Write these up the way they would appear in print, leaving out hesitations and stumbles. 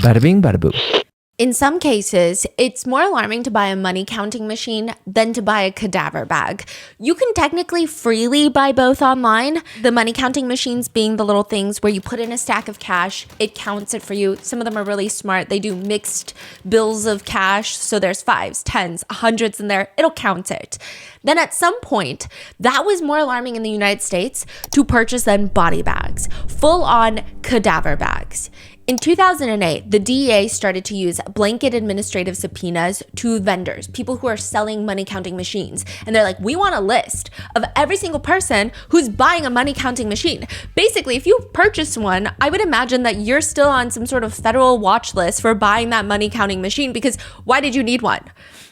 Bada bing, bada boo. In some cases, it's more alarming to buy a money counting machine than to buy a cadaver bag. You can technically freely buy both online, the money counting machines being the little things where you put in a stack of cash, it counts it for you. Some of them are really smart. They do mixed bills of cash, so there's fives, tens, hundreds in there. It'll count it. Then at some point, that was more alarming in the United States to purchase than body bags, full-on cadaver bags. In 2008, the DEA started to use blanket administrative subpoenas to vendors, people who are selling money counting machines. And they're like, we want a list of every single person who's buying a money counting machine. Basically, if you purchase one, I would imagine that you're still on some sort of federal watch list for buying that money counting machine, because why did you need one?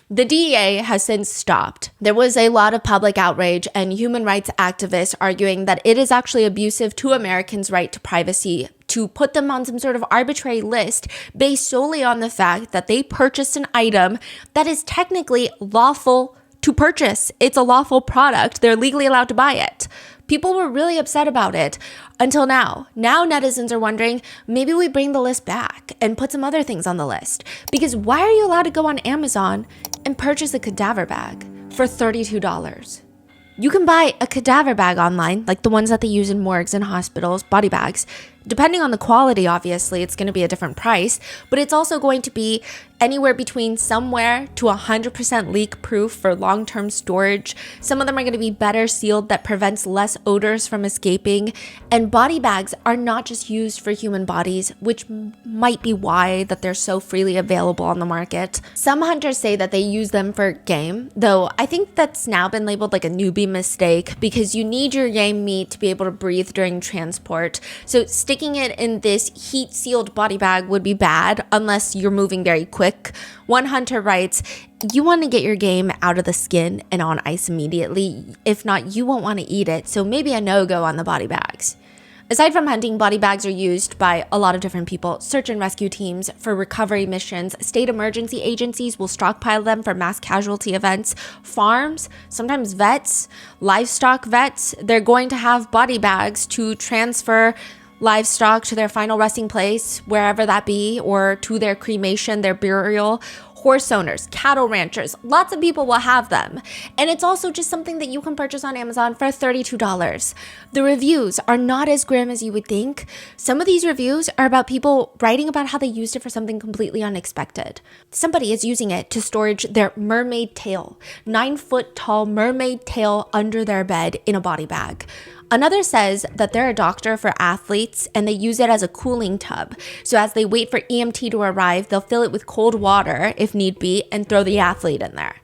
The DEA has since stopped. There was a lot of public outrage and human rights activists arguing that it is actually abusive to Americans' right to privacy to put them on some sort of arbitrary list based solely on the fact that they purchased an item that is technically lawful to purchase. It's a lawful product. They're legally allowed to buy it. People were really upset about it until now. Now netizens are wondering, maybe we bring the list back and put some other things on the list. Because why are you allowed to go on Amazon and purchase a cadaver bag for $32? You can buy a cadaver bag online, like the ones that they use in morgues and hospitals, body bags. Depending on the quality, obviously, it's going to be a different price, but it's also going to be anywhere between somewhere to 100% leak proof for long-term storage. Some of them are going to be better sealed that prevents less odors from escaping. And body bags are not just used for human bodies, which might be why that they're so freely available on the market. Some hunters say that they use them for game, though I think that's now been labeled like a newbie mistake because you need your game meat to be able to breathe during transport. So sticking it in this heat-sealed body bag would be bad unless you're moving very quick. One hunter writes, you want to get your game out of the skin and on ice immediately. If not, you won't want to eat it, so maybe a no-go on the body bags. Aside from hunting, body bags are used by a lot of different people. Search and rescue teams for recovery missions. State emergency agencies will stockpile them for mass casualty events. Farms, sometimes vets, livestock vets, they're going to have body bags to transfer livestock to their final resting place, wherever that be, or to their cremation, their burial. Horse owners, cattle ranchers, lots of people will have them. And it's also just something that you can purchase on Amazon for $32. The reviews are not as grim as you would think. Some of these reviews are about people writing about how they used it for something completely unexpected. Somebody is using it to storage their mermaid tail, 9-foot tall mermaid tail under their bed in a body bag. Another says that they're a doctor for athletes and they use it as a cooling tub. So as they wait for EMT to arrive, they'll fill it with cold water if need be and throw the athlete in there.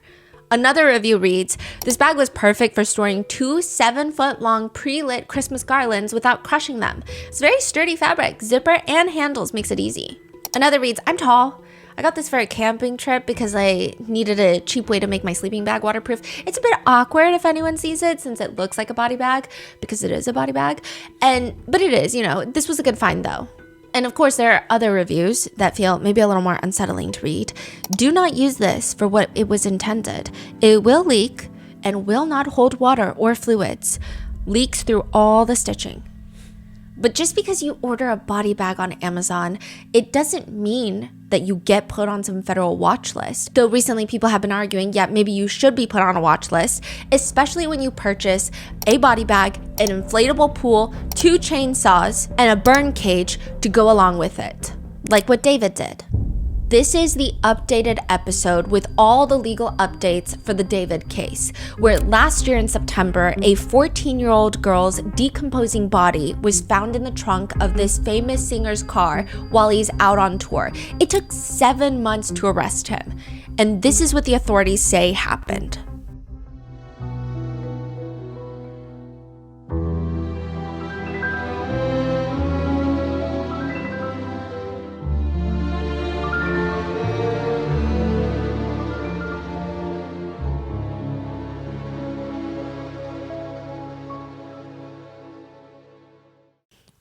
Another review reads, this bag was perfect for storing 2 7-foot-long pre-lit Christmas garlands without crushing them. It's very sturdy fabric, zipper and handles makes it easy. Another reads, I'm tall. I got this for a camping trip because I needed a cheap way to make my sleeping bag waterproof. It's a bit awkward if anyone sees it since it looks like a body bag because it is a body bag. But it is, this was a good find though. And of course, there are other reviews that feel maybe a little more unsettling to read. Do not use this for what it was intended. It will leak and will not hold water or fluids. Leaks through all the stitching. But just because you order a body bag on Amazon, it doesn't mean that you get put on some federal watch list. Though recently people have been arguing, yeah, maybe you should be put on a watch list, especially when you purchase a body bag, an inflatable pool, 2 chainsaws, and a burn cage to go along with it, like what David did. This is the updated episode with all the legal updates for the David case, where last year in September, a 14-year-old girl's decomposing body was found in the trunk of this famous singer's car while he's out on tour. It took 7 months to arrest him, and this is what the authorities say happened.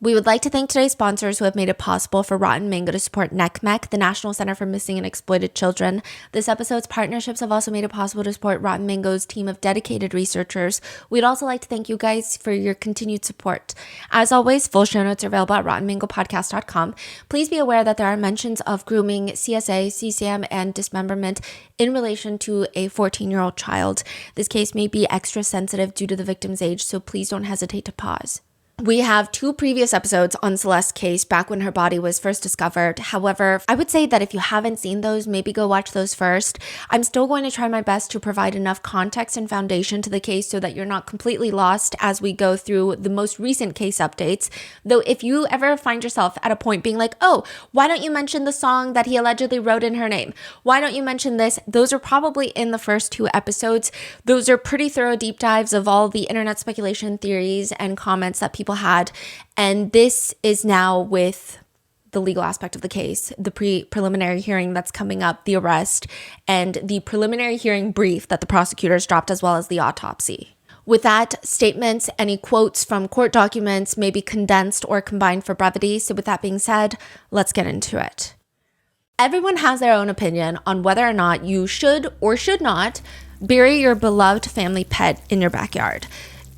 We would like to thank today's sponsors who have made it possible for Rotten Mango to support NECMEC, the National Center for Missing and Exploited Children. This episode's partnerships have also made it possible to support Rotten Mango's team of dedicated researchers. We'd also like to thank you guys for your continued support. As always, full show notes are available at rottenmangopodcast.com. Please be aware that there are mentions of grooming, CSA, CSAM, and dismemberment in relation to a 14-year-old child. This case may be extra sensitive due to the victim's age, so please don't hesitate to pause. We have 2 previous episodes on Celeste's case back when her body was first discovered. However, I would say that if you haven't seen those, maybe go watch those first. I'm still going to try my best to provide enough context and foundation to the case so that you're not completely lost as we go through the most recent case updates. Though if you ever find yourself at a point being like, oh, why don't you mention the song that he allegedly wrote in her name? Why don't you mention this? Those are probably in the first 2 episodes. Those are pretty thorough deep dives of all the internet speculation theories and comments that people had, and this is now with the legal aspect of the case, the preliminary hearing that's coming up, the arrest, and the preliminary hearing brief that the prosecutors dropped, as well as the autopsy. With that, statements, any quotes from court documents may be condensed or combined for brevity. So with that being said, let's get into it. Everyone has their own opinion on whether or not you should or should not bury your beloved family pet in your backyard.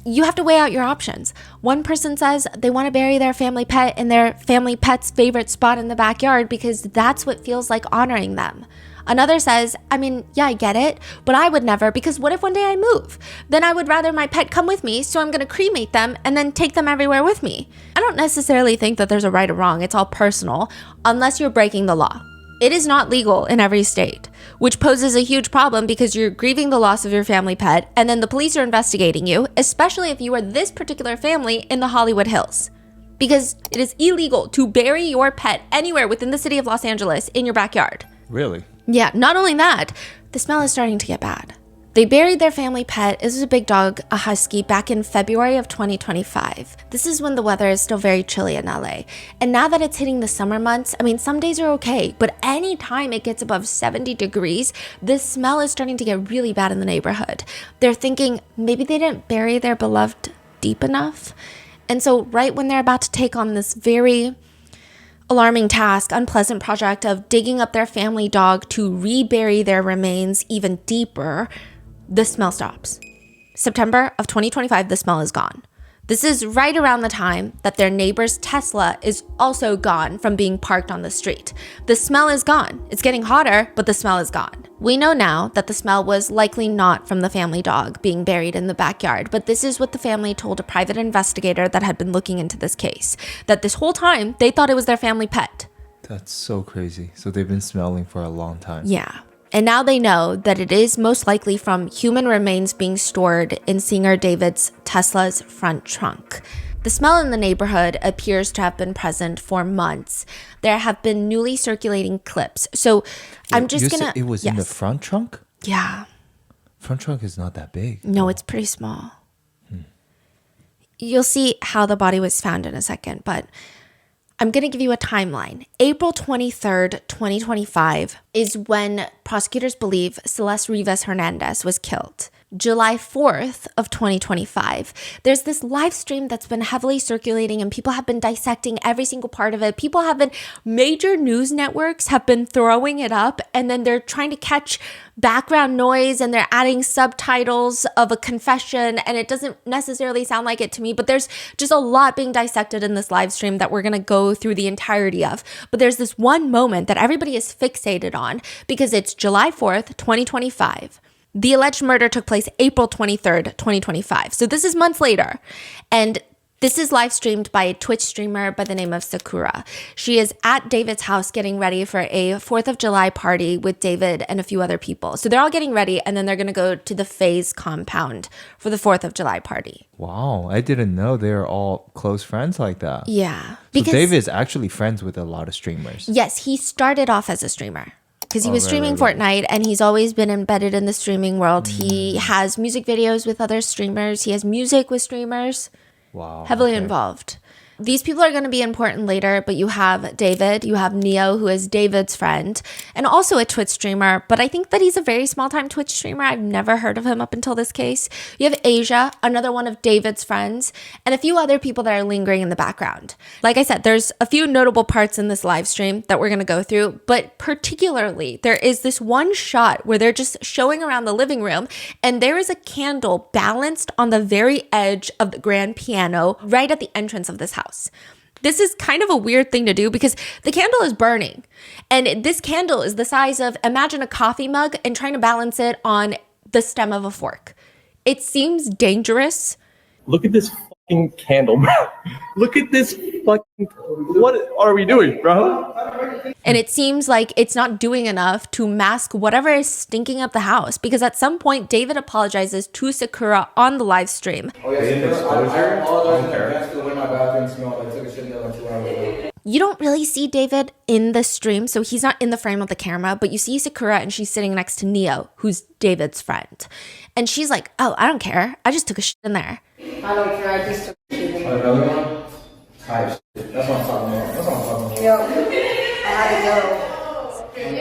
You have to weigh out your options. One person says they want to bury their family pet in their family pet's favorite spot in the backyard because that's what feels like honoring them. Another says, I mean, yeah, I get it, but I would never, because what if one day I move? Then I would rather my pet come with me, so I'm going to cremate them and then take them everywhere with me. I don't necessarily think that there's a right or wrong. It's all personal, unless you're breaking the law. It is not legal in every state, which poses a huge problem because you're grieving the loss of your family pet and then the police are investigating you, especially if you are this particular family in the Hollywood Hills. Because it is illegal to bury your pet anywhere within the city of Los Angeles in your backyard. Really? Yeah, not only that, the smell is starting to get bad. They buried their family pet. This was a big dog, a husky, back in February of 2025. This is when the weather is still very chilly in LA. And now that it's hitting the summer months, I mean, some days are okay, but anytime it gets above 70 degrees, the smell is starting to get really bad in the neighborhood. They're thinking maybe they didn't bury their beloved deep enough. And so right when they're about to take on this very alarming task, unpleasant project of digging up their family dog to rebury their remains even deeper, the smell stops. September of 2025, the smell is gone. This is right around the time that their neighbor's Tesla is also gone from being parked on the street. The smell is gone. It's getting hotter, but the smell is gone. We know now that the smell was likely not from the family dog being buried in the backyard, but this is what the family told a private investigator that had been looking into this case, that this whole time they thought it was their family pet. That's so crazy. So they've been smelling for a long time. Yeah. And now they know that it is most likely from human remains being stored in singer David's Tesla's front trunk. The smell in the neighborhood appears to have been present for months. There have been newly circulating clips. So I'm just going to... It was in the front trunk? Yeah. Front trunk is not that big. No, it's pretty small. You'll see how the body was found in a second, but I'm going to give you a timeline. April 23rd, 2025 is when prosecutors believe Celeste Rivas Hernandez was killed. July 4th of 2025, there's this live stream that's been heavily circulating and people have been dissecting every single part of it. Major news networks have been throwing it up and then they're trying to catch background noise and they're adding subtitles of a confession and it doesn't necessarily sound like it to me, but there's just a lot being dissected in this live stream that we're going to go through the entirety of. But there's this one moment that everybody is fixated on because it's July 4th, 2025. The alleged murder took place April 23rd, 2025. So this is months later. And this is live streamed by a Twitch streamer by the name of Sakura. She is at David's house getting ready for a 4th of July party with David and a few other people. So they're all getting ready and then they're going to go to the FaZe compound for the 4th of July party. Wow, I didn't know they're all close friends like that. Yeah. So David is actually friends with a lot of streamers. Yes, he started off as a streamer. Because he was streaming Fortnite and he's always been embedded in the streaming world. He has music videos with other streamers. He has music with streamers. Wow. Heavily involved. These people are going to be important later, but you have David, you have Neo, who is David's friend, and also a Twitch streamer, but I think that he's a very small-time Twitch streamer. I've never heard of him up until this case. You have Asia, another one of David's friends, and a few other people that are lingering in the background. Like I said, there's a few notable parts in this live stream that we're going to go through, but particularly there is this one shot where they're just showing around the living room, and there is a candle balanced on the very edge of the grand piano right at the entrance of this house. This is kind of a weird thing to do because the candle is burning, and this candle is the size of, imagine a coffee mug, and trying to balance it on the stem of a fork. It seems dangerous. Look at this fucking candle, bro. Look at this fucking... What are we doing, bro? And it seems like it's not doing enough to mask whatever is stinking up the house, because at some point, David apologizes to Sakura on the live stream. Oh, yeah, Sakura, I apologize in advance for the way my bathroom smelled. I took a shit in there like 2 hours ago. You don't really see David in the stream, so he's not in the frame of the camera, but you see Sakura and she's sitting next to Neo, who's David's friend. And she's like, oh, I don't care. I just took a shit in there. I don't care. I just took a shit in there. Another one? Type shit. That's what I'm talking about. That's what I'm talking about. Yo, I had to go.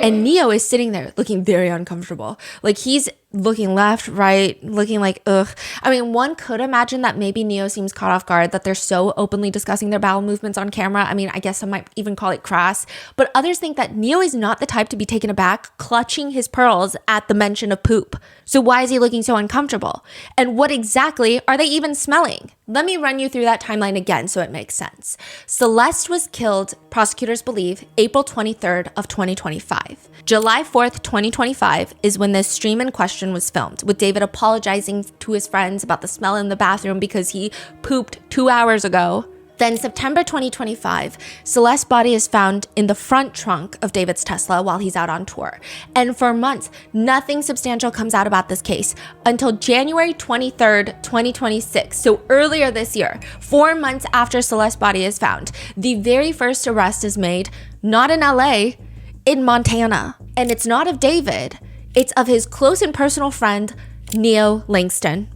And Neo is sitting there looking very uncomfortable. Like, he's looking left, right, looking like, ugh. I mean, one could imagine that maybe Neo seems caught off guard that they're so openly discussing their bowel movements on camera. I mean, I guess some might even call it crass. But others think that Neo is not the type to be taken aback, clutching his pearls at the mention of poop. So why is he looking so uncomfortable? And what exactly are they even smelling? Let me run you through that timeline again so it makes sense. Celeste was killed, prosecutors believe, April 23rd of 2025. July 4th, 2025 is when this stream in question was filmed, with David apologizing to his friends about the smell in the bathroom because he pooped 2 hours ago. Then September 2025, Celeste's body is found in the front trunk of David's Tesla while he's out on tour. And for months, nothing substantial comes out about this case until January 23rd, 2026. So earlier this year, 4 months after Celeste's body is found, the very first arrest is made, not in LA, in Montana. And it's not of David, it's of his close and personal friend, Neo Langston.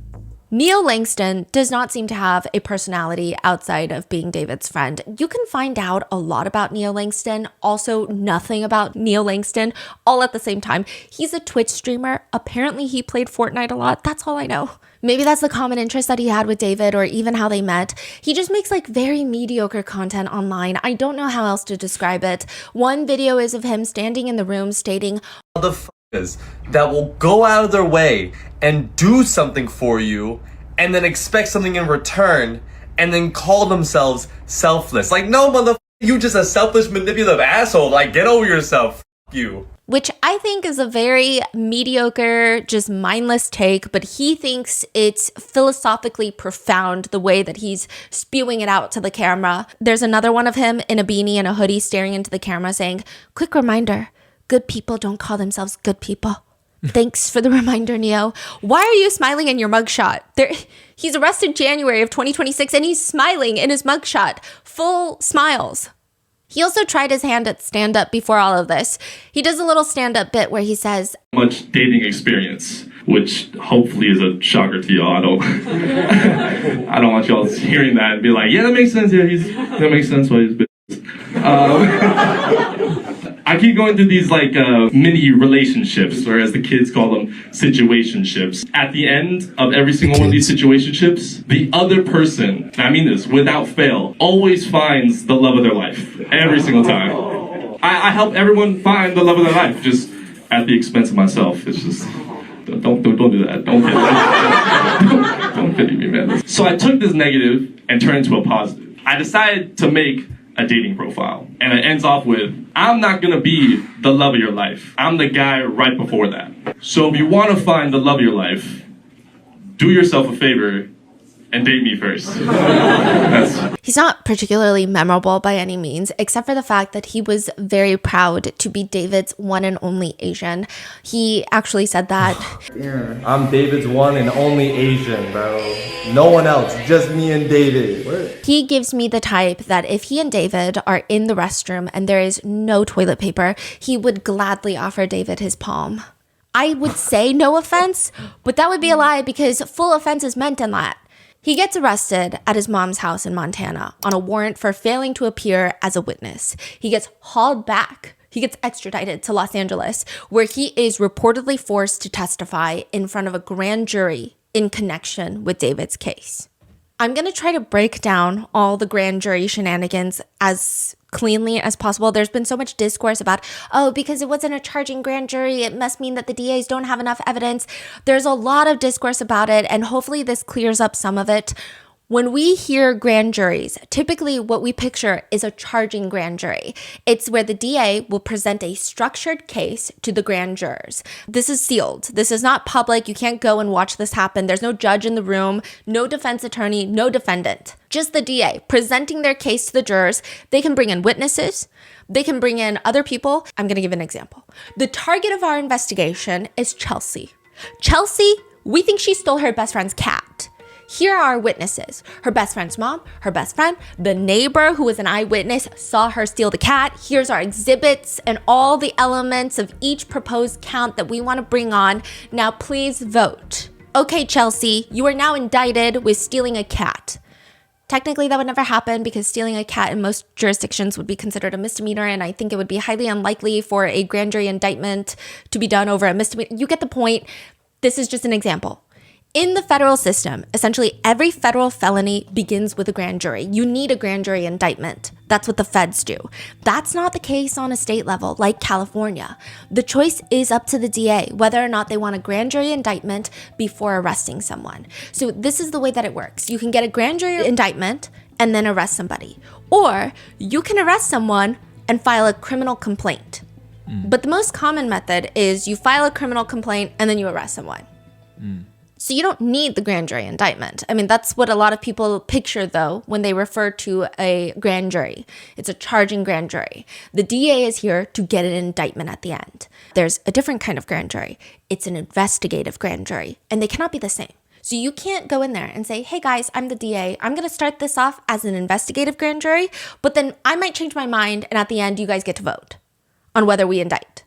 Neo Langston does not seem to have a personality outside of being David's friend. You can find out a lot about Neo Langston, also nothing about Neo Langston, all at the same time. He's a Twitch streamer. Apparently he played Fortnite a lot. That's all I know. Maybe that's the common interest that he had with David, or even how they met. He just makes like very mediocre content online. I don't know how else to describe it. One video is of him standing in the room stating, motherfuckers that will go out of their way and do something for you and then expect something in return and then call themselves selfless. Like, no, motherfucker, you just a selfish, manipulative asshole. Like, get over yourself. F you. Which I think is a very mediocre, just mindless take, but he thinks it's philosophically profound the way that he's spewing it out to the camera. There's another one of him in a beanie and a hoodie staring into the camera saying, quick reminder, good people don't call themselves good people. Thanks for the reminder, Neo. Why are you smiling in your mugshot? He's arrested January of 2026 and he's smiling in his mugshot. Full smiles. He also tried his hand at stand-up before all of this. He does a little stand-up bit where he says, much dating experience, which hopefully is a shocker to y'all. I don't want y'all hearing that and be like, yeah, that makes sense. Yeah, that makes sense why he's I keep going through these like mini relationships, or as the kids call them, situationships. At the end of every single one of these situationships, the other person, and I mean this without fail, always finds the love of their life every single time. I help everyone find the love of their life, just at the expense of myself. It's just don't do that. Don't pity me, man. So I took this negative and turned it into a positive. I decided to make a dating profile, and it ends off with, I'm not gonna be the love of your life. I'm the guy right before that. So if you want to find the love of your life, do yourself a favor and date me first. He's not particularly memorable by any means, except for the fact that he was very proud to be David's one and only Asian. He actually said that. I'm David's one and only Asian, bro. No one else, just me and David. What? He gives me the type that if he and David are in the restroom and there is no toilet paper, he would gladly offer David his palm. I would say no offense, but that would be a lie because full offense is meant in that. He gets arrested at his mom's house in Montana on a warrant for failing to appear as a witness. He gets hauled back. He gets extradited to Los Angeles, where he is reportedly forced to testify in front of a grand jury in connection with David's case. I'm going to try to break down all the grand jury shenanigans as cleanly as possible. There's been so much discourse about, oh, because it wasn't a charging grand jury, it must mean that the DAs don't have enough evidence. There's a lot of discourse about it, and hopefully this clears up some of it. When we hear grand juries, typically what we picture is a charging grand jury. It's where the DA will present a structured case to the grand jurors. This is sealed. This is not public. You can't go and watch this happen. There's no judge in the room, no defense attorney, no defendant. Just the DA presenting their case to the jurors. They can bring in witnesses. They can bring in other people. I'm going to give an example. The target of our investigation is Chelsea. Chelsea, we think she stole her best friend's cat. Here are our witnesses. Her best friend's mom, her best friend, the neighbor who was an eyewitness saw her steal the cat. Here's our exhibits and all the elements of each proposed count that we want to bring on. Now please vote. Okay, Chelsea, you are now indicted with stealing a cat. Technically, that would never happen because stealing a cat in most jurisdictions would be considered a misdemeanor, and I think it would be highly unlikely for a grand jury indictment to be done over a misdemeanor. You get the point. This is just an example. In the federal system, essentially every federal felony begins with a grand jury. You need a grand jury indictment. That's what the feds do. That's not the case on a state level, like California. The choice is up to the DA, whether or not they want a grand jury indictment before arresting someone. So this is the way that it works. You can get a grand jury indictment and then arrest somebody. Or you can arrest someone and file a criminal complaint. But the most common method is you file a criminal complaint and then you arrest someone. So you don't need the grand jury indictment. I mean, that's what a lot of people picture, though, when they refer to a grand jury. It's a charging grand jury. The DA is here to get an indictment at the end. There's a different kind of grand jury. It's an investigative grand jury, and they cannot be the same. So you can't go in there and say, hey guys, I'm the DA. I'm going to start this off as an investigative grand jury, but then I might change my mind, and at the end, you guys get to vote on whether we indict.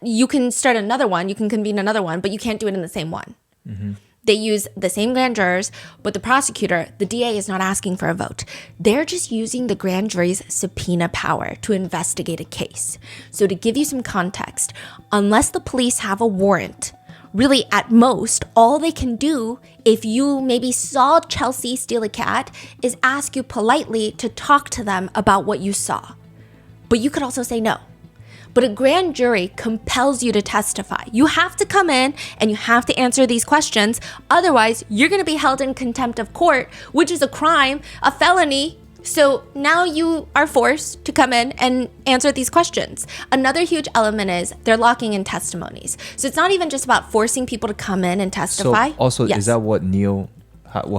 You can start another one, you can convene another one, but you can't do it in the same one. They use the same grand jurors, but the prosecutor, the DA, is not asking for a vote. They're just using the grand jury's subpoena power to investigate a case. So to give you some context, unless the police have a warrant, really at most, all they can do if you maybe saw Chelsea steal a cat is ask you politely to talk to them about what you saw. But you could also say no. But a grand jury compels you to testify. You have to come in and you have to answer these questions. Otherwise, you're going to be held in contempt of court, which is a crime, a felony. So now you are forced to come in and answer these questions. Another huge element is they're locking in testimonies. So it's not even just about forcing people to come in and testify. So also, Yes. is that what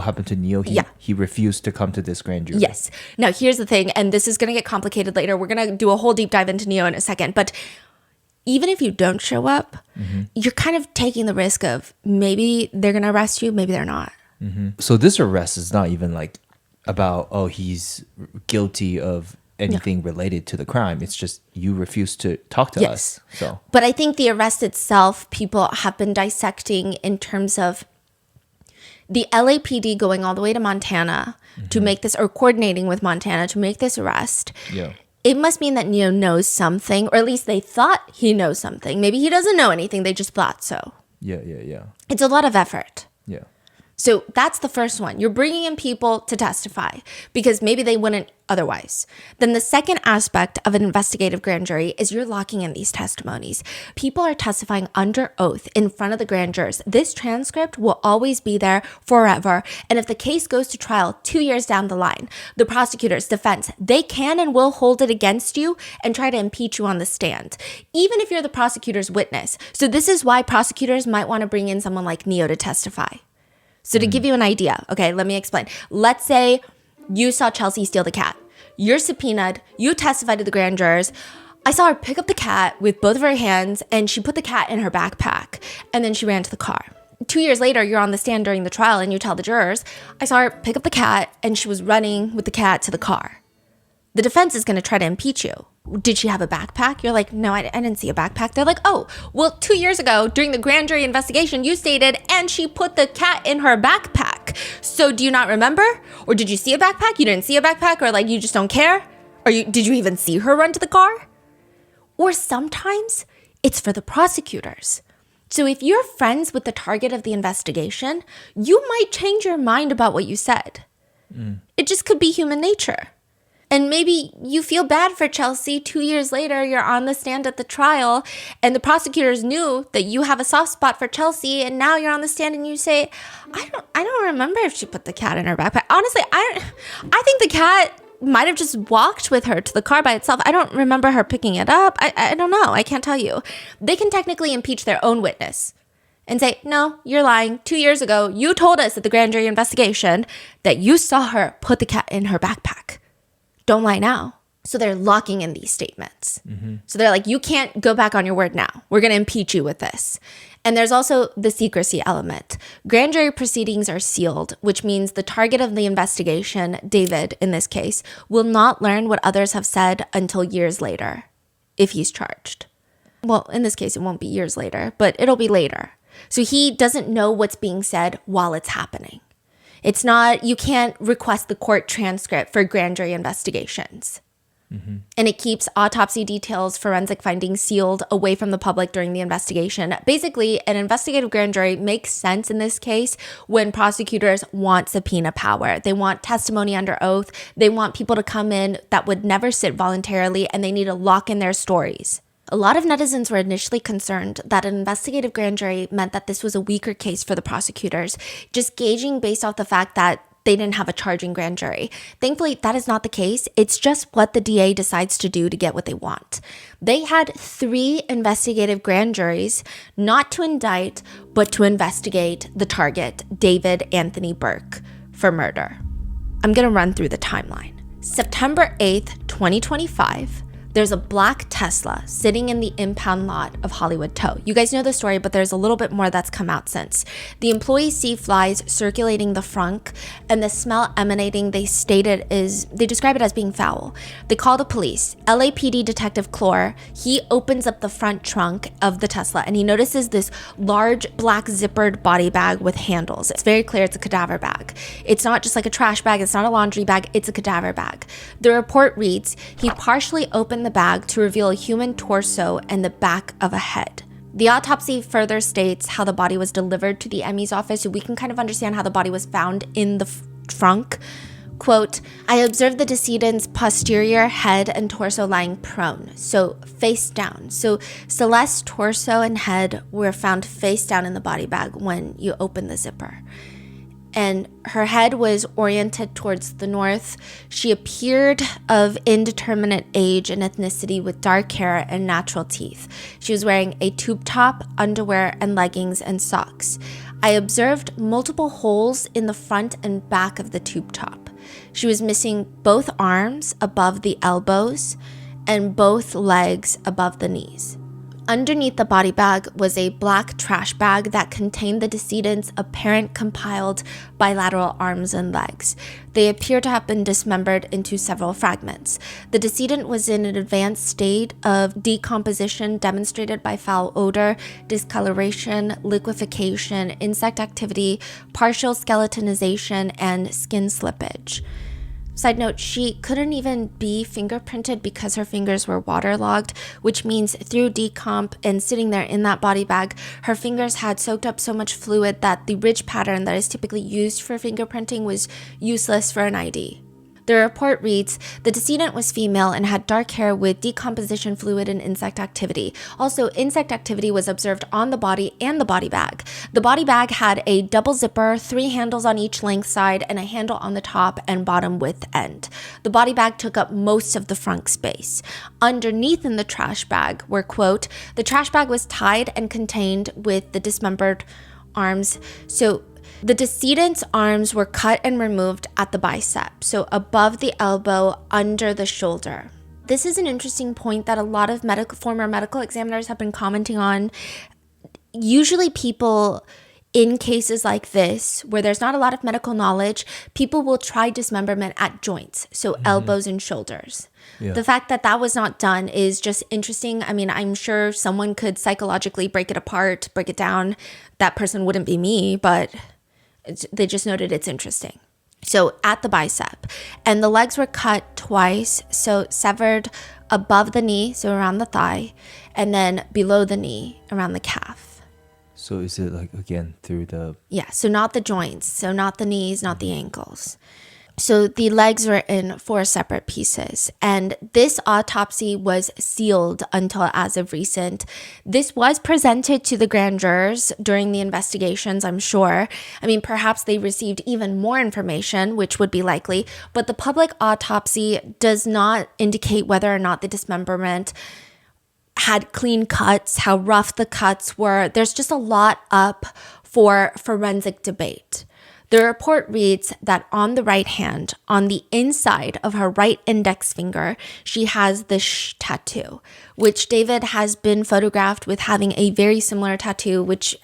happened to Neo? He refused to come to this grand jury. Yes. Now, here's the thing, and this is going to get complicated later. We're going to do a whole deep dive into Neo in a second. But even if you don't show up, you're kind of taking the risk of maybe they're going to arrest you, maybe they're not. So this arrest is not even like about, oh, he's guilty of anything related to the crime. It's just you refuse to talk to us. So, But I think the arrest itself, people have been dissecting in terms of the LAPD going all the way to Montana to make this, or coordinating with Montana to make this arrest. yeah. It must mean that Neo knows something, or at least they thought he knows something. Maybe he doesn't know anything, they just thought so. Yeah. It's a lot of effort. Yeah. So that's the first one. You're bringing in people to testify because maybe they wouldn't otherwise. Then the second aspect of an investigative grand jury is you're locking in these testimonies. People are testifying under oath in front of the grand jurors. This transcript will always be there forever. And if the case goes to trial 2 years down the line, the prosecutor's defense, they can and will hold it against you and try to impeach you on the stand, even if you're the prosecutor's witness. So this is why prosecutors might want to bring in someone like Neo to testify. So to give you an idea, okay, let me explain. Let's say you saw Chelsea steal the cat. You're subpoenaed. You testify to the grand jurors. I saw her pick up the cat with both of her hands and she put the cat in her backpack and then she ran to the car. 2 years later, you're on the stand during the trial and you tell the jurors, I saw her pick up the cat and she was running with the cat to the car. The defense is going to try to impeach you. Did she have a backpack? You're like, no, I didn't see a backpack. They're like, oh, well, 2 years ago during the grand jury investigation, you stated, and she put the cat in her backpack. So do you not remember? Or did you see a backpack? You didn't see a backpack? Or like, you just don't care? Or did you even see her run to the car? Or sometimes it's for the prosecutors. So if you're friends with the target of the investigation, you might change your mind about what you said. It just could be human nature. And maybe you feel bad for Chelsea. 2 years later, you're on the stand at the trial, and the prosecutors knew that you have a soft spot for Chelsea, and now you're on the stand and you say, I don't remember if she put the cat in her backpack. Honestly, I think the cat might have just walked with her to the car by itself. I don't remember her picking it up. I don't know. I can't tell you. They can technically impeach their own witness and say, no, you're lying. 2 years ago, you told us at the grand jury investigation that you saw her put the cat in her backpack. Don't lie now. So they're locking in these statements. So they're like, you can't go back on your word now. We're going to impeach you with this. And there's also the secrecy element. Grand jury proceedings are sealed, which means the target of the investigation, David in this case, will not learn what others have said until years later, if he's charged. Well, in this case, it won't be years later, but it'll be later. So he doesn't know what's being said while it's happening. It's not, you can't request the court transcript for grand jury investigations. And it keeps autopsy details, forensic findings sealed away from the public during the investigation. Basically, an investigative grand jury makes sense in this case when prosecutors want subpoena power. They want testimony under oath. They want people to come in that would never sit voluntarily, and they need to lock in their stories. A lot of netizens were initially concerned that an investigative grand jury meant that this was a weaker case for the prosecutors, just gauging based off the fact that they didn't have a charging grand jury. Thankfully, that is not the case. It's just what the DA decides to do to get what they want. They had 3 investigative grand juries, not to indict, but to investigate the target, David Anthony Burke, for murder. I'm going to run through the timeline. September 8th, 2025. There's a black Tesla sitting in the impound lot of Hollywood Tow. You guys know the story, but there's a little bit more that's come out since. The employees see flies circulating the frunk, and the smell emanating, they describe it as being foul. They call the police. LAPD Detective Clore, he opens up the front trunk of the Tesla, and he notices this large black zippered body bag with handles. It's very clear it's a cadaver bag. It's not just like a trash bag, it's not a laundry bag, it's a cadaver bag. The report reads, he partially opened the bag to reveal a human torso and the back of a head. The autopsy further states how the body was delivered to the ME's office, so we can kind of understand how the body was found in the trunk. Quote, I observed the decedent's posterior head and torso lying prone, so face down. So Celeste's torso and head were found face down in the body bag when you open the zipper. And her head was oriented towards the north. She appeared of indeterminate age and ethnicity with dark hair and natural teeth. She was wearing a tube top, underwear, and leggings and socks. I observed multiple holes in the front and back of the tube top. She was missing both arms above the elbows and both legs above the knees. Underneath the body bag was a black trash bag that contained the decedent's apparent compiled bilateral arms and legs. They appear to have been dismembered into several fragments. The decedent was in an advanced state of decomposition demonstrated by foul odor, discoloration, liquefaction, insect activity, partial skeletonization, and skin slippage. Side note, she couldn't even be fingerprinted because her fingers were waterlogged, which means through decomp and sitting there in that body bag, her fingers had soaked up so much fluid that the ridge pattern that is typically used for fingerprinting was useless for an ID. The report reads, the decedent was female and had dark hair with decomposition fluid and insect activity. Also, insect activity was observed on the body and the body bag. The body bag had a double zipper, 3 handles on each length side, and a handle on the top and bottom width end. The body bag took up most of the front space. Underneath in the trash bag were, quote, the trash bag was tied and contained with the dismembered arms. So the decedent's arms were cut and removed at the bicep, so above the elbow, under the shoulder. This is an interesting point that a lot of former medical examiners have been commenting on. Usually people in cases like this, where there's not a lot of medical knowledge, people will try dismemberment at joints, so elbows and shoulders. Yeah. The fact that that was not done is just interesting. I mean, I'm sure someone could psychologically break it apart, break it down. That person wouldn't be me, but they just noted it's interesting. So at the bicep, and the legs were cut twice, so severed above the knee, so around the thigh, and then below the knee, around the calf. So is it like, again, through the... Yeah, so not the joints, so not the knees, not the ankles. So the legs were in 4 separate pieces, and this autopsy was sealed until as of recent. This was presented to the grand jurors during the investigations, I'm sure. I mean, perhaps they received even more information, which would be likely, but the public autopsy does not indicate whether or not the dismemberment had clean cuts, how rough the cuts were. There's just a lot up for forensic debate. The report reads that on the right hand, on the inside of her right index finger, she has the sh tattoo, which David has been photographed with having a very similar tattoo, which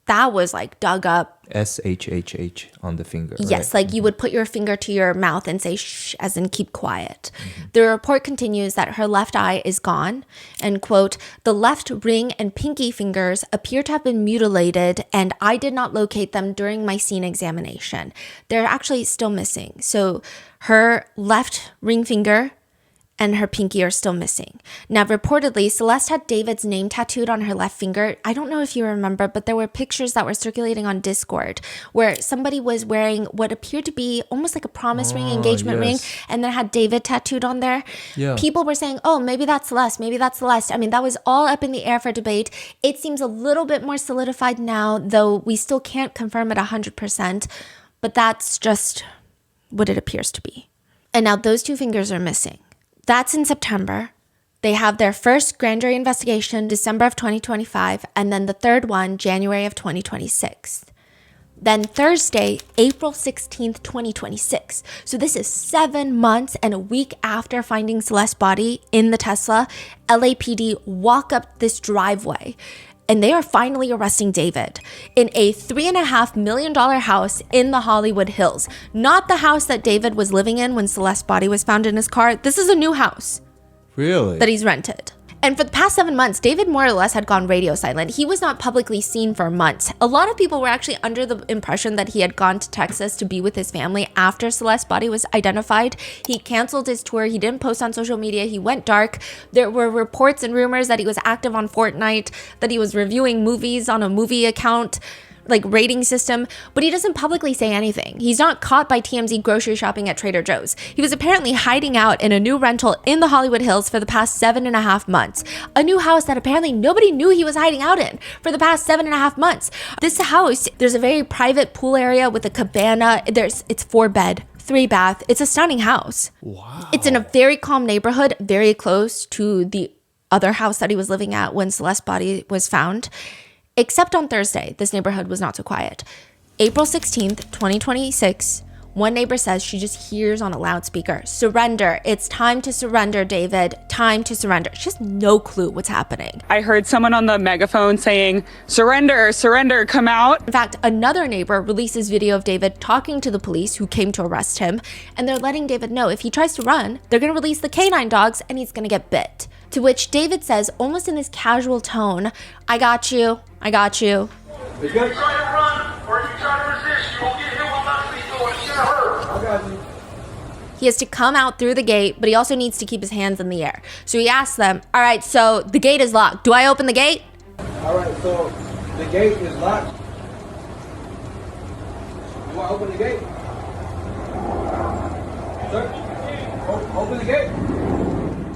that was like dug up. SHHH on the finger. Yes, right? like you would put your finger to your mouth and say shh, as in keep quiet. The report continues that her left eye is gone, and quote, the left ring and pinky fingers appear to have been mutilated, and I did not locate them during my scene examination. They're actually still missing. So her left ring finger and her pinky are still missing. Now, reportedly, Celeste had David's name tattooed on her left finger. I don't know if you remember, but there were pictures that were circulating on Discord where somebody was wearing what appeared to be almost like a promise ring, engagement ring, and then had David tattooed on there. Yeah. People were saying, oh, maybe that's Celeste, maybe that's Celeste. I mean, that was all up in the air for debate. It seems a little bit more solidified now, though we still can't confirm it 100%, but that's just what it appears to be. And now those 2 fingers are missing. That's in September. They have their first grand jury investigation, December of 2025, and then the third one, January of 2026. Then Thursday, April 16th, 2026. So this is 7 months and a week after finding Celeste's body in the Tesla, LAPD walk up this driveway and they are finally arresting David in a $3.5 million house in the Hollywood Hills. Not the house that David was living in when Celeste's body was found in his car. This is a new house. Really? That he's rented. And for the past 7 months, David more or less had gone radio silent. He was not publicly seen for months. A lot of people were actually under the impression that he had gone to Texas to be with his family after Celeste's body was identified. He canceled his tour. He didn't post on social media. He went dark. There were reports and rumors that he was active on Fortnite, that he was reviewing movies on a movie account, like rating system, but he doesn't publicly say anything. He's not caught by TMZ grocery shopping at Trader Joe's. He was apparently hiding out in a new rental in the Hollywood Hills for the past 7.5 months. A new house that apparently nobody knew he was hiding out in for the past 7.5 months. This house, there's a very private pool area with a cabana. It's 4-bed, 3-bath. It's a stunning house. Wow. It's in a very calm neighborhood, very close to the other house that he was living at when Celeste's body was found. Except on Thursday, this neighborhood was not so quiet. April 16th, 2026, one neighbor says she just hears on a loudspeaker, surrender. It's time to surrender, David. Time to surrender. She has no clue what's happening. I heard someone on the megaphone saying, surrender, surrender, come out. In fact, another neighbor releases video of David talking to the police who came to arrest him, and they're letting David know if he tries to run, they're going to release the canine dogs and he's going to get bit. To which David says, almost in this casual tone, I got you. I got you. If you try to run or you try to resist, you won't get hit with my lethal. It's gonna hurt. I got you. He has to come out through the gate, but he also needs to keep his hands in the air. So he asks them, all right, so the gate is locked. Do I open the gate? All right, so the gate is locked. Do I open the gate? Sir, open the gate.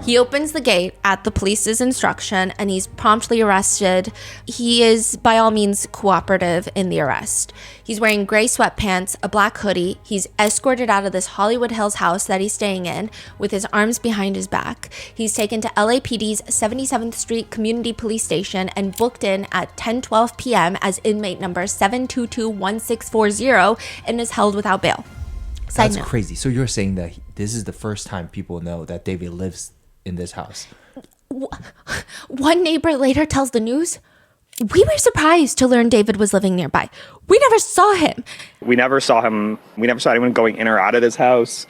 He opens the gate at the police's instruction and he's promptly arrested. He is by all means cooperative in the arrest. He's wearing gray sweatpants, a black hoodie. He's escorted out of this Hollywood Hills house that he's staying in with his arms behind his back. He's taken to LAPD's 77th Street Community Police Station and booked in at 10:12 p.m. as inmate number 7221640 and is held without bail. That's crazy. So you're saying that this is the first time people know that David lives in this house? One neighbor later tells the news, We were surprised to learn David was living nearby. We never saw him. We never saw him. We never saw anyone going in or out of his house.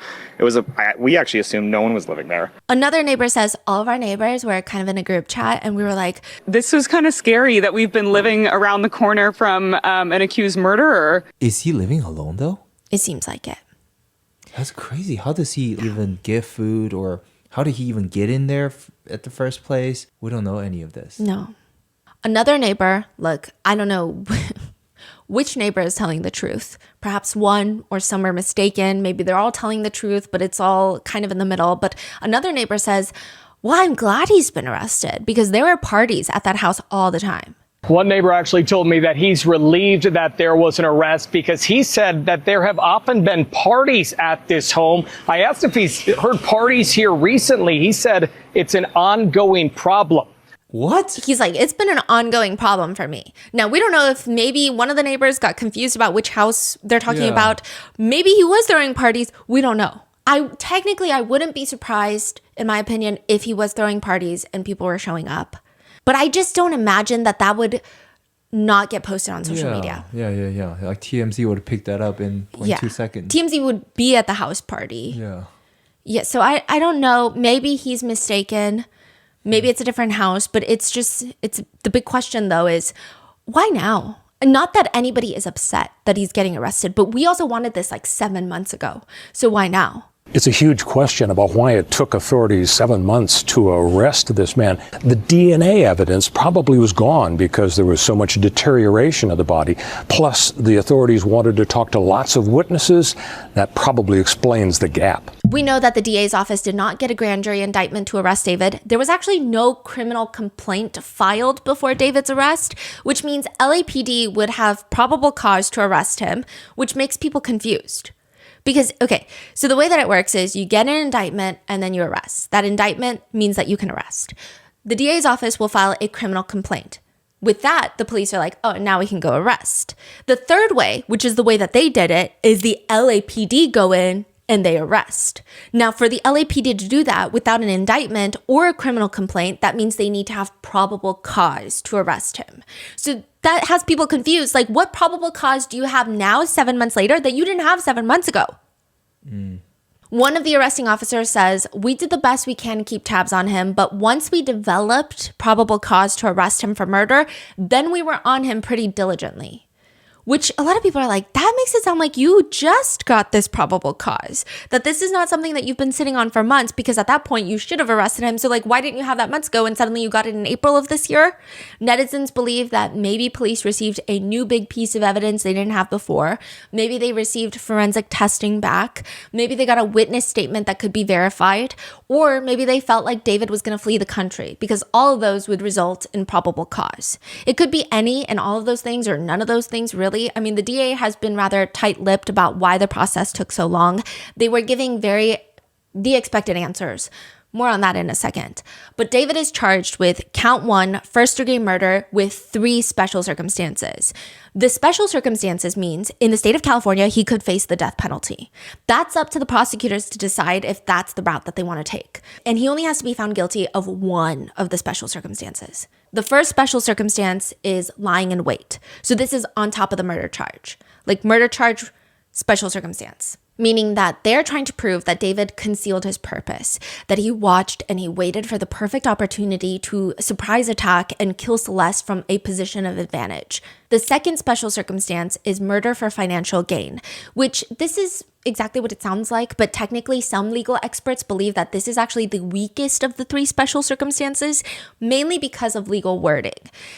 We actually assumed no one was living there. Another neighbor says all of our neighbors were kind of in a group chat, and we were like, This was kind of scary that we've been living around the corner from an accused murderer. Is he living alone though? it seems like it. That's crazy. How does he even get food, or how did he even get in there at the first place? We don't know any of this. No. Another neighbor, look, I don't know which neighbor is telling the truth. Perhaps one or some are mistaken. Maybe they're all telling the truth, but it's all kind of in the middle. But another neighbor says, well, I'm glad he's been arrested because there were parties at that house all the time. One neighbor actually told me that he's relieved that there was an arrest because he said that there have often been parties at this home. I asked if he's heard parties here recently. He said it's an ongoing problem. What? He's like, it's been an ongoing problem for me. Now, we don't know if maybe one of the neighbors got confused about which house they're talking about. Maybe he was throwing parties. We don't know. I wouldn't be surprised, in my opinion, if he was throwing parties and people were showing up. But I just don't imagine that would not get posted on social media. Yeah. Like TMZ would have picked that up in 0.2 seconds. TMZ would be at the house party. Yeah, so I don't know. Maybe he's mistaken. Maybe it's a different house. But it's the big question, though, is why now? And not that anybody is upset that he's getting arrested, but we also wanted this like 7 months ago. So why now? It's a huge question about why it took authorities 7 months to arrest this man. The DNA evidence probably was gone because there was so much deterioration of the body. Plus, the authorities wanted to talk to lots of witnesses. That probably explains the gap. We know that the DA's office did not get a grand jury indictment to arrest David. There was actually no criminal complaint filed before David's arrest, which means LAPD would have probable cause to arrest him, which makes people confused. Because, okay, so the way that it works is you get an indictment and then you arrest. That indictment means that you can arrest. The DA's office will file a criminal complaint. With that, the police are like, oh, now we can go arrest. The third way, which is the way that they did it, is the LAPD go in and they arrest. Now, for the LAPD to do that without an indictment or a criminal complaint, that means they need to have probable cause to arrest him. So that has people confused. Like, what probable cause do you have now, 7 months later, that you didn't have 7 months ago? One of the arresting officers says, we did the best we can to keep tabs on him, but once we developed probable cause to arrest him for murder, then we were on him pretty diligently. Which a lot of people are like, that makes it sound like you just got this probable cause. That this is not something that you've been sitting on for months, because at that point you should have arrested him. So like, why didn't you have that months ago and suddenly you got it in April of this year? Netizens believe that maybe police received a new big piece of evidence they didn't have before. Maybe they received forensic testing back. Maybe they got a witness statement that could be verified. Or maybe they felt like David was going to flee the country, because all of those would result in probable cause. It could be any and all of those things, or none of those things really. I mean, the DA has been rather tight-lipped about why the process took so long. They were giving the expected answers. More on that in a second. But David is charged with count 1, first-degree murder with 3 special circumstances. The special circumstances means in the state of California, he could face the death penalty. That's up to the prosecutors to decide if that's the route that they want to take. And he only has to be found guilty of 1 of the special circumstances. The first special circumstance is lying in wait. So this is on top of the murder charge. Like murder charge, special circumstance. Meaning that they're trying to prove that David concealed his purpose, that he watched and he waited for the perfect opportunity to surprise attack and kill Celeste from a position of advantage. The second special circumstance is murder for financial gain, which this is exactly what it sounds like, but technically some legal experts believe that this is actually the weakest of the 3 special circumstances, mainly because of legal wording.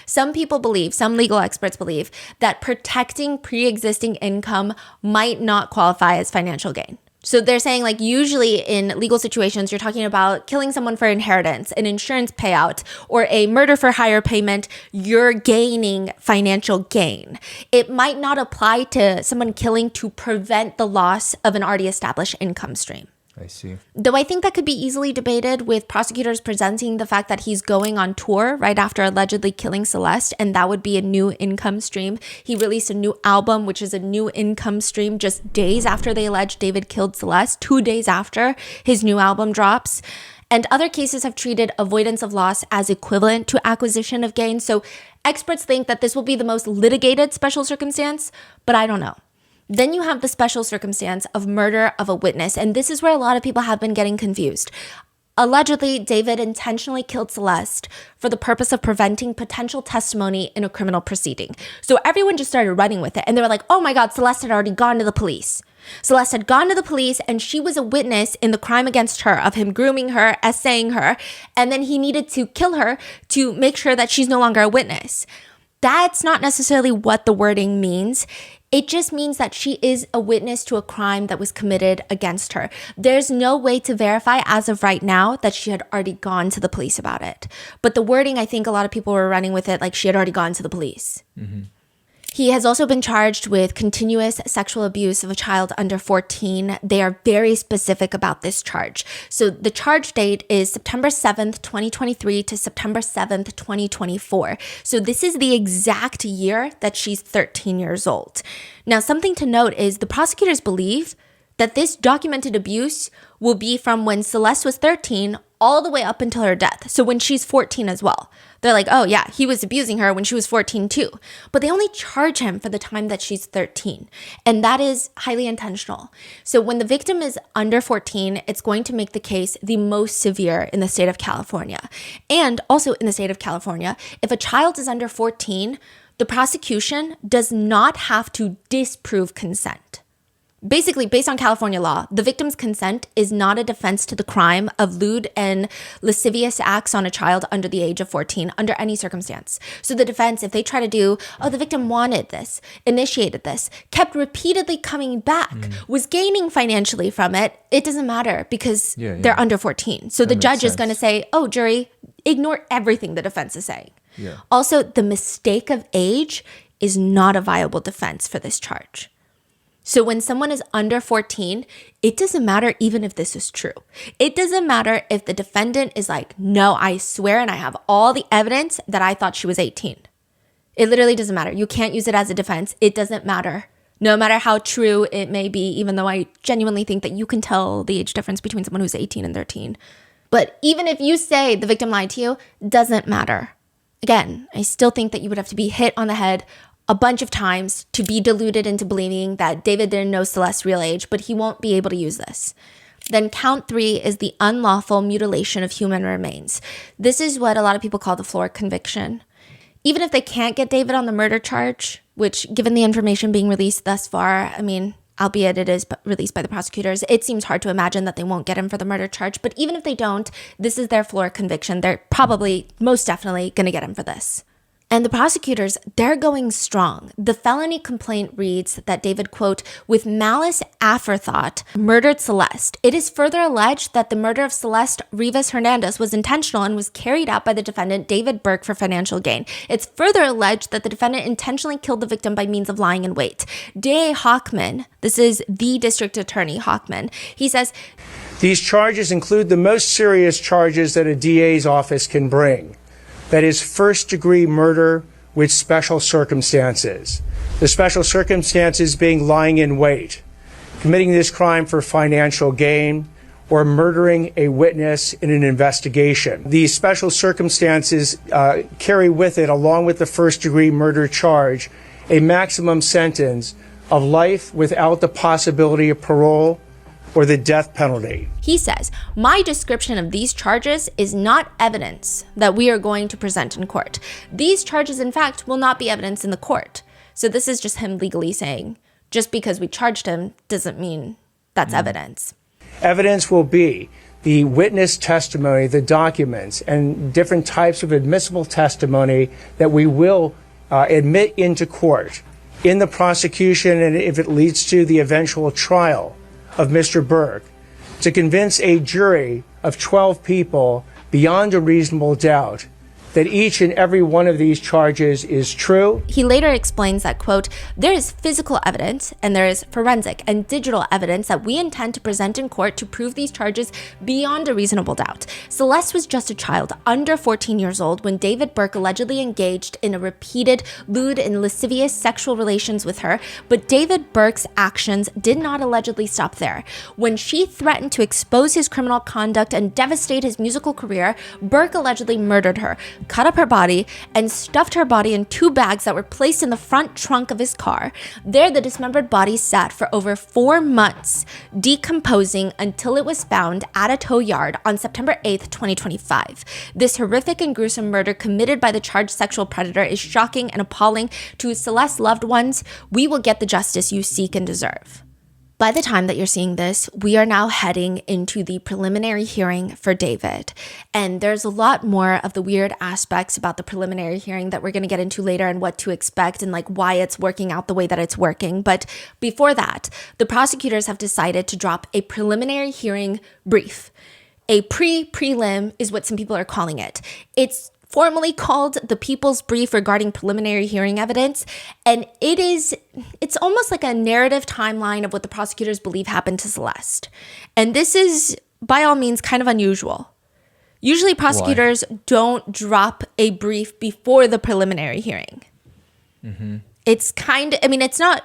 Some legal experts believe that protecting pre-existing income might not qualify as financial gain. So they're saying like usually in legal situations, you're talking about killing someone for inheritance, an insurance payout, or a murder for hire payment, you're gaining financial gain. It might not apply to someone killing to prevent the loss of an already established income stream. I see. Though I think that could be easily debated with prosecutors presenting the fact that he's going on tour right after allegedly killing Celeste, and that would be a new income stream. He released a new album, which is a new income stream just days after they allege David killed Celeste, 2 days after his new album drops. And other cases have treated avoidance of loss as equivalent to acquisition of gain. So experts think that this will be the most litigated special circumstance, but I don't know. Then you have the special circumstance of murder of a witness. And this is where a lot of people have been getting confused. Allegedly, David intentionally killed Celeste for the purpose of preventing potential testimony in a criminal proceeding. So everyone just started running with it. And they were like, oh my God, Celeste had already gone to the police. Celeste had gone to the police and she was a witness in the crime against her of him grooming her, essaying her, and then he needed to kill her to make sure that she's no longer a witness. That's not necessarily what the wording means. It just means that she is a witness to a crime that was committed against her. There's no way to verify as of right now that she had already gone to the police about it. But the wording, I think a lot of people were running with it like she had already gone to the police. Mm-hmm. He has also been charged with continuous sexual abuse of a child under 14. They are very specific about this charge. So the charge date is September 7th, 2023 to September 7th, 2024. So this is the exact year that she's 13 years old. Now, something to note is the prosecutors believe that this documented abuse will be from when Celeste was 13 all the way up until her death. So when she's 14 as well. They're like, oh yeah, he was abusing her when she was 14 too. But they only charge him for the time that she's 13. And that is highly intentional. So when the victim is under 14, it's going to make the case the most severe in the state of California. And also in the state of California, if a child is under 14, the prosecution does not have to disprove consent. Basically, based on California law, the victim's consent is not a defense to the crime of lewd and lascivious acts on a child under the age of 14 under any circumstance. So the defense, if they try to do, oh, the victim wanted this, initiated this, kept repeatedly coming back, was gaining financially from it, it doesn't matter because they're under 14. So the judge is going to say, oh, jury, ignore everything the defense is saying. Yeah. Also, the mistake of age is not a viable defense for this charge. So when someone is under 14, it doesn't matter even if this is true. It doesn't matter if the defendant is like, no, I swear and I have all the evidence that I thought she was 18. It literally doesn't matter. You can't use it as a defense. It doesn't matter. No matter how true it may be, even though I genuinely think that you can tell the age difference between someone who's 18 and 13. But even if you say the victim lied to you, doesn't matter. Again, I still think that you would have to be hit on the head a bunch of times to be deluded into believing that David didn't know Celeste's real age, but he won't be able to use this. Then count 3 is the unlawful mutilation of human remains. This is what a lot of people call the floor conviction. Even if they can't get David on the murder charge, which given the information being released thus far, I mean, albeit it is released by the prosecutors, it seems hard to imagine that they won't get him for the murder charge. But even if they don't, this is their floor conviction. They're probably, most definitely going to get him for this. And the prosecutors, they're going strong. The felony complaint reads that David, quote, with malice aforethought, murdered Celeste. It is further alleged that the murder of Celeste Rivas Hernandez was intentional and was carried out by the defendant, David Burke, for financial gain. It's further alleged that the defendant intentionally killed the victim by means of lying in wait. D.A. Hockman, this is the district attorney Hockman, he says, these charges include the most serious charges that a DA's office can bring. That is first-degree murder with special circumstances. The special circumstances being lying in wait, committing this crime for financial gain, or murdering a witness in an investigation. These special circumstances carry with it, along with the first-degree murder charge, a maximum sentence of life without the possibility of parole or the death penalty. He says, my description of these charges is not evidence that we are going to present in court. These charges, in fact, will not be evidence in the court. So this is just him legally saying, just because we charged him doesn't mean that's evidence. Evidence will be the witness testimony, the documents, and different types of admissible testimony that we will admit into court in the prosecution, and if it leads to the eventual trial of Mr. Burke, to convince a jury of 12 people beyond a reasonable doubt that each and every one of these charges is true. He later explains that, quote, there is physical evidence and there is forensic and digital evidence that we intend to present in court to prove these charges beyond a reasonable doubt. Celeste was just a child under 14 years old when David Burke allegedly engaged in a repeated lewd and lascivious sexual relations with her, but David Burke's actions did not allegedly stop there. When she threatened to expose his criminal conduct and devastate his musical career, Burke allegedly murdered her, cut up her body, and stuffed her body in 2 bags that were placed in the front trunk of his car. There, the dismembered body sat for over 4 months, decomposing until it was found at a tow yard on September 8th, 2025. This horrific and gruesome murder committed by the charged sexual predator is shocking and appalling to Celeste's loved ones. We will get the justice you seek and deserve. By the time that you're seeing this, we are now heading into the preliminary hearing for David. And there's a lot more of the weird aspects about the preliminary hearing that we're going to get into later and what to expect and like why it's working out the way that it's working. But before that, the prosecutors have decided to drop a preliminary hearing brief. A prelim is what some people are calling it. It's formally called the People's Brief regarding preliminary hearing evidence, and it's almost like a narrative timeline of what the prosecutors believe happened to Celeste. And this is, by all means, kind of unusual. Usually prosecutors don't drop a brief before the preliminary hearing. Mm-hmm. It's it's not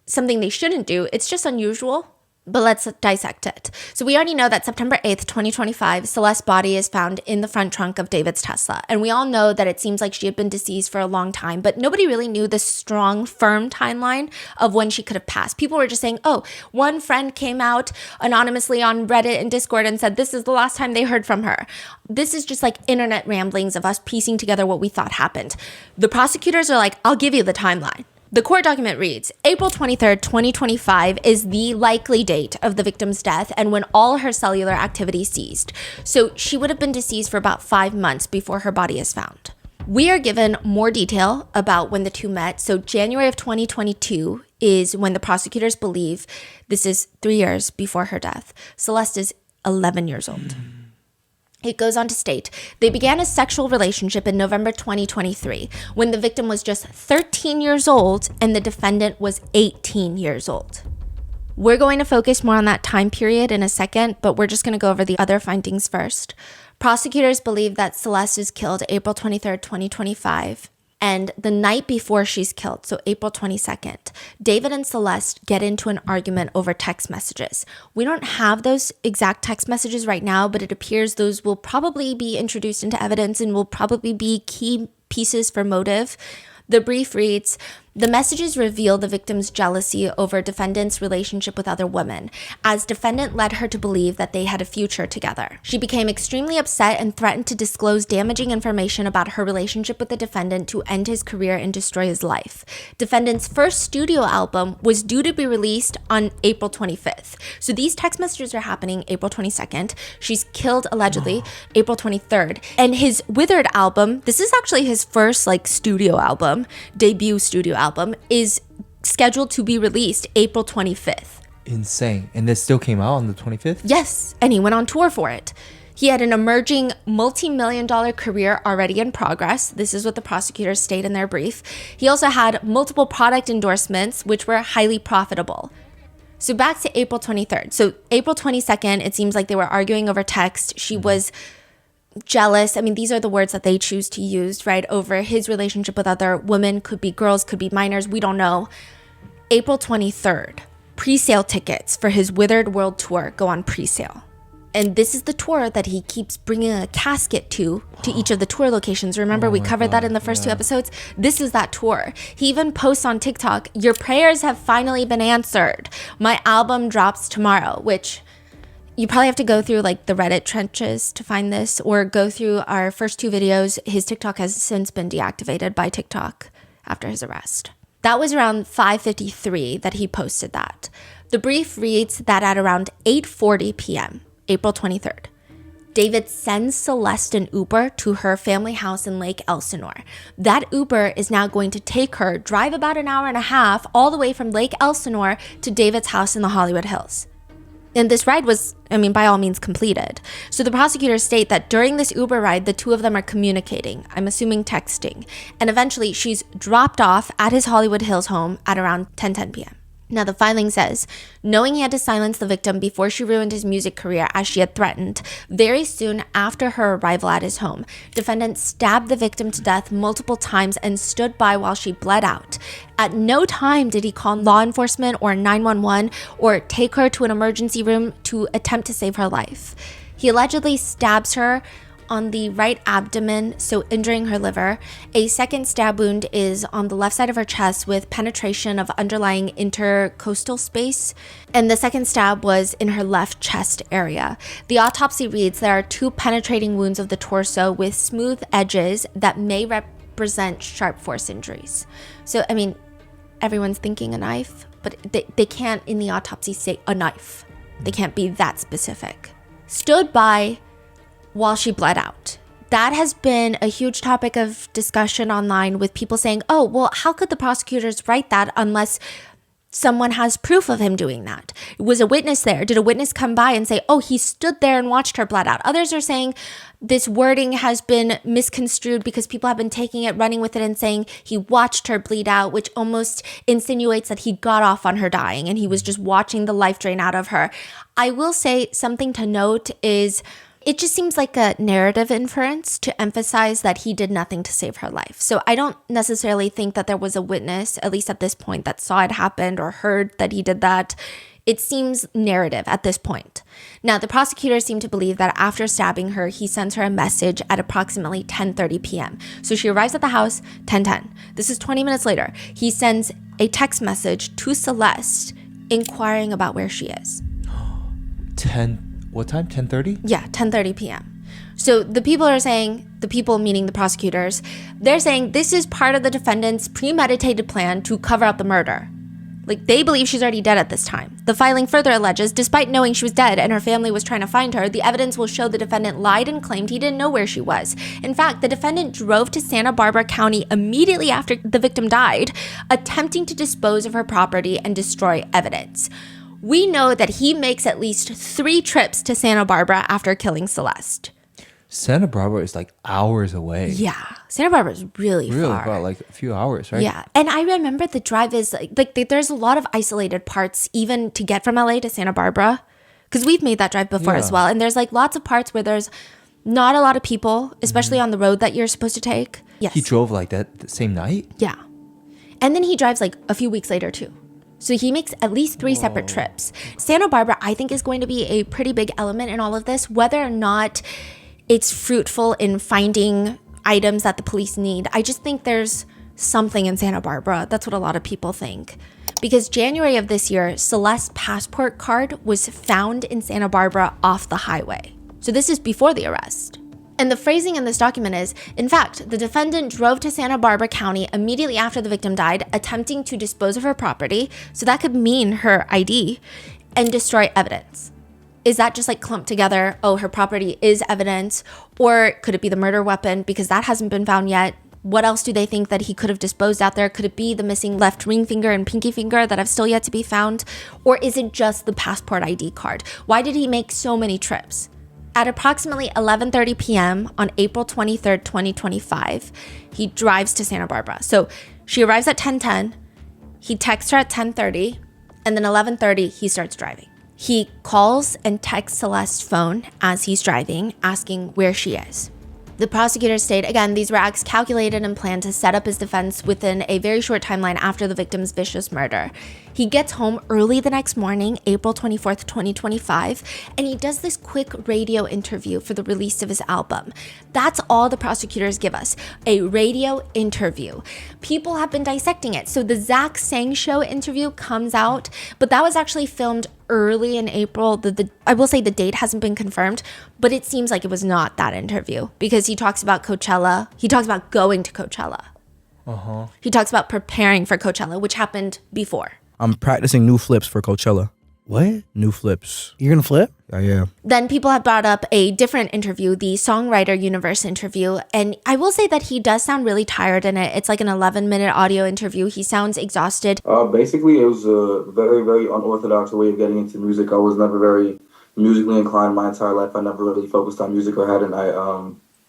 something they shouldn't do, it's just unusual. But let's dissect it. So we already know that September 8th, 2025, Celeste's body is found in the front trunk of David's Tesla. And we all know that it seems like she had been deceased for a long time, but nobody really knew the strong, firm timeline of when she could have passed. People were just saying, oh, one friend came out anonymously on Reddit and Discord and said this is the last time they heard from her. This is just like internet ramblings of us piecing together what we thought happened. The prosecutors are like, I'll give you the timeline. The court document reads, April 23rd, 2025 is the likely date of the victim's death and when all her cellular activity ceased. So she would have been deceased for about 5 months before her body is found. We are given more detail about when the two met. So January of 2022 is when the prosecutors believe this is 3 years before her death. Celeste is 11 years old. It goes on to state, they began a sexual relationship in November 2023 when the victim was just 13 years old and the defendant was 18 years old. We're going to focus more on that time period in a second, but we're just going to go over the other findings first. Prosecutors believe that Celeste is killed April 23rd, 2025. And the night before she's killed, so April 22nd, David and Celeste get into an argument over text messages. We don't have those exact text messages right now, but it appears those will probably be introduced into evidence and will probably be key pieces for motive. The brief reads, the messages reveal the victim's jealousy over defendant's relationship with other women, as defendant led her to believe that they had a future together. She became extremely upset and threatened to disclose damaging information about her relationship with the defendant to end his career and destroy his life. Defendant's first studio album was due to be released on April 25th. So these text messages are happening April 22nd. She's killed allegedly April 23rd. And his Withered album, this is actually his first studio album, debut studio album, is scheduled to be released April 25th. Insane. And this still came out on the 25th? Yes, and he went on tour for it. He had an emerging multi-million-dollar career already in progress. This is what the prosecutors state in their brief. He also had multiple product endorsements, which were highly profitable. So back to April 23rd. So April 22nd, it seems like they were arguing over text. She was jealous. I mean, these are the words that they choose to use, right? Over his relationship with other women, could be girls, could be minors, we don't know. April 23rd, pre-sale tickets for his Withered World Tour go on pre-sale. And this is the tour that he keeps bringing a casket to each of the tour locations. Remember, we covered that in the first 2 episodes? This is that tour. He even posts on TikTok, your prayers have finally been answered. My album drops tomorrow, which you probably have to go through the Reddit trenches to find this, or go through our first 2 videos. His TikTok has since been deactivated by TikTok after his arrest. That was around 5:53 that he posted that. The brief reads that at around 8:40 p.m., April 23rd, David sends Celeste an Uber to her family house in Lake Elsinore. That Uber is now going to take her, drive about an hour and a half all the way from Lake Elsinore to David's house in the Hollywood Hills. And this ride was, by all means completed. So the prosecutors state that during this Uber ride, the two of them are communicating, I'm assuming texting. And eventually she's dropped off at his Hollywood Hills home at around 10:10 p.m. Now, the filing says, knowing he had to silence the victim before she ruined his music career as she had threatened, very soon after her arrival at his home, defendant stabbed the victim to death multiple times and stood by while she bled out. At no time did he call law enforcement or 911 or take her to an emergency room to attempt to save her life. He allegedly stabs her on the right abdomen, so injuring her liver. A second stab wound is on the left side of her chest with penetration of underlying intercostal space. And the second stab was in her left chest area. The autopsy reads there are 2 penetrating wounds of the torso with smooth edges that may represent sharp force injuries. So, everyone's thinking a knife, but they can't in the autopsy say a knife. They can't be that specific. Stood by while she bled out. That has been a huge topic of discussion online with people saying, oh, well, how could the prosecutors write that unless someone has proof of him doing that? Was a witness there? Did a witness come by and say, oh, he stood there and watched her bled out? Others are saying this wording has been misconstrued because people have been taking it, running with it and saying he watched her bleed out, which almost insinuates that he got off on her dying and he was just watching the life drain out of her. I will say something to note is it just seems like a narrative inference to emphasize that he did nothing to save her life. So I don't necessarily think that there was a witness, at least at this point, that saw it happen or heard that he did that. It seems narrative at this point. Now, the prosecutors seem to believe that after stabbing her, he sends her a message at approximately 10:30 p.m. So she arrives at the house, 10:10. This is 20 minutes later. He sends a text message to Celeste inquiring about where she is. What time? 10:30? Yeah, 10:30 p.m. So the people are saying, the people meaning the prosecutors, they're saying this is part of the defendant's premeditated plan to cover up the murder. Like, they believe she's already dead at this time. The filing further alleges, despite knowing she was dead and her family was trying to find her, the evidence will show the defendant lied and claimed he didn't know where she was. In fact, the defendant drove to Santa Barbara County immediately after the victim died, attempting to dispose of her property and destroy evidence. We know that he makes at least 3 trips to Santa Barbara after killing Celeste. Santa Barbara is like hours away. Yeah, Santa Barbara is really far. Far, like a few hours, right? Yeah, and I remember the drive is like there's a lot of isolated parts even to get from LA to Santa Barbara, because we've made that drive before as well. And there's like lots of parts where there's not a lot of people, especially on the road that you're supposed to take. Yes. He drove like that the same night? Yeah. And then he drives like a few weeks later too. So he makes at least 3 separate trips. Santa Barbara, I think, is going to be a pretty big element in all of this, whether or not it's fruitful in finding items that the police need. I just think there's something in Santa Barbara. That's what a lot of people think. Because January of this year, Celeste's passport card was found in Santa Barbara off the highway. So this is before the arrest. And the phrasing in this document is, in fact, the defendant drove to Santa Barbara County immediately after the victim died, attempting to dispose of her property, so that could mean her ID, and destroy evidence. Is that just like clumped together, oh, her property is evidence, or could it be the murder weapon, because that hasn't been found yet? What else do they think that he could have disposed out there? Could it be the missing left ring finger and pinky finger that have still yet to be found? Or is it just the passport ID card? Why did he make so many trips? At approximately 11:30 p.m. on April 23rd, 2025, he drives to Santa Barbara. So she arrives at 10:10, he texts her at 10:30, and then 11:30, he starts driving. He calls and texts Celeste's phone as he's driving, asking where she is. The prosecutors state, again, these were acts calculated and planned to set up his defense within a very short timeline after the victim's vicious murder. He gets home early the next morning, April 24th, 2025, and he does this quick radio interview for the release of his album. That's all the prosecutors give us, a radio interview. People have been dissecting it. So the Zach Sang Show interview comes out, but that was actually filmed early in April. I will say the date hasn't been confirmed, but it seems like it was not that interview because he talks about Coachella. He talks about going to Coachella. He talks about preparing for Coachella, which happened before. I'm practicing new flips for Coachella. What? New flips. You're gonna flip? Yeah. Then people have brought up a different interview, the Songwriter Universe interview. And I will say that he does sound really tired in it. It's like an 11-minute audio interview. He sounds exhausted. Basically, it was a very, very unorthodox way of getting into music. I was never very musically inclined my entire life. I never really focused on music or had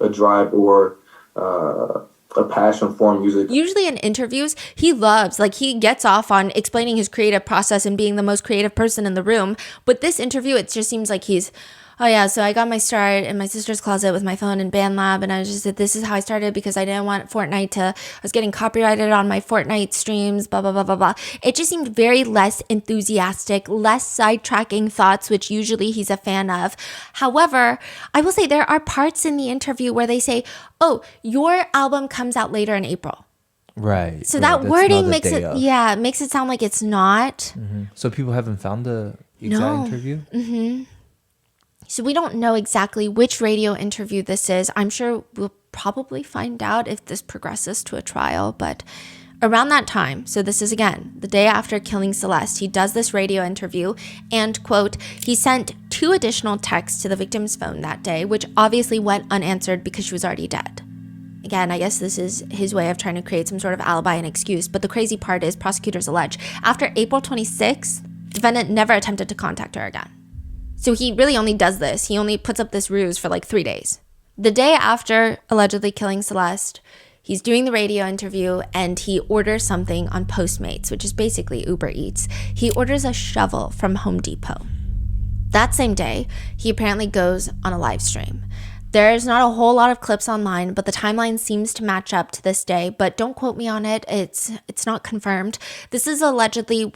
a drive or a passion for music. Usually in interviews, he gets off on explaining his creative process and being the most creative person in the room. But this interview, it just seems like he's, oh yeah, so I got my start in my sister's closet with my phone in BandLab, and I was just, this is how I started because I didn't want Fortnite I was getting copyrighted on my Fortnite streams, blah, blah, blah, blah, blah. It just seemed very less enthusiastic, less sidetracking thoughts, which usually he's a fan of. However, I will say there are parts in the interview where they say, oh, your album comes out later in April. Right. So that wording makes it sound like it's not. Mm-hmm. So people haven't found the exact interview? Mm-hmm. So we don't know exactly which radio interview this is. I'm sure we'll probably find out if this progresses to a trial. But around that time, so this is again, the day after killing Celeste, he does this radio interview and, quote, he sent 2 additional texts to the victim's phone that day, which obviously went unanswered because she was already dead. Again, I guess this is his way of trying to create some sort of alibi and excuse. But the crazy part is prosecutors allege after April 26th, defendant never attempted to contact her again. So he really only does this. He only puts up this ruse for like 3 days. The day after allegedly killing Celeste, he's doing the radio interview and he orders something on Postmates, which is basically Uber Eats. He orders a shovel from Home Depot. That same day, he apparently goes on a live stream. There's not a whole lot of clips online, but the timeline seems to match up to this day. But don't quote me on it. It's not confirmed. This is allegedly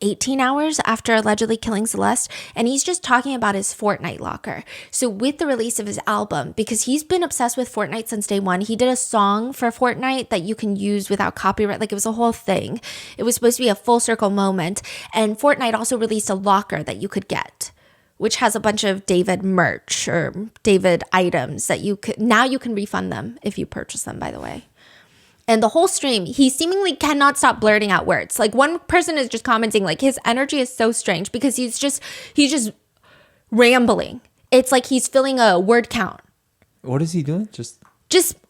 18 hours after allegedly killing Celeste, and he's just talking about his Fortnite locker. So with the release of his album, because he's been obsessed with Fortnite since day one, he did a song for Fortnite that you can use without copyright. Like, it was a whole thing. It was supposed to be a full circle moment, and Fortnite also released a locker that you could get, which has a bunch of David merch or David items that you can refund them if you purchase them, by the way. And the whole stream, he seemingly cannot stop blurting out words. Like, one person is just commenting, like, his energy is so strange because he's just rambling. It's like he's filling a word count. What is he doing? Just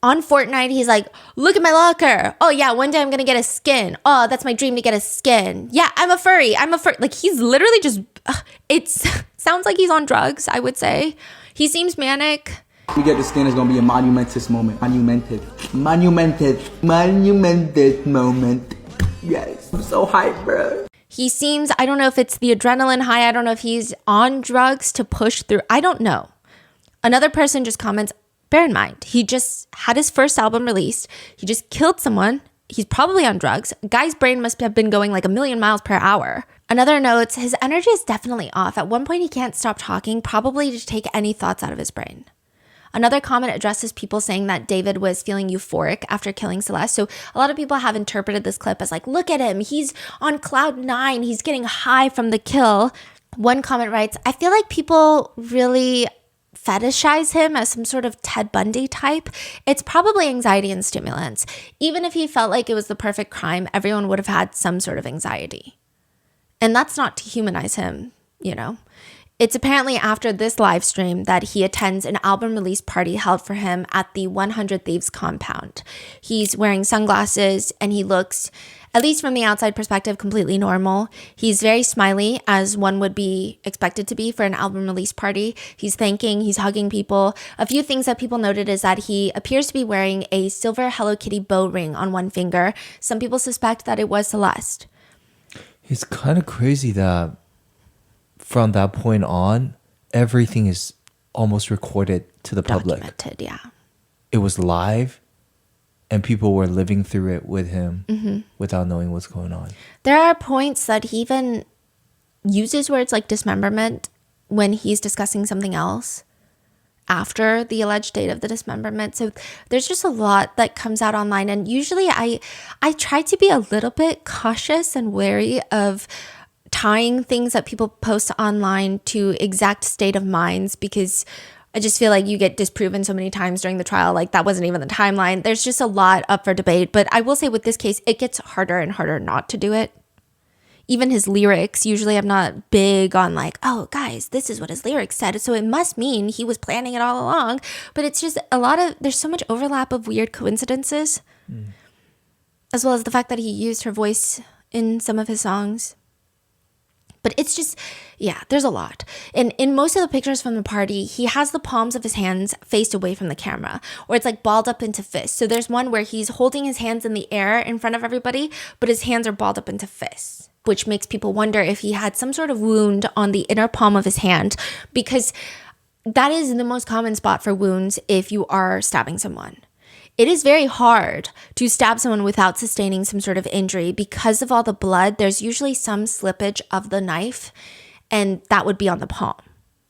on Fortnite, he's like, look at my locker. Oh yeah, one day I'm gonna get a skin. Oh, that's my dream to get a skin. Yeah, I'm a furry. Like, he's literally just, it sounds like he's on drugs, I would say. He seems manic. You get the skin, it's gonna be a monumentous moment. Monumented moment. Yes, I'm so hyped, bro. He seems, I don't know if it's the adrenaline high. I don't know if he's on drugs to push through. I don't know. Another person just comments, bear in mind, he just had his first album released. He just killed someone. He's probably on drugs. Guy's brain must have been going like 1,000,000 miles per hour. Another notes, his energy is definitely off. At one point, he can't stop talking, probably to take any thoughts out of his brain. Another comment addresses people saying that David was feeling euphoric after killing Celeste. So a lot of people have interpreted this clip as like, look at him. He's on cloud 9. He's getting high from the kill. One comment writes, I feel like people really fetishize him as some sort of Ted Bundy type. It's probably anxiety and stimulants. Even if he felt like it was the perfect crime, everyone would have had some sort of anxiety. And that's not to humanize him, you know. It's apparently after this live stream that he attends an album release party held for him at the 100 Thieves compound. He's wearing sunglasses and he looks, at least from the outside perspective, completely normal. He's very smiley, as one would be expected to be for an album release party. He's thanking, he's hugging people. A few things that people noted is that he appears to be wearing a silver Hello Kitty bow ring on one finger. Some people suspect that it was Celeste. It's kind of crazy that from that point on, everything is almost recorded to the public. Documented, yeah. It was live, and people were living through it with him without knowing what's going on. There are points that he even uses words like dismemberment when he's discussing something else after the alleged date of the dismemberment. So there's just a lot that comes out online. And usually I try to be a little bit cautious and wary of tying things that people post online to exact state of minds, because I just feel like you get disproven so many times during the trial. Like, that wasn't even the timeline. There's just a lot up for debate. But I will say with this case, it gets harder and harder not to do it. Even his lyrics, usually I'm not big on like, oh guys, this is what his lyrics said, so it must mean he was planning it all along. But it's just there's so much overlap of weird coincidences, as well as the fact that he used her voice in some of his songs. But it's just, yeah, there's a lot. And in most of the pictures from the party, he has the palms of his hands faced away from the camera, or it's like balled up into fists. So there's one where he's holding his hands in the air in front of everybody, but his hands are balled up into fists, which makes people wonder if he had some sort of wound on the inner palm of his hand, because that is the most common spot for wounds if you are stabbing someone. It is very hard to stab someone without sustaining some sort of injury. Because of all the blood, there's usually some slippage of the knife, and that would be on the palm.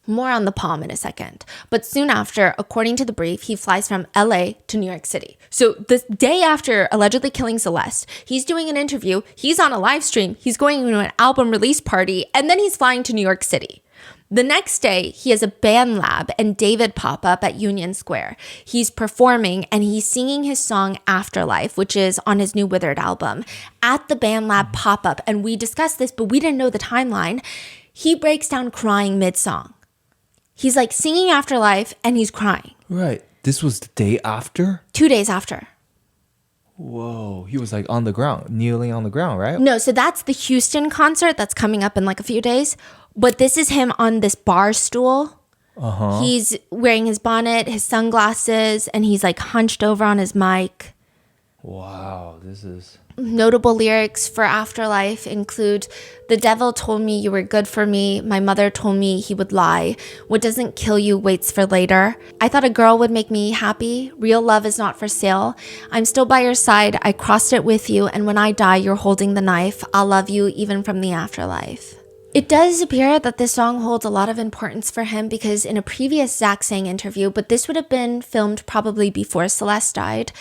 More on the palm in a second. But soon after, according to the brief, he flies from LA to New York City. So the day after allegedly killing Celeste, he's doing an interview, he's on a live stream, he's going to an album release party, and then he's flying to New York City. The next day, he has a band lab and David pop up at Union Square. He's performing and he's singing his song Afterlife, which is on his new Withered album, at the band lab pop up. And we discussed this, but we didn't know the timeline. He breaks down crying mid-song. He's like singing Afterlife and he's crying. Right. This was the day after? 2 days after. Whoa. He was like on the ground, kneeling on the ground, right? No, so that's the Houston concert that's coming up in like a few days. But this is him on this bar stool. Uh-huh. He's wearing his bonnet, his sunglasses, and he's like hunched over on his mic. Wow, this is... Notable lyrics for Afterlife include, "The devil told me you were good for me. My mother told me he would lie. What doesn't kill you waits for later. I thought a girl would make me happy. Real love is not for sale. I'm still by your side. I crossed it with you. And when I die, you're holding the knife. I'll love you even from the afterlife." It does appear that this song holds a lot of importance for him because in a previous Zach Sang interview, but this would have been filmed probably before Celeste died,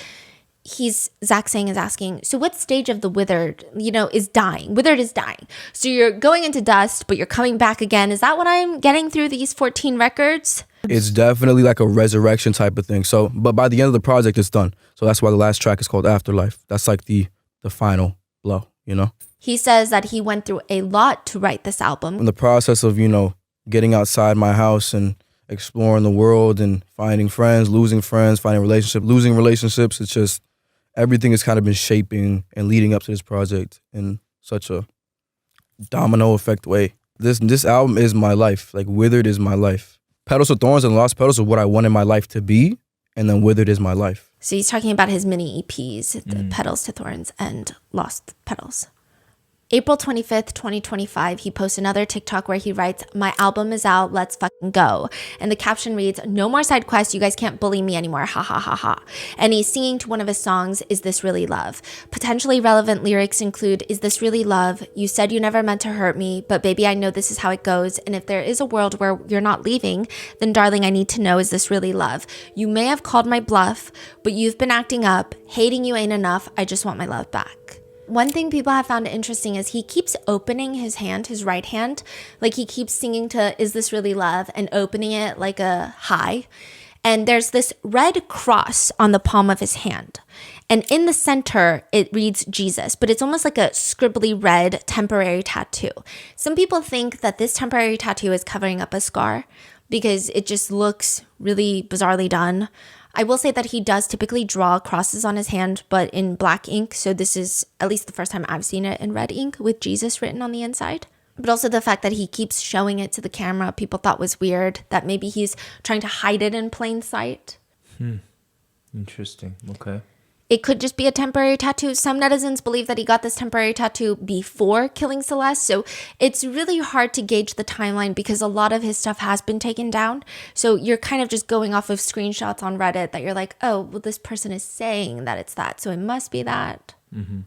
Zach Sang is asking, so what stage of the withered, is dying? Withered is dying. So you're going into dust, but you're coming back again. Is that what I'm getting through these 14 records? It's definitely like a resurrection type of thing. So, but by the end of the project, it's done. So that's why the last track is called Afterlife. That's like the final blow, He says that he went through a lot to write this album. In the process of, getting outside my house and exploring the world and finding friends, losing friends, finding relationships, losing relationships, it's just everything has kind of been shaping and leading up to this project in such a domino effect way. This album is my life. Like, Withered is my life. Petals to Thorns and Lost Petals are what I wanted my life to be, and then Withered is my life. So he's talking about his mini EPs, the Petals to Thorns and Lost Petals. April 25th, 2025, he posts another TikTok where he writes, "My album is out, let's fucking go." And the caption reads, "No more side quests, you guys can't bully me anymore, ha ha ha ha." And he's singing to one of his songs, "Is This Really Love?" Potentially relevant lyrics include, "Is this really love? You said you never meant to hurt me, but baby, I know this is how it goes. And if there is a world where you're not leaving, then darling, I need to know, is this really love? You may have called my bluff, but you've been acting up. Hating you ain't enough, I just want my love back." One thing people have found interesting is he keeps opening his hand, his right hand, like he keeps singing to "Is This Really Love?" and opening it like a hi. And there's this red cross on the palm of his hand. And in the center, it reads Jesus, but it's almost like a scribbly red temporary tattoo. Some people think that this temporary tattoo is covering up a scar because it just looks really bizarrely done. I will say that he does typically draw crosses on his hand, but in black ink. So this is at least the first time I've seen it in red ink with Jesus written on the inside. But also the fact that he keeps showing it to the camera, people thought was weird, that maybe he's trying to hide it in plain sight. Interesting. Okay. It could just be a temporary tattoo. Some netizens believe that he got this temporary tattoo before killing Celeste. So it's really hard to gauge the timeline because a lot of his stuff has been taken down. So you're kind of just going off of screenshots on Reddit that you're like, oh, well, this person is saying that it's that, so it must be that. Mm-hmm.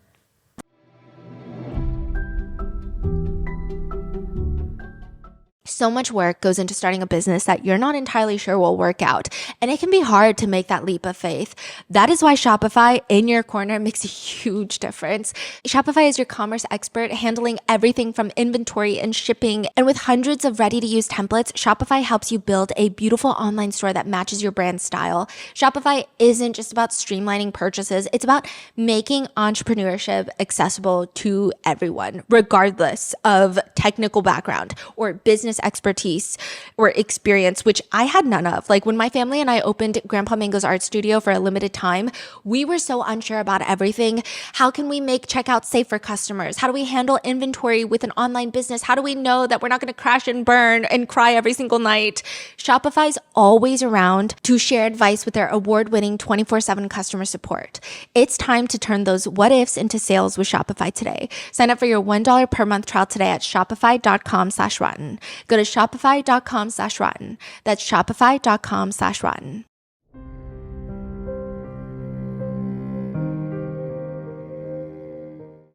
So much work goes into starting a business that you're not entirely sure will work out. And it can be hard to make that leap of faith. That is why Shopify in your corner makes a huge difference. Shopify is your commerce expert, handling everything from inventory and shipping. And with hundreds of ready-to-use templates, Shopify helps you build a beautiful online store that matches your brand style. Shopify isn't just about streamlining purchases. It's about making entrepreneurship accessible to everyone, regardless of technical background or business expertise or experience, which I had none of. Like when my family and I opened Grandpa Mango's art studio for a limited time, we were so unsure about everything. How can we make checkout safe for customers? How do we handle inventory with an online business? How do we know that we're not going to crash and burn and cry every single night? Shopify's always around to share advice with their award-winning 24/7 customer support. It's time to turn those what ifs into sales with Shopify today. Sign up for your $1 per month trial today at shopify.com/rotten. Go to shopify.com/rotten. That's shopify.com/rotten.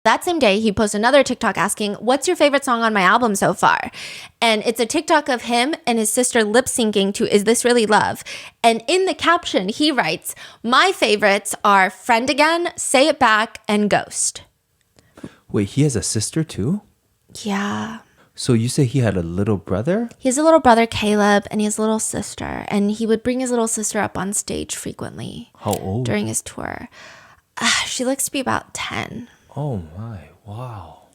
That same day, he posts another TikTok asking, what's your favorite song on my album so far? And it's a TikTok of him and his sister lip syncing to Is This Really Love? And in the caption, he writes, my favorites are Friend Again, Say It Back, and Ghost. Wait, he has a sister too? Yeah. So you say he had a little brother? He has a little brother, Caleb, and he has a little sister. And he would bring his little sister up on stage frequently. How old? During his tour. She looks to be about 10. Oh my, wow.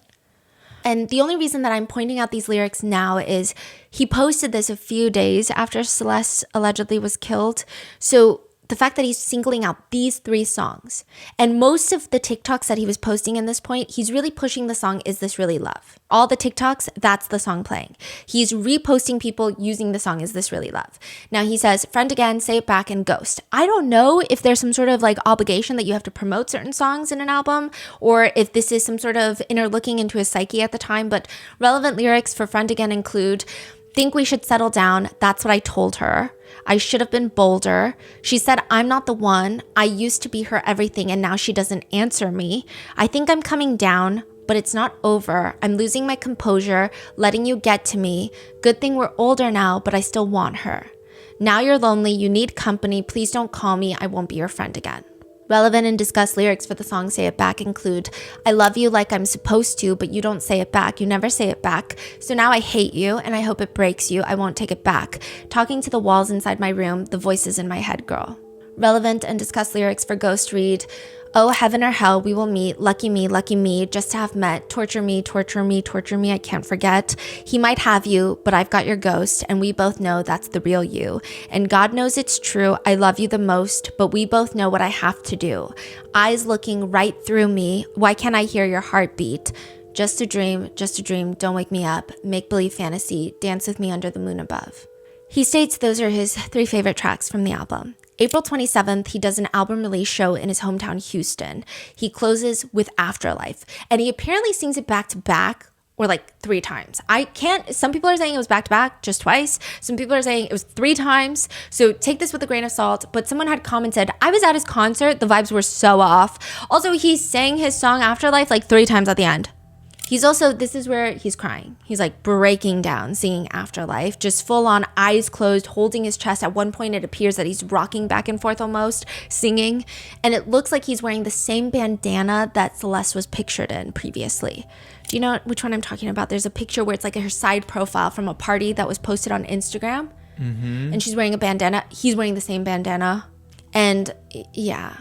And the only reason that I'm pointing out these lyrics now is he posted this a few days after Celeste allegedly was killed. So the fact that he's singling out these 3 songs, and most of the TikToks that he was posting in this point, he's really pushing the song Is This Really Love? All the TikToks, that's the song playing. He's reposting people using the song Is This Really Love? Now he says, Friend Again, Say It Back, and Ghost. I don't know if there's some sort of like obligation that you have to promote certain songs in an album, or if this is some sort of inner looking into his psyche at the time, but relevant lyrics for Friend Again include, think we should settle down. That's what I told her. I should have been bolder. She said, I'm not the one. I used to be her everything and now she doesn't answer me. I think I'm coming down, but it's not over. I'm losing my composure, letting you get to me. Good thing we're older now, but I still want her. Now you're lonely. You need company. Please don't call me. I won't be your friend again. Relevant and discussed lyrics for the song Say It Back include, I love you like I'm supposed to, but you don't say it back. You never say it back. So now I hate you and I hope it breaks you. I won't take it back. Talking to the walls inside my room, the voices in my head, girl. Relevant and discussed lyrics for Ghost read, oh, heaven or hell, we will meet. Lucky me, just to have met. Torture me, I can't forget. He might have you, but I've got your ghost, and we both know that's the real you. And God knows it's true, I love you the most, but we both know what I have to do. Eyes looking right through me, why can't I hear your heartbeat? Just a dream, don't wake me up. Make-believe fantasy, dance with me under the moon above. He states those are his 3 favorite tracks from the album. April 27th, he does an album release show in his hometown, Houston. He closes with Afterlife, and he apparently sings it back to back or like 3 times. Some people are saying it was back to back, just twice. Some people are saying it was 3 times. So take this with a grain of salt. But someone had commented, I was at his concert, the vibes were so off. Also, he sang his song Afterlife like 3 times at the end. This is where he's crying. He's like breaking down, singing Afterlife, just full on eyes closed, holding his chest. At one point, it appears that he's rocking back and forth almost, singing. And it looks like he's wearing the same bandana that Celeste was pictured in previously. Do you know which one I'm talking about? There's a picture where it's like her side profile from a party that was posted on Instagram. Mm-hmm. And she's wearing a bandana. He's wearing the same bandana. And yeah,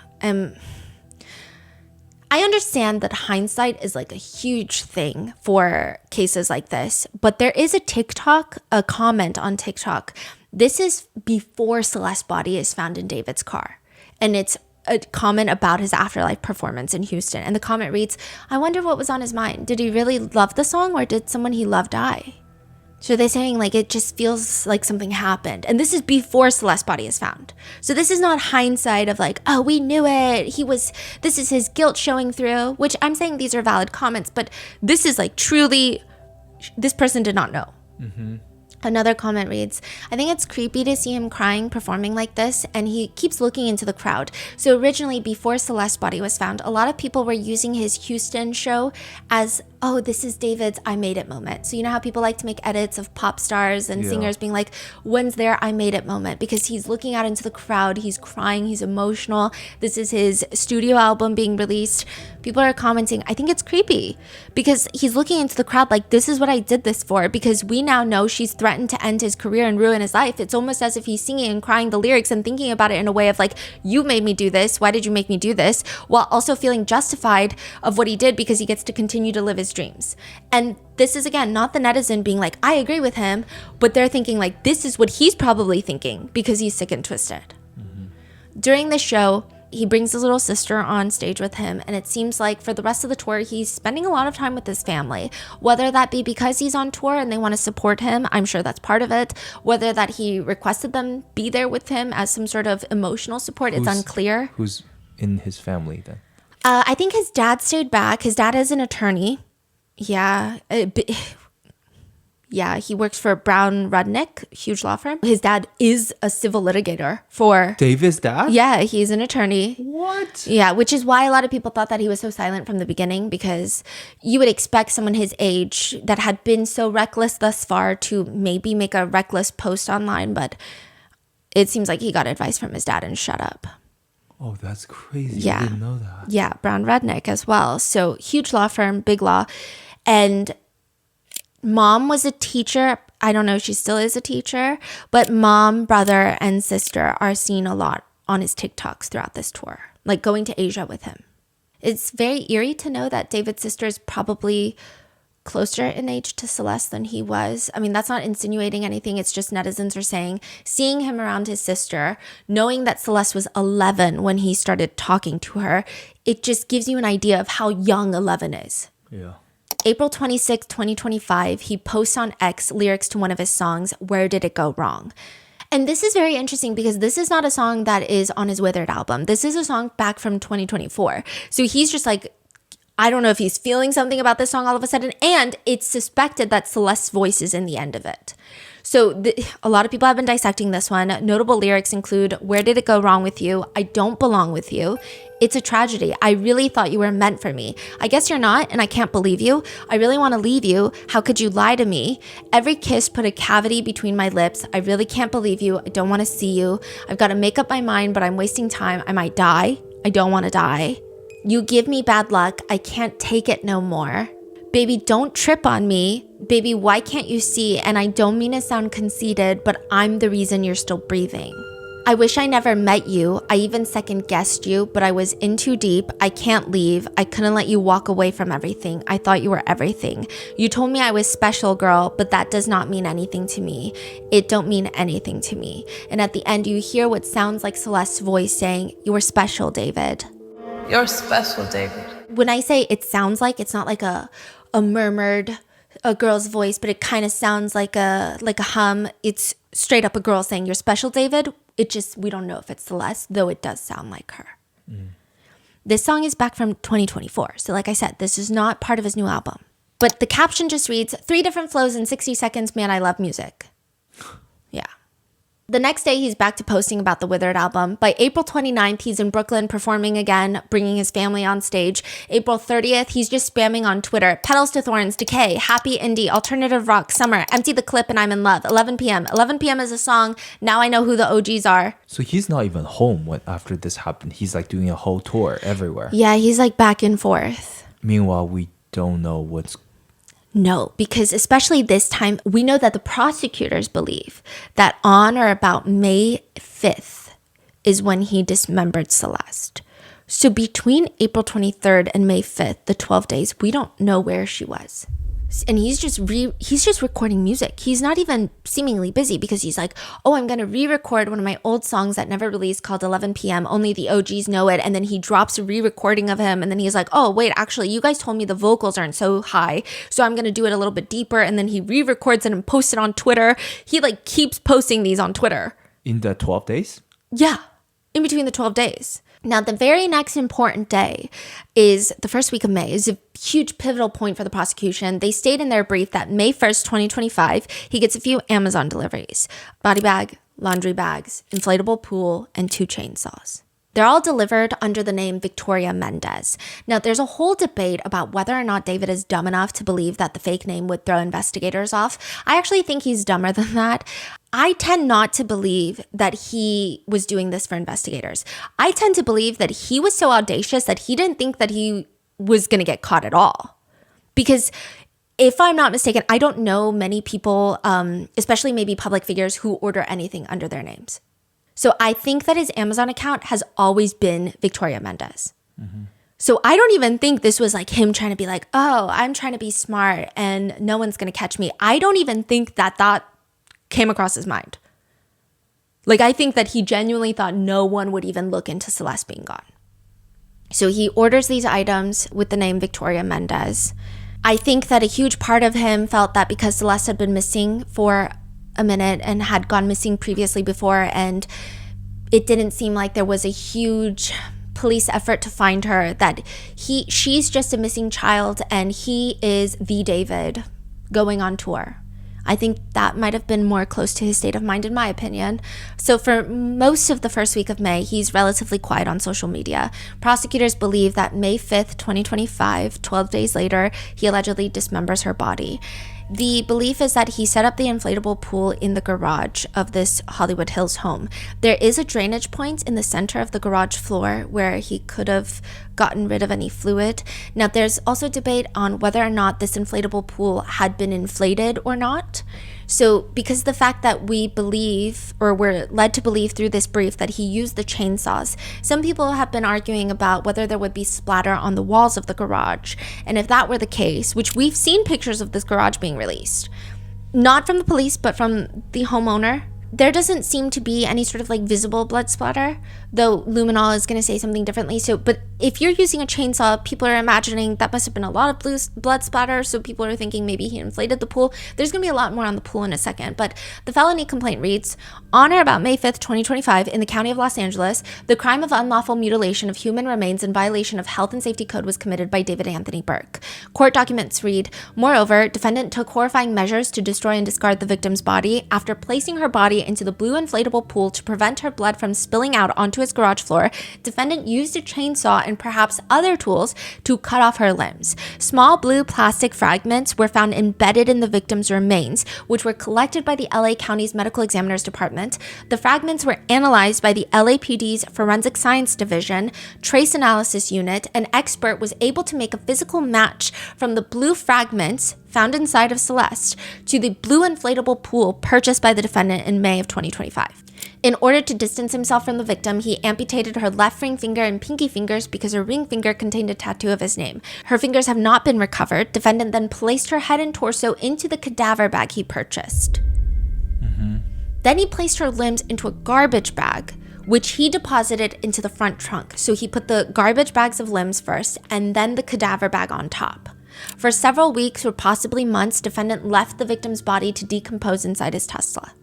I understand that hindsight is like a huge thing for cases like this, but there is a comment on TikTok. This is before Celeste's body is found in David's car. And it's a comment about his Afterlife performance in Houston. And the comment reads, I wonder what was on his mind. Did he really love the song or did someone he loved die? So they're saying like it just feels like something happened. And this is before Celeste's body is found. So this is not hindsight of like, oh, we knew it. This is his guilt showing through, which I'm saying these are valid comments, but this is like truly, this person did not know. Mm-hmm. Another comment reads, I think it's creepy to see him crying, performing like this, and he keeps looking into the crowd. So originally, before Celeste's body was found, a lot of people were using his Houston show as, oh, this is David's I made it moment. So you know how people like to make edits of pop stars and singers being like, when's their I made it moment? Because he's looking out into the crowd, he's crying, he's emotional. This is his studio album being released. People are commenting, I think it's creepy because he's looking into the crowd like, this is what I did this for, because we now know she's threatened to end his career and ruin his life. It's almost as if he's singing and crying the lyrics and thinking about it in a way of like, you made me do this, why did you make me do this, while also feeling justified of what he did because he gets to continue to live his dreams. And this is, again, not the netizen being like, I agree with him, but they're thinking like, this is what he's probably thinking because he's sick and twisted. During the show, he brings his little sister on stage with him, and it seems like for the rest of the tour, he's spending a lot of time with his family. Whether that be because he's on tour and they want to support him, I'm sure that's part of it. Whether that he requested them be there with him as some sort of emotional support, it's unclear. Who's in his family then? I think his dad stayed back. His dad is an attorney. Yeah. Yeah, he works for Brown Rudnick, huge law firm. His dad is a civil litigator for... David's dad? Yeah, he's an attorney. What? Yeah, which is why a lot of people thought that he was so silent from the beginning, because you would expect someone his age that had been so reckless thus far to maybe make a reckless post online, but it seems like he got advice from his dad and shut up. Oh, that's crazy. Yeah. I didn't know that. Yeah, Brown Rudnick as well. So huge law firm, big law. And mom was a teacher. I don't know if she still is a teacher, but mom, brother, and sister are seen a lot on his TikToks throughout this tour, like going to Asia with him. It's very eerie to know that David's sister is probably closer in age to Celeste than he was. I mean, that's not insinuating anything. It's just netizens are saying, seeing him around his sister, knowing that Celeste was 11 when he started talking to her, it just gives you an idea of how young 11 is. Yeah. April 26, 2025, he posts on X lyrics to one of his songs, Where Did It Go Wrong? And this is very interesting because this is not a song that is on his Withered album. This is a song back from 2024. So he's just like, I don't know if he's feeling something about this song all of a sudden. And it's suspected that Celeste's voice is in the end of it. So a lot of people have been dissecting this one. Notable lyrics include, Where did it go wrong with you? I don't belong with you. It's a tragedy. I really thought you were meant for me. I guess you're not, and I can't believe you. I really want to leave you. How could you lie to me? Every kiss put a cavity between my lips. I really can't believe you. I don't want to see you. I've got to make up my mind, but I'm wasting time. I might die. I don't want to die. You give me bad luck. I can't take it no more. Baby, don't trip on me. Baby, why can't you see? And I don't mean to sound conceited, but I'm the reason you're still breathing. I wish I never met you. I even second guessed you, but I was in too deep. I can't leave. I couldn't let you walk away from everything. I thought you were everything. You told me I was special, girl, but that does not mean anything to me. It don't mean anything to me. And at the end, you hear what sounds like Celeste's voice saying, You were special, David. You're special, David. When I say it sounds like, it's not like a murmured, a girl's voice, but it kind of sounds like a hum. It's straight up a girl saying, You're special, David. It just, we don't know if it's Celeste, though it does sound like her. This song is back from 2024. So like I said, this is not part of his new album. But the caption just reads, 3 different flows in 60 seconds, man, I love music. Yeah. The next day, he's back to posting about the Withered album. By April 29th, he's in Brooklyn performing again, bringing his family on stage. April 30th, he's just spamming on Twitter. Petals to Thorns, Decay, Happy Indie, Alternative Rock, Summer, Empty the Clip, and I'm in Love. 11 p.m. 11 p.m. is a song. Now I know who the OGs are. So he's not even home after this happened. He's like doing a whole tour everywhere. Yeah, he's like back and forth. Meanwhile, we don't know what's... No, because especially this time, we know that the prosecutors believe that on or about May 5th is when he dismembered Celeste. So between April 23rd and May 5th, the 12 days, we don't know where she was. And he's just recording music. He's not even seemingly busy because he's like, oh, I'm going to re-record one of my old songs that never released called 11 p.m. Only the OGs know it. And then he drops a re-recording of him. And then he's like, oh, wait, actually, you guys told me the vocals aren't so high. So I'm going to do it a little bit deeper. And then he re-records it and posts it on Twitter. He like keeps posting these on Twitter. In the 12 days? Yeah, in between the 12 days. Now, the very next important day is the first week of May. It's a huge pivotal point for the prosecution. They state in their brief that May 1st, 2025, he gets a few Amazon deliveries: body bag, laundry bags, inflatable pool, and 2 chainsaws. They're all delivered under the name Victoria Mendez. Now, there's a whole debate about whether or not David is dumb enough to believe that the fake name would throw investigators off. I actually think he's dumber than that. I tend not to believe that he was doing this for investigators. I tend to believe that he was so audacious that he didn't think that he was going to get caught at all. Because if I'm not mistaken, I don't know many people, especially maybe public figures, who order anything under their names. So I think that his Amazon account has always been Victoria Mendez. So I don't even think this was like him trying to be like, oh, I'm trying to be smart and no one's going to catch me. I don't even think that thought came across his mind. Like, I think that he genuinely thought no one would even look into Celeste being gone. So he orders these items with the name Victoria Mendez. I think that a huge part of him felt that because Celeste had been missing for a minute and had gone missing previously before, and it didn't seem like there was a huge police effort to find her, that she's just a missing child and he is the David going on tour. I think that might have been more close to his state of mind, in my opinion. So for most of the first week of May, he's relatively quiet on social media. Prosecutors believe that May 5th, 2025, 12 days later, he allegedly dismembers her body. The belief is that he set up the inflatable pool in the garage of this Hollywood Hills home. There is a drainage point in the center of the garage floor where he could have gotten rid of any fluid. Now, there's also debate on whether or not this inflatable pool had been inflated or not. So because the fact that we believe, or we're led to believe through this brief, that he used the chainsaws, some people have been arguing about whether there would be splatter on the walls of the garage. And if that were the case, which we've seen pictures of this garage being released, not from the police, but from the homeowner, there doesn't seem to be any sort of like visible blood splatter, though Luminol is going to say something differently. So, but if you're using a chainsaw, people are imagining that must have been a lot of blood splatter. So people are thinking maybe he inflated the pool. There's going to be a lot more on the pool in a second. But the felony complaint reads, on or about May 5th, 2025, in the county of Los Angeles, the crime of unlawful mutilation of human remains in violation of health and safety code was committed by David Anthony Burke. Court documents read, moreover, defendant took horrifying measures to destroy and discard the victim's body after placing her body into the blue inflatable pool to prevent her blood from spilling out onto his garage floor. Defendant used a chainsaw and perhaps other tools to cut off her limbs. Small blue plastic fragments were found embedded in the victim's remains, which were collected by the LA County's Medical Examiner's Department. The fragments were analyzed by the LAPD's Forensic Science Division Trace Analysis Unit. An expert was able to make a physical match from the blue fragments found inside of Celeste to the blue inflatable pool purchased by the defendant in May of 2025. In order to distance himself from the victim, he amputated her left ring finger and pinky fingers because her ring finger contained a tattoo of his name. Her fingers have not been recovered. Defendant then placed her head and torso into the cadaver bag he purchased. Then he placed her limbs into a garbage bag, which he deposited into the front trunk. So he put the garbage bags of limbs first and then the cadaver bag on top. For several weeks or possibly months, defendant left the victim's body to decompose inside his Tesla.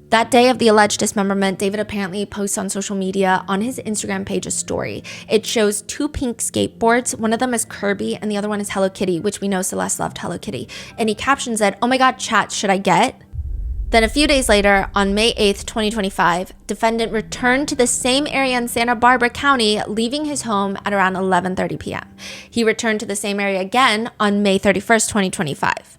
That day of the alleged dismemberment, David apparently posts on social media on his Instagram page a story. It shows 2 pink skateboards. One of them is Kirby and the other one is Hello Kitty, which we know Celeste loved Hello Kitty. And he captions it, "Oh my God, chat, should I get?" Then a few days later, on May 8th, 2025, defendant returned to the same area in Santa Barbara County, leaving his home at around 11:30 p.m. He returned to the same area again on May 31st, 2025.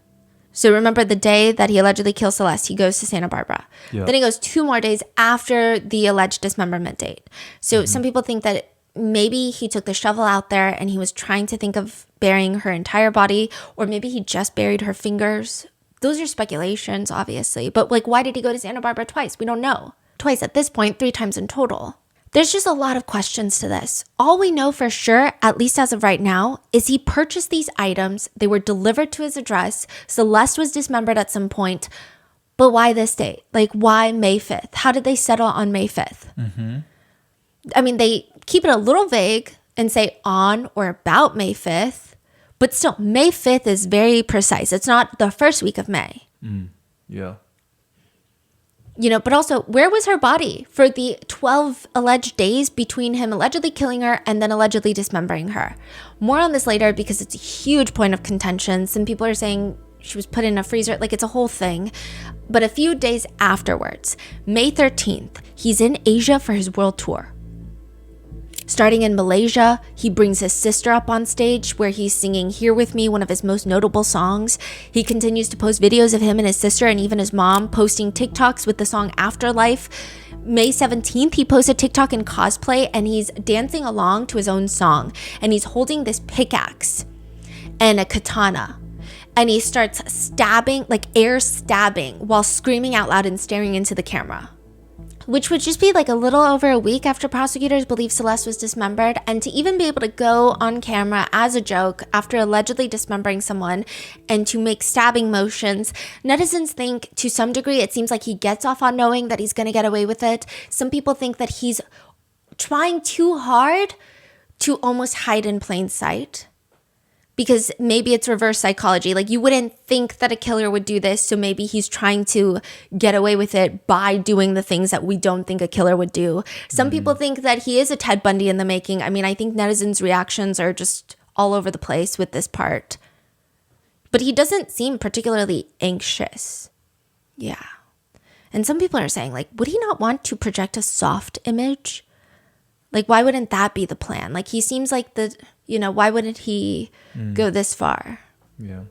So remember the day that he allegedly killed Celeste, he goes to Santa Barbara. Yep. Then he goes 2 more days after the alleged dismemberment date. So some people think that maybe he took the shovel out there and he was trying to think of burying her entire body, or maybe he just buried her fingers. Those are speculations, obviously. But like, why did he go to Santa Barbara twice? We don't know. Twice at this point, 3 times in total. There's just a lot of questions to this. All we know for sure, at least as of right now, is he purchased these items. They were delivered to his address. Celeste was dismembered at some point. But why this date? Like, why May 5th? How did they settle on May 5th? I mean, they keep it a little vague and say on or about May 5th. But still, May 5th is very precise. It's not the first week of May. Yeah. But also, where was her body for the 12 alleged days between him allegedly killing her and then allegedly dismembering her? More on this later because it's a huge point of contention. Some people are saying she was put in a freezer, like it's a whole thing. But a few days afterwards, May 13th, he's in Asia for his world tour. Starting in Malaysia, he brings his sister up on stage where he's singing Here With Me, one of his most notable songs. He continues to post videos of him and his sister and even his mom posting TikToks with the song Afterlife. May 17th, he posts a TikTok in cosplay and he's dancing along to his own song. And he's holding this pickaxe and a katana. And he starts stabbing, like air stabbing, while screaming out loud and staring into the camera. Which would just be like a little over a week after prosecutors believe Celeste was dismembered. And to even be able to go on camera as a joke after allegedly dismembering someone and to make stabbing motions, netizens think to some degree it seems like he gets off on knowing that he's going to get away with it. Some people think that he's trying too hard to almost hide in plain sight. Because maybe it's reverse psychology. Like you wouldn't think that a killer would do this. So maybe he's trying to get away with it by doing the things that we don't think a killer would do. Some people think that he is a Ted Bundy in the making. I mean, I think netizens' reactions are just all over the place with this part. But he doesn't seem particularly anxious. Yeah. And some people are saying, like, would he not want to project a soft image? Like, why wouldn't that be the plan? Like, he seems like why wouldn't he go this far? Yeah.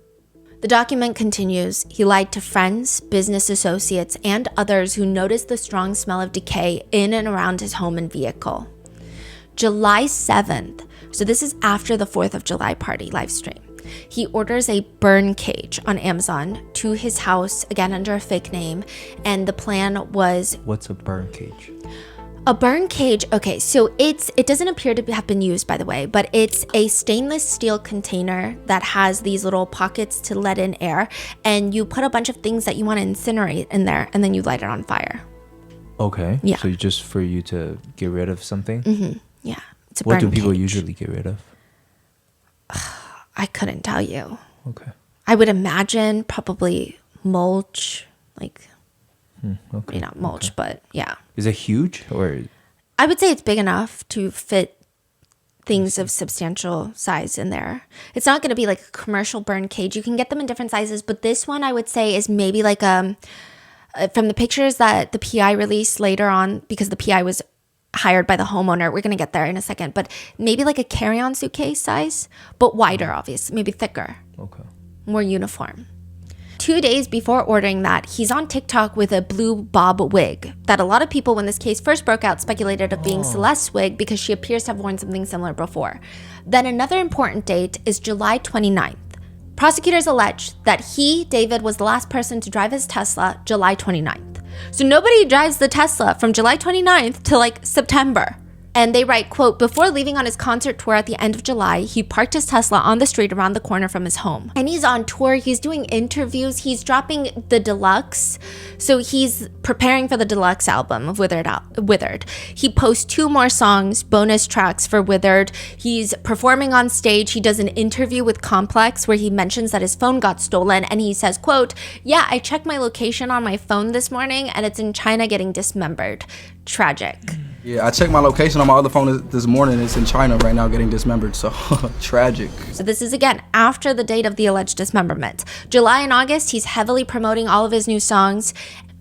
The document continues. He lied to friends, business associates, and others who noticed the strong smell of decay in and around his home and vehicle. July 7th, so this is after the 4th of July party live stream. He orders a burn cage on Amazon to his house, again under a fake name, and the plan was... What's a burn cage? A burn cage, okay, so it doesn't appear to have been used, by the way, but it's a stainless steel container that has these little pockets to let in air, and you put a bunch of things that you want to incinerate in there, and then you light it on fire. Okay. Yeah. So just for you to get rid of something? Mm-hmm. Yeah. It's a What burn do people cage. usually get rid of? I couldn't tell you. Okay. I would imagine probably mulch, like... Okay. Maybe not mulch, but yeah. Is it huge or? I would say it's big enough to fit things of substantial size in there. It's not going to be like a commercial burn cage. You can get them in different sizes, but this one I would say is maybe like from the pictures that the PI released later on, because the PI was hired by the homeowner. We're going to get there in a second, but maybe like a carry-on suitcase size, but wider, obviously, maybe thicker. Okay. More uniform. 2 days before ordering that, he's on TikTok with a blue bob wig that a lot of people, when this case first broke out, speculated of being Celeste's wig because she appears to have worn something similar before. Then another important date is July 29th. Prosecutors allege that he, David, was the last person to drive his Tesla July 29th. So nobody drives the Tesla from July 29th to like September. And they write, quote, before leaving on his concert tour at the end of July, he parked his Tesla on the street around the corner from his home. And he's on tour, he's doing interviews, he's dropping the deluxe. So he's preparing for the deluxe album of Withered. He posts 2 more songs, bonus tracks for Withered. He's performing on stage. He does an interview with Complex where he mentions that his phone got stolen. And he says, quote, yeah, I checked my location on my phone this morning and it's in China getting dismembered. Tragic. Yeah, I checked my location on my other phone this morning. It's in China right now getting dismembered, so tragic. So this is, again, after the date of the alleged dismemberment. July and August, he's heavily promoting all of his new songs.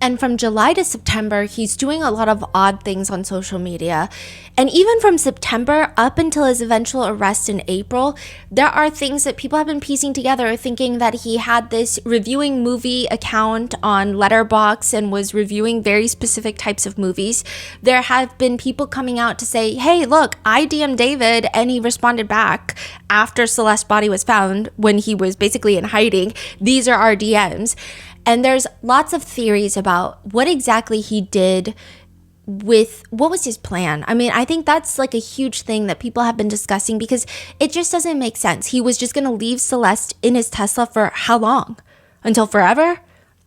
And from July to September, he's doing a lot of odd things on social media. And even from September up until his eventual arrest in April, there are things that people have been piecing together, thinking that he had this reviewing movie account on Letterboxd and was reviewing very specific types of movies. There have been people coming out to say, hey, look, I DM'd David and he responded back after Celeste's body was found when he was basically in hiding. These are our DMs. And there's lots of theories about what exactly he did with, what was his plan? I mean, I think that's like a huge thing that people have been discussing because it just doesn't make sense. He was just going to leave Celeste in his Tesla for how long? Until forever?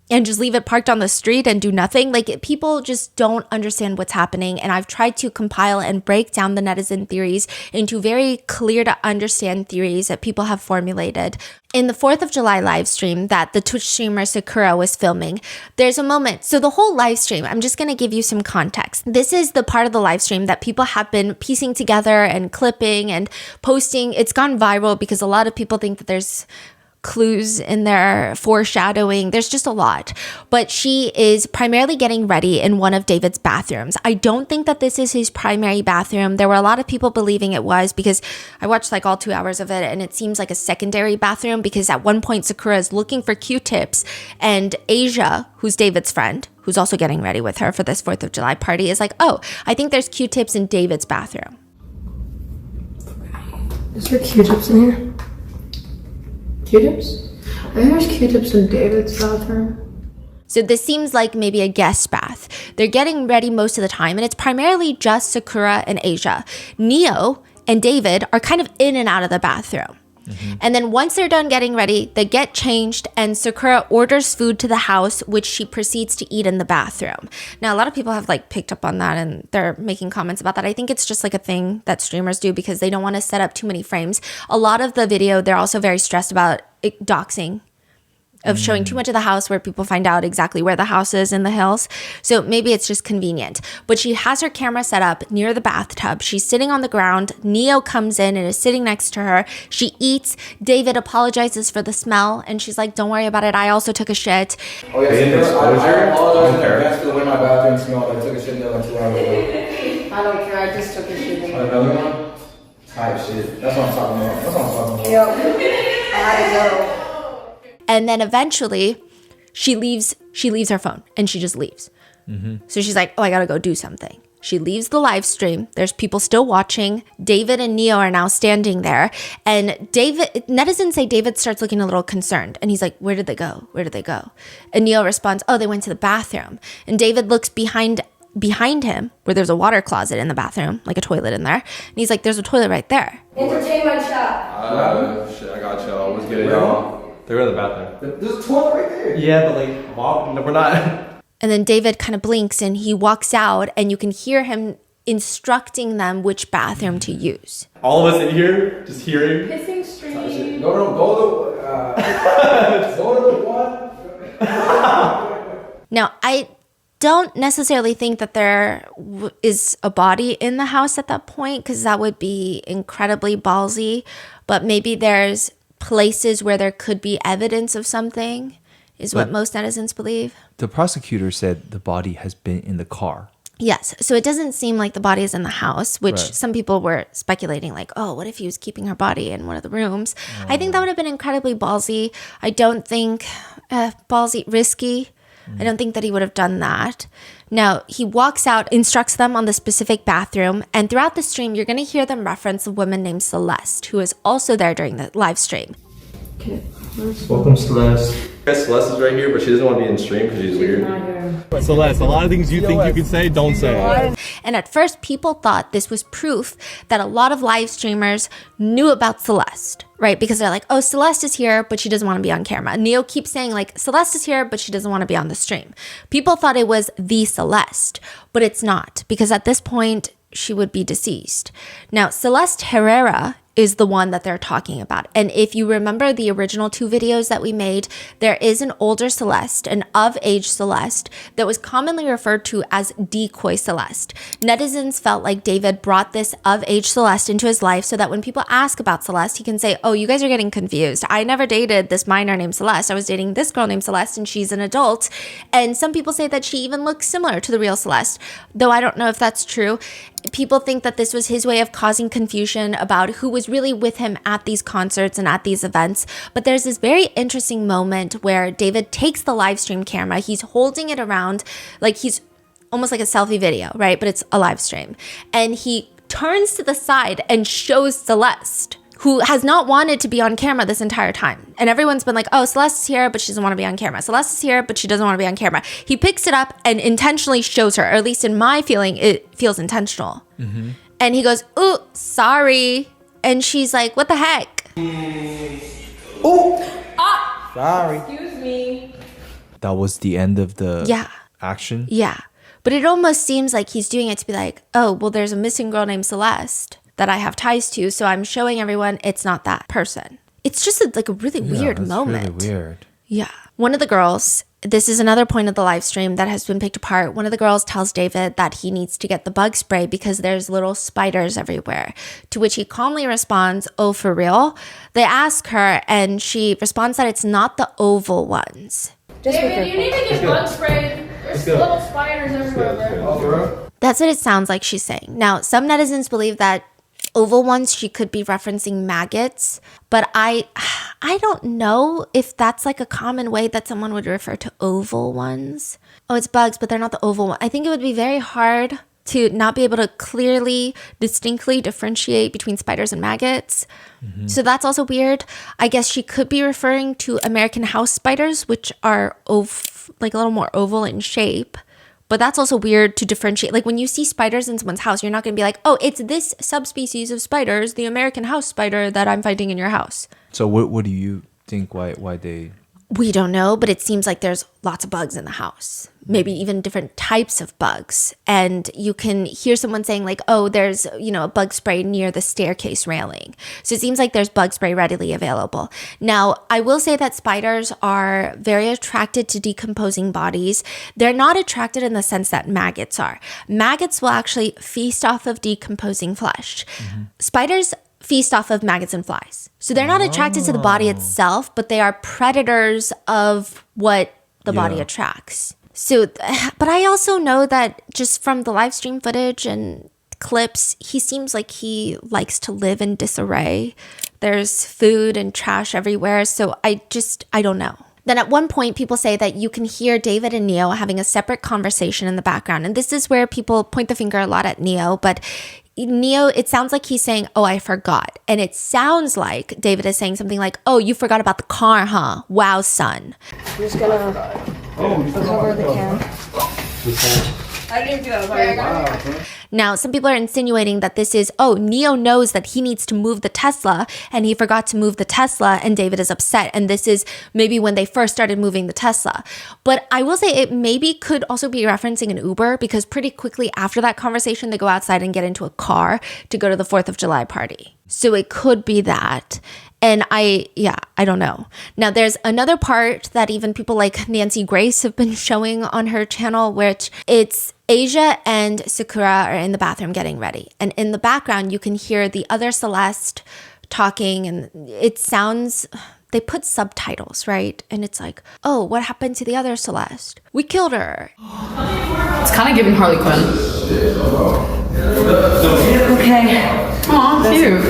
and just leave it parked on the street and do nothing. Like, people just don't understand what's happening. And I've tried to compile and break down the netizen theories into very clear to understand theories that people have formulated. In the 4th of July live stream that the Twitch streamer Sakura was filming, there's a moment. So the whole live stream, I'm just going to give you some context. This is the part of the live stream that people have been piecing together and clipping and posting. It's gone viral because a lot of people think that there's clues in there, foreshadowing. There's just a lot. But she is primarily getting ready in one of David's bathrooms. I don't think that this is his primary bathroom. There were a lot of people believing it was, because I watched like all 2 hours of it, and it seems like a secondary bathroom, because at one point Sakura is looking for Q-tips, and Asia, who's David's friend, who's also getting ready with her for this 4th of July party, is like, oh, I think there's Q-tips in David's bathroom. Is there Q-tips in here? Q-tips? I think there's Q-tips in David's bathroom. So this seems like maybe a guest bath. They're getting ready most of the time, and it's primarily just Sakura and Asia. Neo and David are kind of in and out of the bathroom. And then once they're done getting ready, they get changed, and Sakura orders food to the house, which she proceeds to eat in the bathroom. Now, a lot of people have like picked up on that, and they're making comments about that. I think it's just like a thing that streamers do because they don't want to set up too many frames. A lot of the video, they're also very stressed about doxing, of showing too much of the house where people find out exactly where the house is in the hills. So maybe it's just convenient. But she has her camera set up near the bathtub. She's sitting on the ground. Neo comes in and is sitting next to her. She eats. David apologizes for the smell, and she's like, don't worry about it. I also took a shit. Oh, yes, I apologize in advance for the way my bathroom smelled. I took a shit there like 2 hours ago. I don't care, I just took a shit. Another one? Type shit. That's what I'm talking about. That's what I'm talking about. Yep. I had to go. And then eventually she leaves her phone and she just leaves. So she's like, oh, I gotta go do something. She leaves the live stream. There's people still watching. David and Neo are now standing there. And netizens say David starts looking a little concerned. And he's like, where did they go? Where did they go? And Neo responds, oh, they went to the bathroom. And David looks behind him, where there's a water closet in the bathroom, like a toilet in there. And he's like, there's a toilet right there. Entertainment shop. Shit, I got y'all. What's good, y'all? They're in the bathroom. There's a toilet right there. Yeah, but like, no, we're not. And then David kind of blinks and he walks out, and you can hear him instructing them which bathroom to use. All of us in here, just hearing. Pissing stream. Go to the one. Now, I don't necessarily think that there is a body in the house at that point, because that would be incredibly ballsy. But maybe there's places where there could be evidence of something, is what most netizens believe. The prosecutor said the body has been in the car. Yes. So it doesn't seem like the body is in the house, which Right. some people were speculating, like, oh, what if he was keeping her body in one of the rooms? I think that would have been incredibly ballsy. I don't think risky. I don't think that he would have done that. Now, he walks out, instructs them on the specific bathroom, and throughout the stream, you're going to hear them reference a woman named Celeste, who is also there during the live stream. Welcome, Celeste. Celeste is right here, but she doesn't want to be in stream because she's weird. Celeste, a lot of things you think you can say, don't say. And at first, people thought this was proof that a lot of live streamers knew about Celeste, right? Because they're like, oh, Celeste is here, but she doesn't want to be on camera. Neo keeps saying, like, Celeste is here, but she doesn't want to be on the stream. People thought it was the Celeste, but it's not, because at this point, she would be deceased. Now, Celeste Herrera is the one that they're talking about. And if you remember the original 2 videos that we made, there is an older Celeste, an of-age Celeste, that was commonly referred to as decoy Celeste. Netizens felt like David brought this of-age Celeste into his life so that when people ask about Celeste, he can say, oh, you guys are getting confused. I never dated this minor named Celeste. I was dating this girl named Celeste, and she's an adult. And some people say that she even looks similar to the real Celeste, though I don't know if that's true. People think that this was his way of causing confusion about who was really with him at these concerts and at these events. But there's this very interesting moment where David takes the live stream camera. He's holding it around like he's almost like a selfie video, right? But it's a live stream. And he turns to the side and shows Celeste, who has not wanted to be on camera this entire time. And everyone's been like, oh, Celeste is here, but she doesn't want to be on camera. Celeste is here, but she doesn't want to be on camera. He picks it up and intentionally shows her, or at least in my feeling, it feels intentional. And he goes, ooh, sorry. And she's like, what the heck? Oh! Ah! Sorry. Excuse me. that was the end of the Yeah. action? Yeah. But it almost seems like he's doing it to be like, oh, well, there's a missing girl named Celeste that I have ties to, so I'm showing everyone it's not that person. It's just like a really weird moment. Really weird. Yeah. One of the girls, this is another point of the live stream that has been picked apart. One of the girls tells David that he needs to get the bug spray because there's little spiders everywhere. To which he calmly responds, oh, for real? They ask her and she responds that it's not the oval ones. David, you need to get bug spray. There's little spiders everywhere. That's what it sounds like she's saying. Now, some netizens believe that oval ones, she could be referencing maggots, but I don't know if that's like a common way that someone would refer to oval ones. Oh, it's bugs, but they're not the oval one. I think it would be very hard to not be able to clearly, distinctly differentiate between spiders and maggots. Mm-hmm. So that's also weird. I guess she could be referring to American house spiders, which are like a little more oval in shape. But that's also weird to differentiate. Like when you see spiders in someone's house, you're not going to be like, oh, it's this subspecies of spiders, the American house spider that I'm finding in your house. So what do you think why they... We don't know, but it seems like there's lots of bugs in the house. Maybe even different types of bugs. And you can hear someone saying like, oh, there's, a bug spray near the staircase railing. So it seems like there's bug spray readily available. Now, I will say that spiders are very attracted to decomposing bodies. They're not attracted in the sense that maggots are. Maggots will actually feast off of decomposing flesh. Mm-hmm. Spiders feast off of maggots and flies. So they're not attracted to the body itself, but they are predators of what the body attracts. So, but I also know that just from the live stream footage and clips, he seems like he likes to live in disarray. There's food and trash everywhere. So I don't know. Then at one point, people say that you can hear David and Neo having a separate conversation in the background. And this is where people point the finger a lot at Neo, but Neo, it sounds like he's saying, oh, I forgot. And it sounds like David is saying something like, oh, you forgot about the car, huh? Wow, son. I'm just gonna cover the cam. I didn't even do that. Now, some people are insinuating that this is, oh, Neo knows that he needs to move the Tesla and he forgot to move the Tesla and David is upset. And this is maybe when they first started moving the Tesla. But I will say it maybe could also be referencing an Uber because pretty quickly after that conversation, they go outside and get into a car to go to the 4th of July party. So it could be that. And I don't know. Now, there's another part that even people like Nancy Grace have been showing on her channel, which it's Asia and Sakura are in the bathroom getting ready. And in the background, you can hear the other Celeste talking and it sounds... They put subtitles, right? And it's like, oh, what happened to the other Celeste? We killed her. It's kind of giving Harley Quinn. Okay. Aw, cute.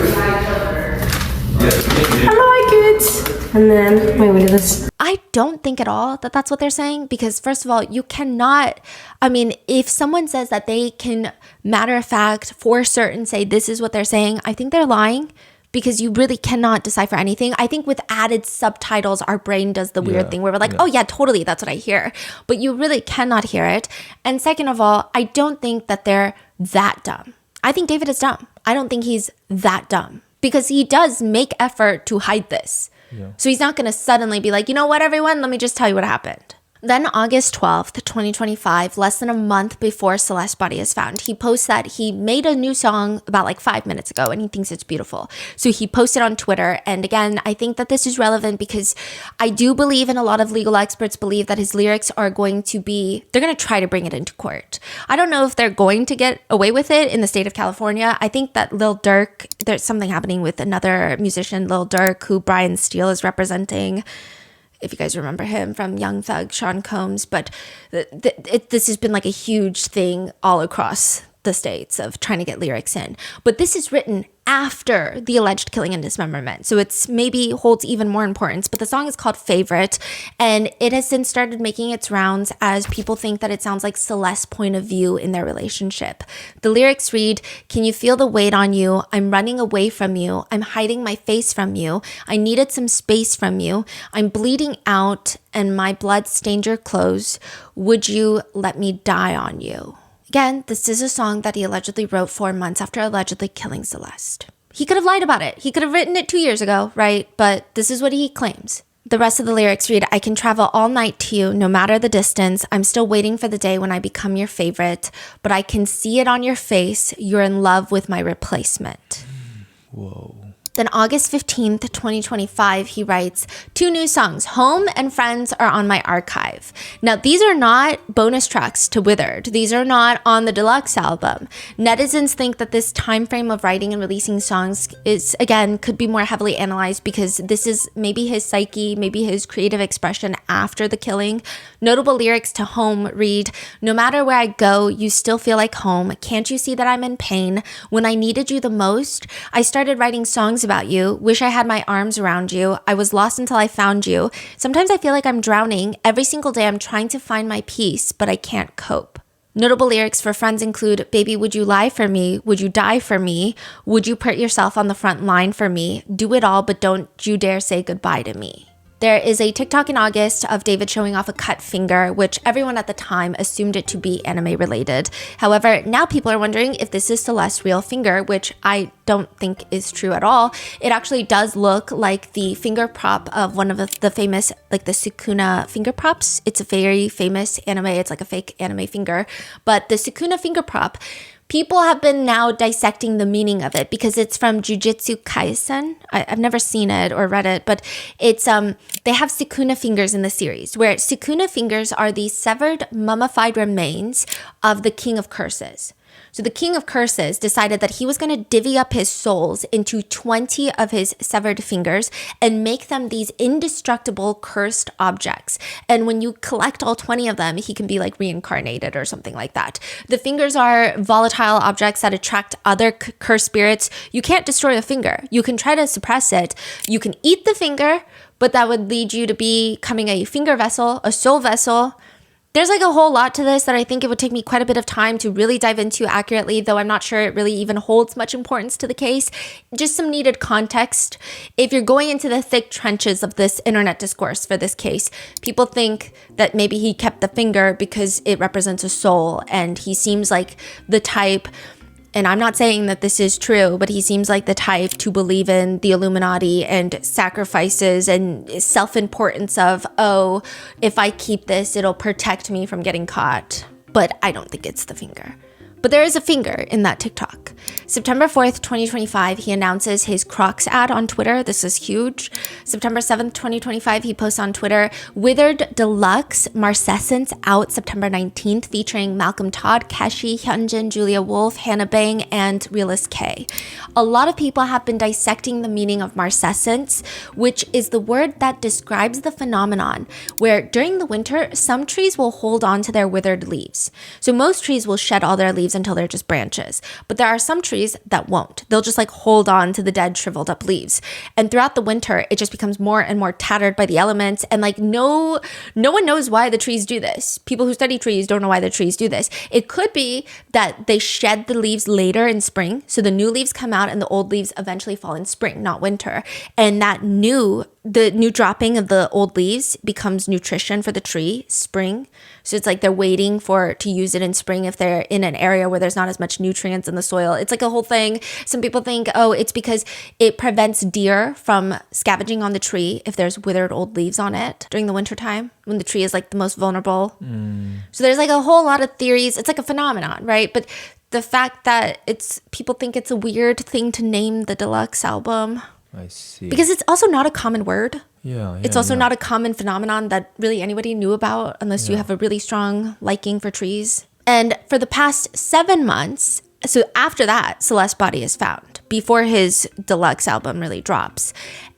I like it. And then, wait, look at this. I don't think at all that that's what they're saying because first of all, you cannot, if someone says that they can matter of fact for certain say this is what they're saying, I think they're lying because you really cannot decipher anything. I think with added subtitles, our brain does the weird thing where we're like, oh yeah, totally, that's what I hear. But you really cannot hear it. And second of all, I don't think that they're that dumb. I think David is dumb. I don't think he's that dumb. Because he does make effort to hide this. Yeah. So he's not going to suddenly be like, you know what, everyone, let me just tell you what happened. Then August 12th, 2025, less than a month before Celeste's body is found, he posts that he made a new song about like 5 minutes ago and he thinks it's beautiful. So he posted on Twitter. And again, I think that this is relevant because I do believe and a lot of legal experts believe that his lyrics are going to be, they're going to try to bring it into court. I don't know if they're going to get away with it in the state of California. I think that Lil Durk, there's something happening with another musician, Lil Durk, who Brian Steele is representing. If you guys remember him from Young Thug, Sean Combs, but this has been like a huge thing all across the states of trying to get lyrics in. But this is written after the alleged killing and dismemberment. So it's maybe holds even more importance. But the song is called Favorite. And it has since started making its rounds as people think that it sounds like Celeste's point of view in their relationship. The lyrics read, "Can you feel the weight on you? I'm running away from you. I'm hiding my face from you. I needed some space from you. I'm bleeding out and my blood stained your clothes. Would you let me die on you?" Again, this is a song that he allegedly wrote 4 months after allegedly killing Celeste. He could have lied about it. He could have written it 2 years ago, right? But this is what he claims. The rest of the lyrics read, I can travel all night to you, no matter the distance. I'm still waiting for the day when I become your favorite, but I can see it on your face. You're in love with my replacement. Whoa. Then August 15th, 2025, he writes, 2 new songs, Home and Friends, are on my archive. Now, these are not bonus tracks to Withered. These are not on the deluxe album. Netizens think that this time frame of writing and releasing songs is, again, could be more heavily analyzed because this is maybe his psyche, maybe his creative expression after the killing. Notable lyrics to Home read, no matter where I go, you still feel like home. Can't you see that I'm in pain? When I needed you the most, I started writing songs about you. Wish I had my arms around you. I was lost until I found you. Sometimes I feel like I'm drowning. Every single day I'm trying to find my peace, but I can't cope. Notable lyrics for Friends include, baby, would you lie for me? Would you die for me? Would you put yourself on the front line for me? Do it all, but don't you dare say goodbye to me. There is a TikTok in August of David showing off a cut finger, which everyone at the time assumed it to be anime related. However, now people are wondering if this is Celeste's real finger, which I don't think is true at all. It actually does look like the finger prop of one of the famous, like the Sukuna finger props. It's a very famous anime. It's like a fake anime finger. But the Sukuna finger prop, people have been now dissecting the meaning of it because it's from Jujutsu Kaisen. I've never seen it or read it, but it's they have Sukuna fingers in the series, where Sukuna fingers are the severed, mummified remains of the King of Curses. So the King of Curses decided that he was going to divvy up his souls into 20 of his severed fingers and make them these indestructible cursed objects. And when you collect all 20 of them, he can be like reincarnated or something like that. The fingers are volatile objects that attract other cursed spirits. You can't destroy a finger. You can try to suppress it. You can eat the finger, but that would lead you to becoming a finger vessel, a soul vessel. There's like a whole lot to this that I think it would take me quite a bit of time to really dive into accurately, though I'm not sure it really even holds much importance to the case. Just some needed context. If you're going into the thick trenches of this internet discourse for this case, people think that maybe he kept the finger because it represents a soul, and he seems like the type, and I'm not saying that this is true, but he seems like the type to believe in the Illuminati and sacrifices and self-importance of, oh, if I keep this, it'll protect me from getting caught. But I don't think it's the finger. But there is a finger in that TikTok. September 4th, 2025, he announces his Crocs ad on Twitter. This is huge. September 7th, 2025, he posts on Twitter, Withered Deluxe Marcescence out September 19th, featuring Malcolm Todd, Keshi, Hyunjin, Julia Wolf, Hannah Bang, and Realist K. A lot of people have been dissecting the meaning of marcescence, which is the word that describes the phenomenon where during the winter, some trees will hold on to their withered leaves. So most trees will shed all their leaves until they're just branches. But there are some trees that won't. They'll just like hold on to the dead, shriveled up leaves. And throughout the winter, it just becomes more and more tattered by the elements. And like no one knows why the trees do this. People who study trees don't know why the trees do this. It could be that they shed the leaves later in spring. So the new leaves come out and the old leaves eventually fall in spring, not winter. And the new dropping of the old leaves becomes nutrition for the tree, spring. So it's like they're waiting to use it in spring if they're in an area where there's not as much nutrients in the soil. It's like a whole thing. Some people think, oh, it's because it prevents deer from scavenging on the tree if there's withered old leaves on it during the wintertime when the tree is like the most vulnerable. So there's like a whole lot of theories. It's like a phenomenon, right? But the fact that people think it's a weird thing to name the deluxe album. I see. Because it's also not a common word. Yeah. It's also not a common phenomenon that really anybody knew about unless you have a really strong liking for trees. And for the past 7 months, so after that, Celeste's body is found before his deluxe album really drops.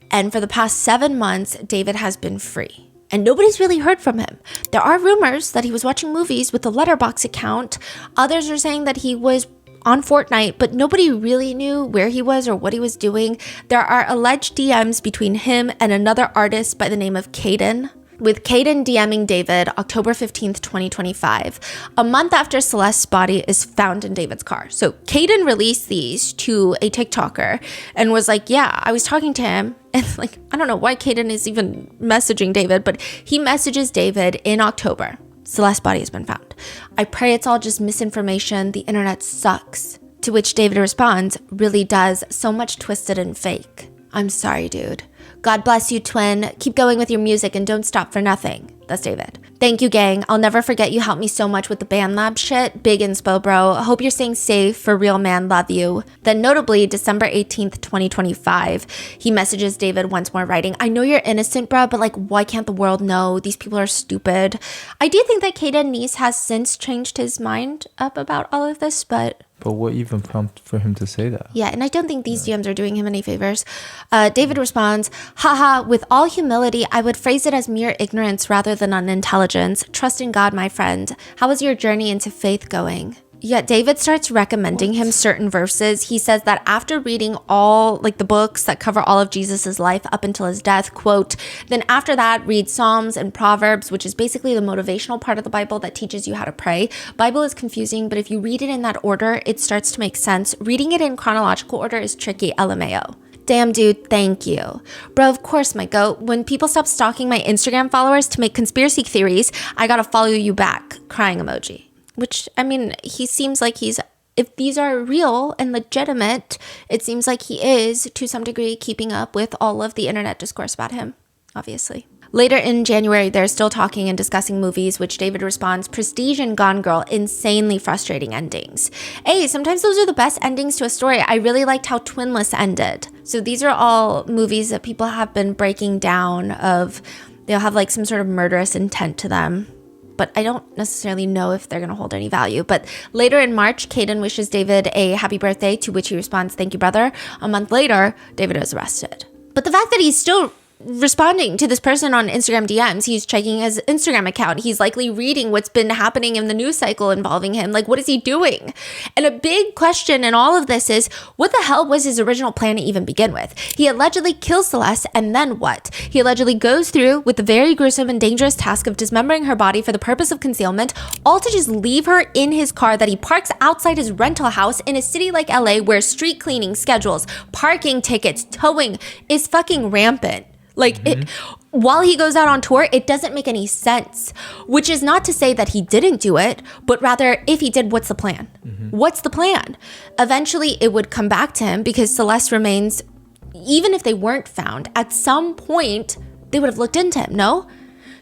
And for the past 7 months, David has been free. And nobody's really heard from him. There are rumors that he was watching movies with a Letterboxd account. Others are saying that he was on Fortnite, but nobody really knew where he was or what he was doing. There are alleged DMs between him and another artist by the name of Caden, with Caden DMing David October 15th, 2025, a month after Celeste's body is found in David's car. So Caden released these to a TikToker and was like, yeah, I was talking to him. And like, I don't know why Caden is even messaging David, but he messages David in October. Celeste's body has been found. I pray it's all just misinformation. The internet sucks. To which David responds, really does. So much twisted and fake. I'm sorry, dude. God bless you, twin. Keep going with your music and don't stop for nothing. That's David. Thank you, gang. I'll never forget you helped me so much with the band lab shit. Big inspo, bro. Hope you're staying safe. For real, man. Love you. Then notably, December 18th, 2025, he messages David once more writing, I know you're innocent, bro, but like, why can't the world know? These people are stupid. I do think that Caden Nice has since changed his mind up about all of this, but what even prompted for him to say that? yeah, and I don't think these DMs are doing him any favors. David responds, haha, with all humility, I would phrase it as mere ignorance rather than unintelligence. Trust in God, my friend. How is your journey into faith going? Yeah, David starts recommending him certain verses. He says that after reading all like the books that cover all of Jesus's life up until his death, quote, then after that read Psalms and Proverbs, which is basically the motivational part of the Bible that teaches you how to pray. Bible is confusing, but if you read it in that order, it starts to make sense. Reading it in chronological order is tricky, LMAO. Damn, dude, thank you. Bro, of course, my goat. When people stop stalking my Instagram followers to make conspiracy theories, I gotta follow you back. Crying emoji. Which, I mean, he seems like if these are real and legitimate, it seems like he is, to some degree, keeping up with all of the internet discourse about him, obviously. Later in January, they're still talking and discussing movies, which David responds, Prestige and Gone Girl, insanely frustrating endings. Hey, sometimes those are the best endings to a story. I really liked how Twinless ended. So these are all movies that people have been breaking down of, they'll have like some sort of murderous intent to them. But I don't necessarily know if they're going to hold any value. But later in March, Caden wishes David a happy birthday, to which he responds, thank you, brother. A month later, David is arrested. But the fact that he's still responding to this person on Instagram DMs, he's checking his Instagram account. He's likely reading what's been happening in the news cycle involving him. Like, what is he doing? And a big question in all of this is, what the hell was his original plan to even begin with? He allegedly kills Celeste, and then what? He allegedly goes through with the very gruesome and dangerous task of dismembering her body for the purpose of concealment, all to just leave her in his car that he parks outside his rental house in a city like LA, where street cleaning schedules, parking tickets, towing is fucking rampant. Like, while he goes out on tour, it doesn't make any sense, which is not to say that he didn't do it, but rather, if he did, what's the plan? What's the plan? Eventually, it would come back to him because Celeste remains, even if they weren't found, at some point, they would have looked into him, no?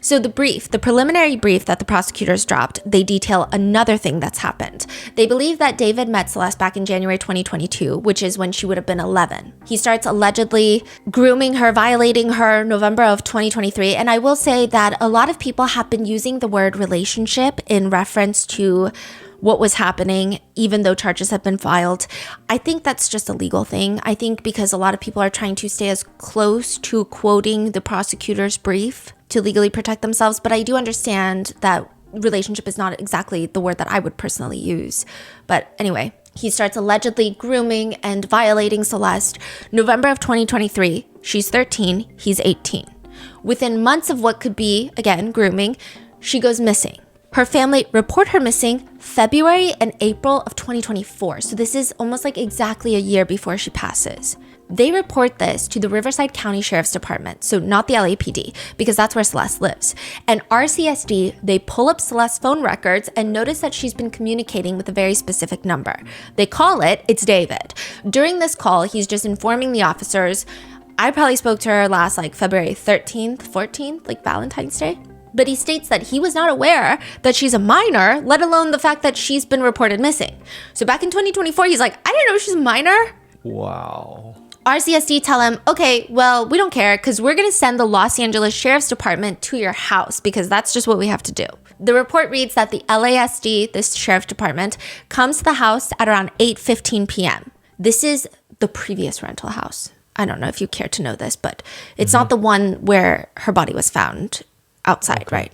So the preliminary brief that the prosecutors dropped, they detail another thing that's happened. They believe that David met Celeste back in January 2022, which is when she would have been 11. He starts allegedly grooming her, violating her, November of 2023. And I will say that a lot of people have been using the word relationship in reference to what was happening, even though charges have been filed. I think that's just a legal thing. I think because a lot of people are trying to stay as close to quoting the prosecutor's brief to legally protect themselves. But I do understand that relationship is not exactly the word that I would personally use. But anyway, he starts allegedly grooming and violating Celeste. November of 2023, she's 13, he's 18. Within months of what could be, again, grooming, she goes missing. Her family report her missing February and April of 2024. So this is almost like exactly a year before she passes. They report this to the Riverside County Sheriff's Department, so not the LAPD, because that's where Celeste lives. And RCSD, they pull up Celeste's phone records and notice that she's been communicating with a very specific number. They call it, it's David. During this call, he's just informing the officers. I probably spoke to her last like February 13th, 14th, like Valentine's Day. But he states that he was not aware that she's a minor, let alone the fact that she's been reported missing. So back in 2024, he's like, I didn't know she's a minor. Wow. RCSD tell him, okay, well, we don't care because we're going to send the Los Angeles Sheriff's Department to your house because that's just what we have to do. The report reads that the LASD, this Sheriff's Department, comes to the house at around 8:15 p.m. This is the previous rental house. I don't know if you care to know this, but it's not the one where her body was found outside, right?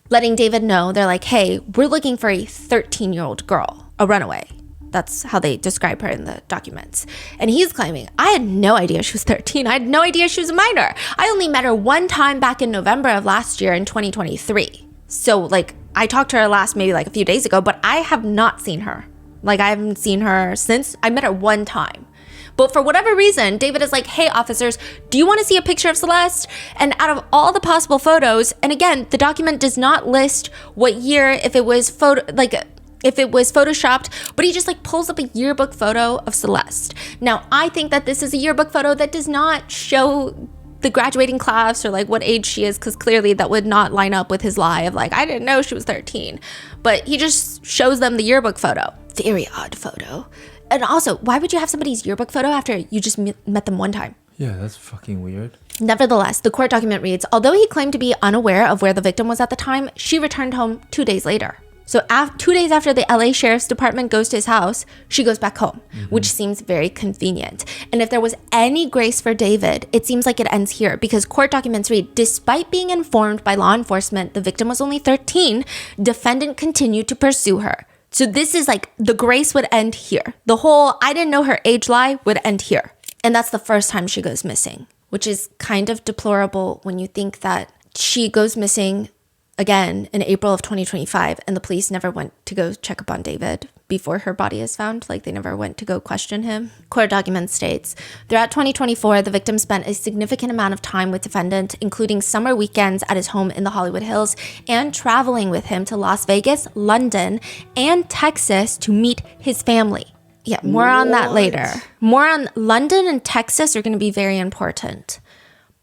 Letting David know, they're like, hey, we're looking for a 13-year-old girl, a runaway. That's how they describe her in the documents. And he's claiming, I had no idea she was 13. I had no idea she was a minor. I only met her one time back in November of last year in 2023. So like, I talked to her last maybe like a few days ago, but I have not seen her. Like I haven't seen her since. I met her one time. But for whatever reason, David is like, hey, officers, do you want to see a picture of Celeste? And out of all the possible photos, and again, the document does not list what year, if it was photoshopped, but he just like pulls up a yearbook photo of Celeste. Now, I think that this is a yearbook photo that does not show the graduating class or like what age she is, because clearly that would not line up with his lie of like, I didn't know she was 13. But he just shows them the yearbook photo. Very odd photo. And also, why would you have somebody's yearbook photo after you just met them one time? Yeah, that's fucking weird. Nevertheless, the court document reads, although he claimed to be unaware of where the victim was at the time, she returned home 2 days later. So 2 days after the LA Sheriff's Department goes to his house, she goes back home, which seems very convenient. And if there was any grace for David, it seems like it ends here because court documents read, despite being informed by law enforcement the victim was only 13, defendant continued to pursue her. So this is like the grace would end here. The whole I didn't know her age lie would end here. And that's the first time she goes missing, which is kind of deplorable when you think that she goes missing again in April of 2025 and the police never went to go check up on David before her body is found. Like they never went to go question him. Court document states, throughout 2024, the victim spent a significant amount of time with defendant, including summer weekends at his home in the Hollywood Hills and traveling with him to Las Vegas, London, and Texas to meet his family. Yeah, more on that later. More on London and Texas are going to be very important.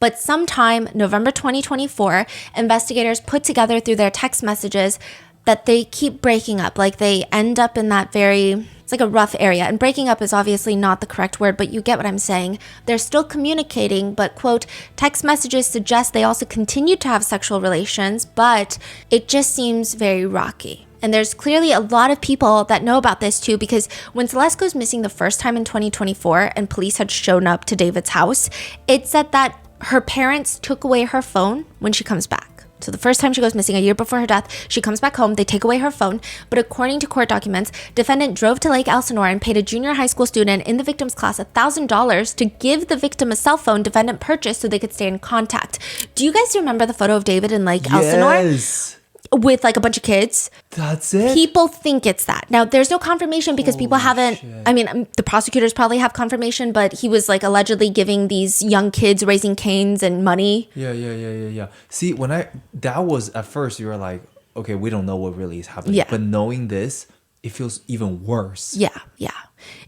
But sometime November 2024, investigators put together through their text messages that they keep breaking up. Like they end up in that it's like a rough area. And breaking up is obviously not the correct word, but you get what I'm saying. They're still communicating, but quote, text messages suggest they also continue to have sexual relations, but it just seems very rocky. And there's clearly a lot of people that know about this too, because when Celeste goes missing the first time in 2024 and police had shown up to David's house, it said that her parents took away her phone when she comes back. So the first time she goes missing, a year before her death, she comes back home, they take away her phone. But according to court documents, defendant drove to Lake Elsinore and paid a junior high school student in the victim's class $1,000 to give the victim a cell phone defendant purchased so they could stay in contact. Do you guys remember the photo of David in Lake Elsinore? Yes. With like a bunch of kids? That's it? People think it's that. Now, there's no confirmation because people haven't, I mean, the prosecutors probably have confirmation, but he was like allegedly giving these young kids raising canes and money. Yeah. See, that was at first you were like, okay, we don't know what really is happening. Yeah. But knowing this, it feels even worse. Yeah.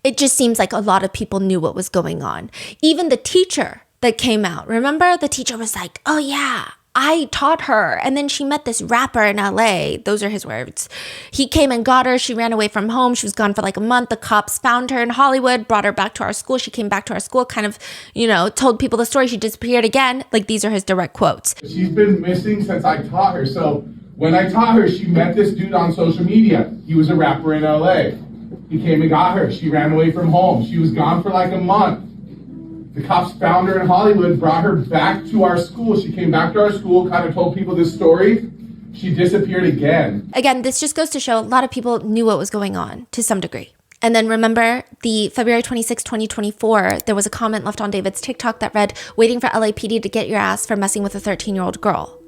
It just seems like a lot of people knew what was going on. Even the teacher that came out, remember? The teacher was like, oh yeah, I taught her. And then she met this rapper in LA. Those are his words. He came and got her. She ran away from home. She was gone for like a month. The cops found her in Hollywood, brought her back to our school. She came back to our school, kind of, told people the story. She disappeared again. Like, these are his direct quotes. She's been missing since I taught her. So when I taught her, she met this dude on social media. He was a rapper in LA. He came and got her. She ran away from home. She was gone for like a month. The cops found her in Hollywood, brought her back to our school. She came back to our school, kind of told people this story. She disappeared again. Again, this just goes to show a lot of people knew what was going on to some degree. And then remember the February 26, 2024, there was a comment left on David's TikTok that read, waiting for LAPD to get your ass for messing with a 13-year-old girl.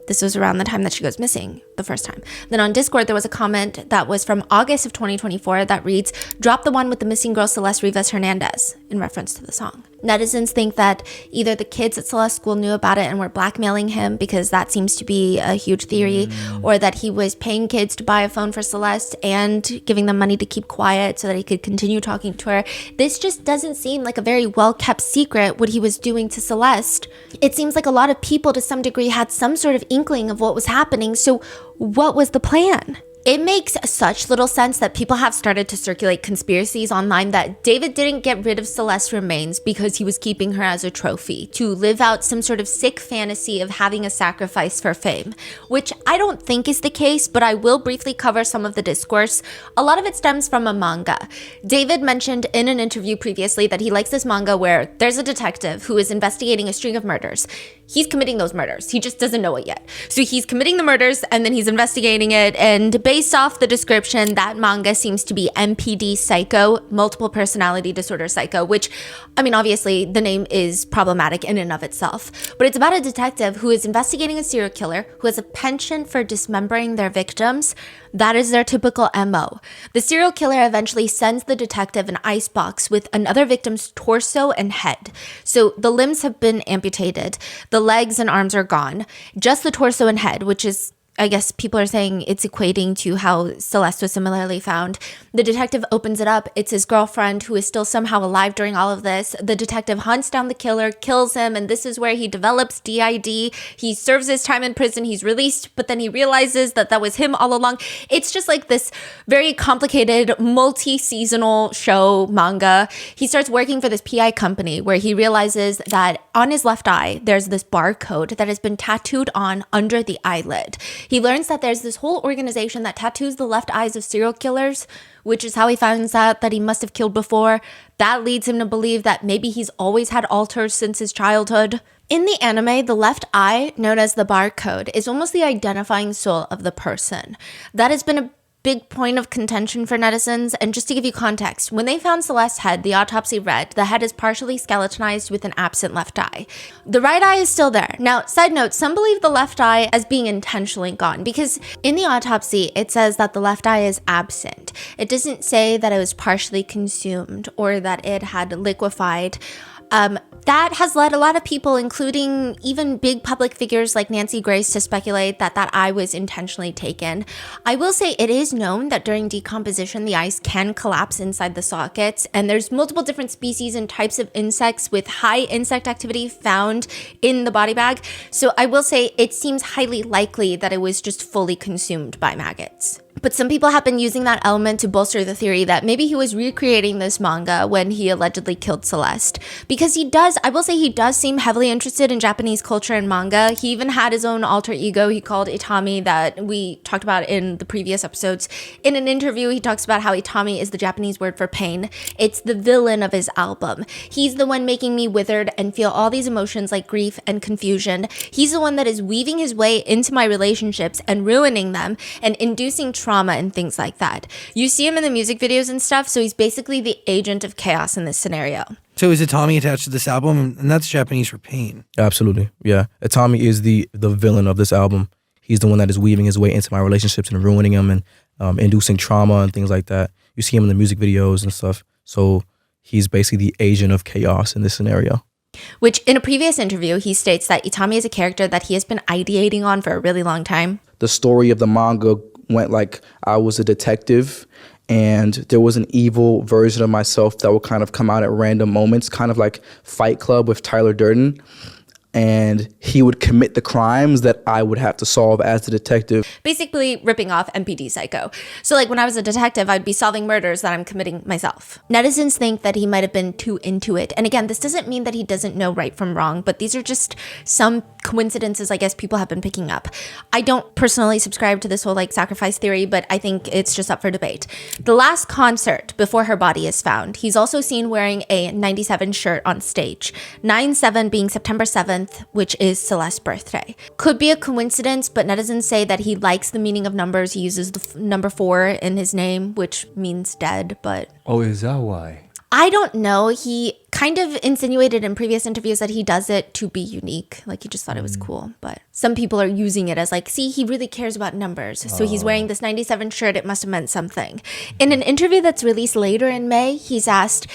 This was around the time that she goes missing the first time. Then on Discord, there was a comment that was from August of 2024 that reads, drop the one with the missing girl Celeste Rivas Hernandez, in reference to the song. Netizens think that either the kids at Celeste's school knew about it and were blackmailing him, because that seems to be a huge theory, or that he was paying kids to buy a phone for Celeste and giving them money to keep quiet so that he could continue talking to her. This just doesn't seem like a very well-kept secret, what he was doing to Celeste. It seems like a lot of people to some degree had some sort of inkling of what was happening. So what was the plan? It makes such little sense that people have started to circulate conspiracies online that David didn't get rid of Celeste's remains because he was keeping her as a trophy, to live out some sort of sick fantasy of having a sacrifice for fame, which I don't think is the case, but I will briefly cover some of the discourse. A lot of it stems from a manga. David mentioned in an interview previously that he likes this manga where there's a detective who is investigating a string of murders. He's committing those murders. He just doesn't know it yet. So he's committing the murders and then he's investigating it. And based off the description, that manga seems to be MPD Psycho, multiple personality disorder psycho, which, I mean, obviously the name is problematic in and of itself. But it's about a detective who is investigating a serial killer who has a penchant for dismembering their victims. That is their typical MO. The serial killer eventually sends the detective an icebox with another victim's torso and head. So the limbs have been amputated. The legs and arms are gone. Just the torso and head, which is I guess people are saying it's equating to how Celeste was similarly found. The detective opens it up. It's his girlfriend who is still somehow alive during all of this. The detective hunts down the killer, kills him, and this is where he develops DID. He serves his time in prison. He's released, but then he realizes that that was him all along. It's just like this very complicated, multi-seasonal show manga. He starts working for this PI company where he realizes that on his left eye, there's this barcode that has been tattooed on under the eyelid. He learns that there's this whole organization that tattoos the left eyes of serial killers, which is how he finds out that he must have killed before. That leads him to believe that maybe he's always had alters since his childhood. In the anime, the left eye, known as the barcode, is almost the identifying soul of the person. That has been a big point of contention for netizens, and just to give you context, when they found Celeste's head, the autopsy read, the head is partially skeletonized with an absent left eye. The right eye is still there. Now, side note, some believe the left eye as being intentionally gone, because in the autopsy, it says that the left eye is absent. It doesn't say that it was partially consumed or that it had liquefied. That has led a lot of people, including even big public figures like Nancy Grace, to speculate that that eye was intentionally taken. I will say it is known that during decomposition, the eyes can collapse inside the sockets, and there's multiple different species and types of insects with high insect activity found in the body bag. So I will say it seems highly likely that it was just fully consumed by maggots. But some people have been using that element to bolster the theory that maybe he was recreating this manga when he allegedly killed Celeste. Because I will say he does seem heavily interested in Japanese culture and manga. He even had his own alter ego he called Itami that we talked about in the previous episodes. In an interview, he talks about how Itami is the Japanese word for pain. It's the villain of his album. He's the one making me withered and feel all these emotions like grief and confusion. He's the one that is weaving his way into my relationships and ruining them and inducing trauma and things like that. You see him in the music videos and stuff, so he's basically the agent of chaos in this scenario. So is Itami attached to this album? And that's Japanese for pain. Absolutely, yeah. Itami is the villain of this album. He's the one that is weaving his way into my relationships and ruining them and inducing trauma and things like that. You see him in the music videos and stuff. So he's basically the agent of chaos in this scenario. Which, in a previous interview, he states that Itami is a character that he has been ideating on for a really long time. The story of the manga went like I was a detective and there was an evil version of myself that would kind of come out at random moments, kind of like Fight Club with Tyler Durden. And he would commit the crimes that I would have to solve as the detective. Basically ripping off MPD Psycho. So like when I was a detective, I'd be solving murders that I'm committing myself. Netizens think that he might have been too into it. And again, this doesn't mean that he doesn't know right from wrong, but these are just some coincidences I guess people have been picking up. I don't personally subscribe to this whole like sacrifice theory, but I think it's just up for debate. The last concert before her body is found, he's also seen wearing a 97 shirt on stage. 9/7 being September 7th, which is Celeste's birthday. Could be a coincidence, but netizens say that he likes the meaning of numbers. He uses the number 4 in his name, which means dead, but... Oh, is that why? I don't know. He kind of insinuated in previous interviews that he does it to be unique. Like he just thought it was cool. But some people are using it as like, see, he really cares about numbers. So he's wearing this 97 shirt. It must have meant something. In an interview that's released later in May, he's asked,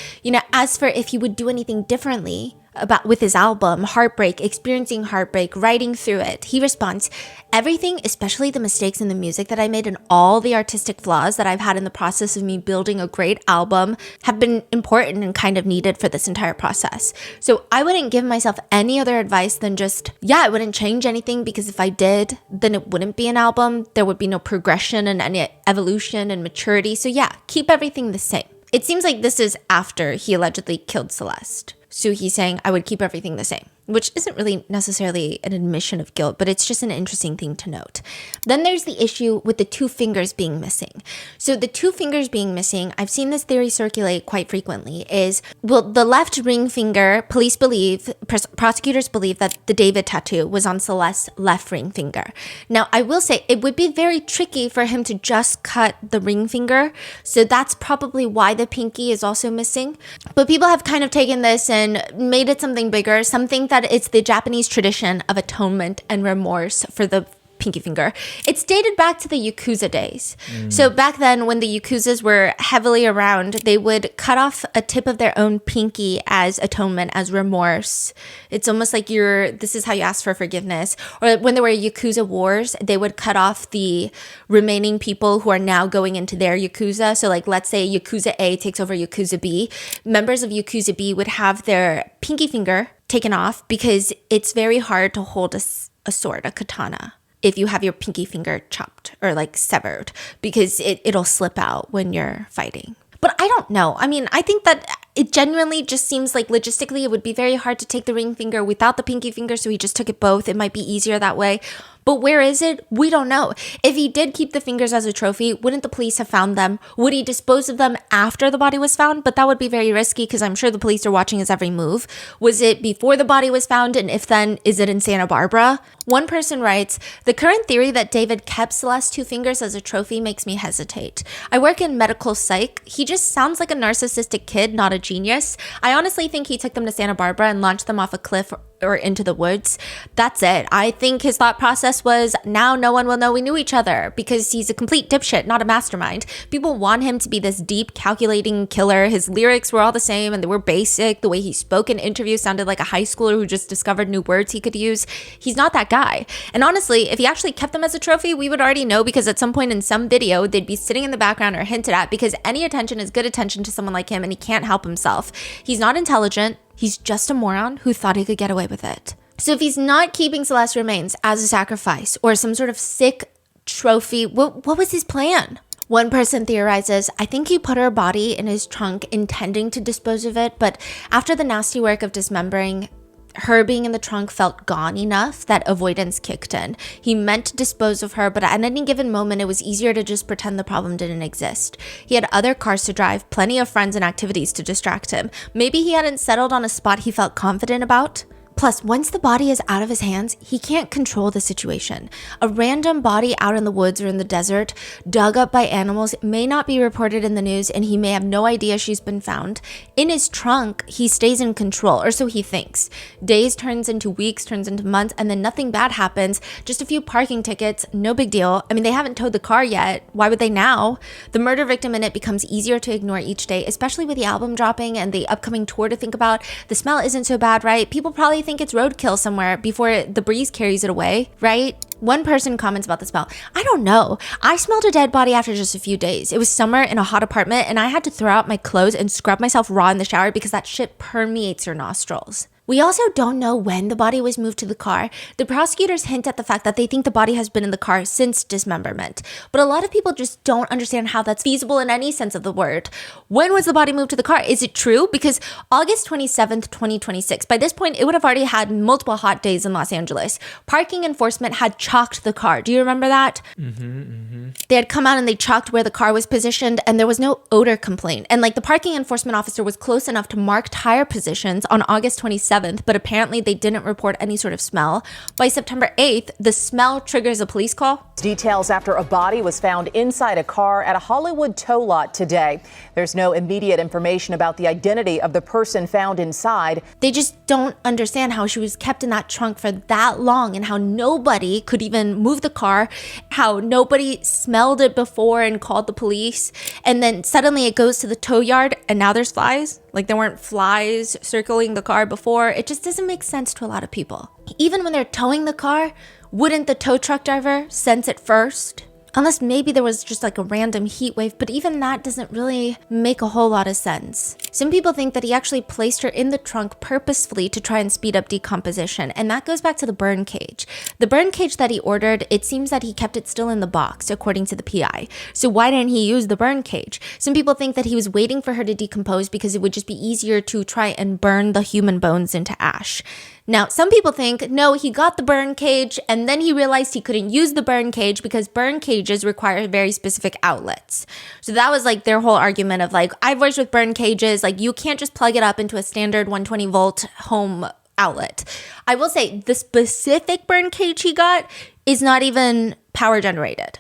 as for if he would do anything differently with his album, Heartbreak, experiencing heartbreak, writing through it, he responds, everything, especially the mistakes in the music that I made and all the artistic flaws that I've had in the process of me building a great album have been important and kind of needed for this entire process. So I wouldn't give myself any other advice than just, I wouldn't change anything, because if I did, then it wouldn't be an album. There would be no progression and any evolution and maturity. So keep everything the same. It seems like this is after he allegedly killed Celeste. So he's saying, I would keep everything the same, which isn't really necessarily an admission of guilt, but it's just an interesting thing to note. Then there's the issue with the 2 fingers being missing. So the 2 fingers being missing, I've seen this theory circulate quite frequently, is, the left ring finger, prosecutors believe that the David tattoo was on Celeste's left ring finger. Now, I will say it would be very tricky for him to just cut the ring finger, so that's probably why the pinky is also missing. But people have kind of taken this and made it something bigger. Some think that it's the Japanese tradition of atonement and remorse for the pinky finger. It's dated back to the Yakuza days. So back then, when the Yakuzas were heavily around, they would cut off a tip of their own pinky as atonement, as remorse. It's almost like this is how you ask for forgiveness. Or when there were Yakuza wars, they would cut off the remaining people who are now going into their Yakuza. So like, let's say Yakuza A takes over Yakuza B. Members of Yakuza B would have their pinky finger taken off because it's very hard to hold a sword, a katana, if you have your pinky finger chopped or like severed, because it'll slip out when you're fighting. But I don't know. I mean, I think that it genuinely just seems like logistically it would be very hard to take the ring finger without the pinky finger, so he just took it both. It might be easier that way. But where is it? We don't know. If he did keep the fingers as a trophy, wouldn't the police have found them? Would he dispose of them after the body was found? But that would be very risky because I'm sure the police are watching his every move. Was it before the body was found? And if then, is it in Santa Barbara? One person writes, the current theory that David kept Celeste's 2 fingers as a trophy makes me hesitate. I work in medical psych. He just sounds like a narcissistic kid, not a genius. I honestly think he took them to Santa Barbara and launched them off a cliff or into the woods. That's it. I think his thought process was, now no one will know we knew each other, because he's a complete dipshit, not a mastermind. People want him to be this deep, calculating killer. His lyrics were all the same and they were basic. The way he spoke in interviews sounded like a high schooler who just discovered new words he could use. He's not that guy. And honestly, if he actually kept them as a trophy, we would already know, because at some point in some video, they'd be sitting in the background or hinted at, because any attention is good attention to someone like him and he can't help himself. He's not intelligent. He's just a moron who thought he could get away with it. So if he's not keeping Celeste's remains as a sacrifice or some sort of sick trophy, what was his plan? One person theorizes, I think he put her body in his trunk intending to dispose of it, but after the nasty work of dismembering, her being in the trunk felt gone enough that avoidance kicked in. He meant to dispose of her, but at any given moment, it was easier to just pretend the problem didn't exist. He had other cars to drive, plenty of friends and activities to distract him. Maybe he hadn't settled on a spot he felt confident about. Plus, once the body is out of his hands, he can't control the situation. A random body out in the woods or in the desert, dug up by animals, may not be reported in the news, and he may have no idea she's been found. In his trunk, he stays in control, or so he thinks. Days turns into weeks, turns into months, and then nothing bad happens. Just a few parking tickets, no big deal. I mean, they haven't towed the car yet. Why would they now? The murder victim in it becomes easier to ignore each day, especially with the album dropping and the upcoming tour to think about. The smell isn't so bad, right? People probably think it's roadkill somewhere before the breeze carries it away, right? One person comments about the smell. I don't know. I smelled a dead body after just a few days. It was summer in a hot apartment and I had to throw out my clothes and scrub myself raw in the shower because that shit permeates your nostrils. We also don't know when the body was moved to the car. The prosecutors hint at the fact that they think the body has been in the car since dismemberment. But a lot of people just don't understand how that's feasible in any sense of the word. When was the body moved to the car? Is it true? Because August 27th, 2026, by this point, it would have already had multiple hot days in Los Angeles. Parking enforcement had chalked the car. Do you remember that? They had come out and they chalked where the car was positioned and there was no odor complaint. And like the parking enforcement officer was close enough to mark tire positions on August 27th, but apparently they didn't report any sort of smell. By September 8th, the smell triggers a police call. Details after a body was found inside a car at a Hollywood tow lot today. There's no immediate information about the identity of the person found inside. They just don't understand how she was kept in that trunk for that long and how nobody could even move the car, how nobody smelled it before and called the police. And then suddenly it goes to the tow yard and now there's flies. Like there weren't flies circling the car before. It just doesn't make sense to a lot of people. Even when they're towing the car, wouldn't the tow truck driver sense it first? Unless maybe there was just like a random heat wave, but even that doesn't really make a whole lot of sense. Some people think that he actually placed her in the trunk purposefully to try and speed up decomposition, and that goes back to the burn cage. The burn cage that he ordered, it seems that he kept it still in the box, according to the PI. So why didn't he use the burn cage? Some people think that he was waiting for her to decompose because it would just be easier to try and burn the human bones into ash. Now, some people think, no, he got the burn cage and then he realized he couldn't use the burn cage because burn cages require very specific outlets. So that was like their whole argument of like, I've worked with burn cages, like you can't just plug it up into a standard 120 volt home outlet. I will say the specific burn cage he got is not even power generated.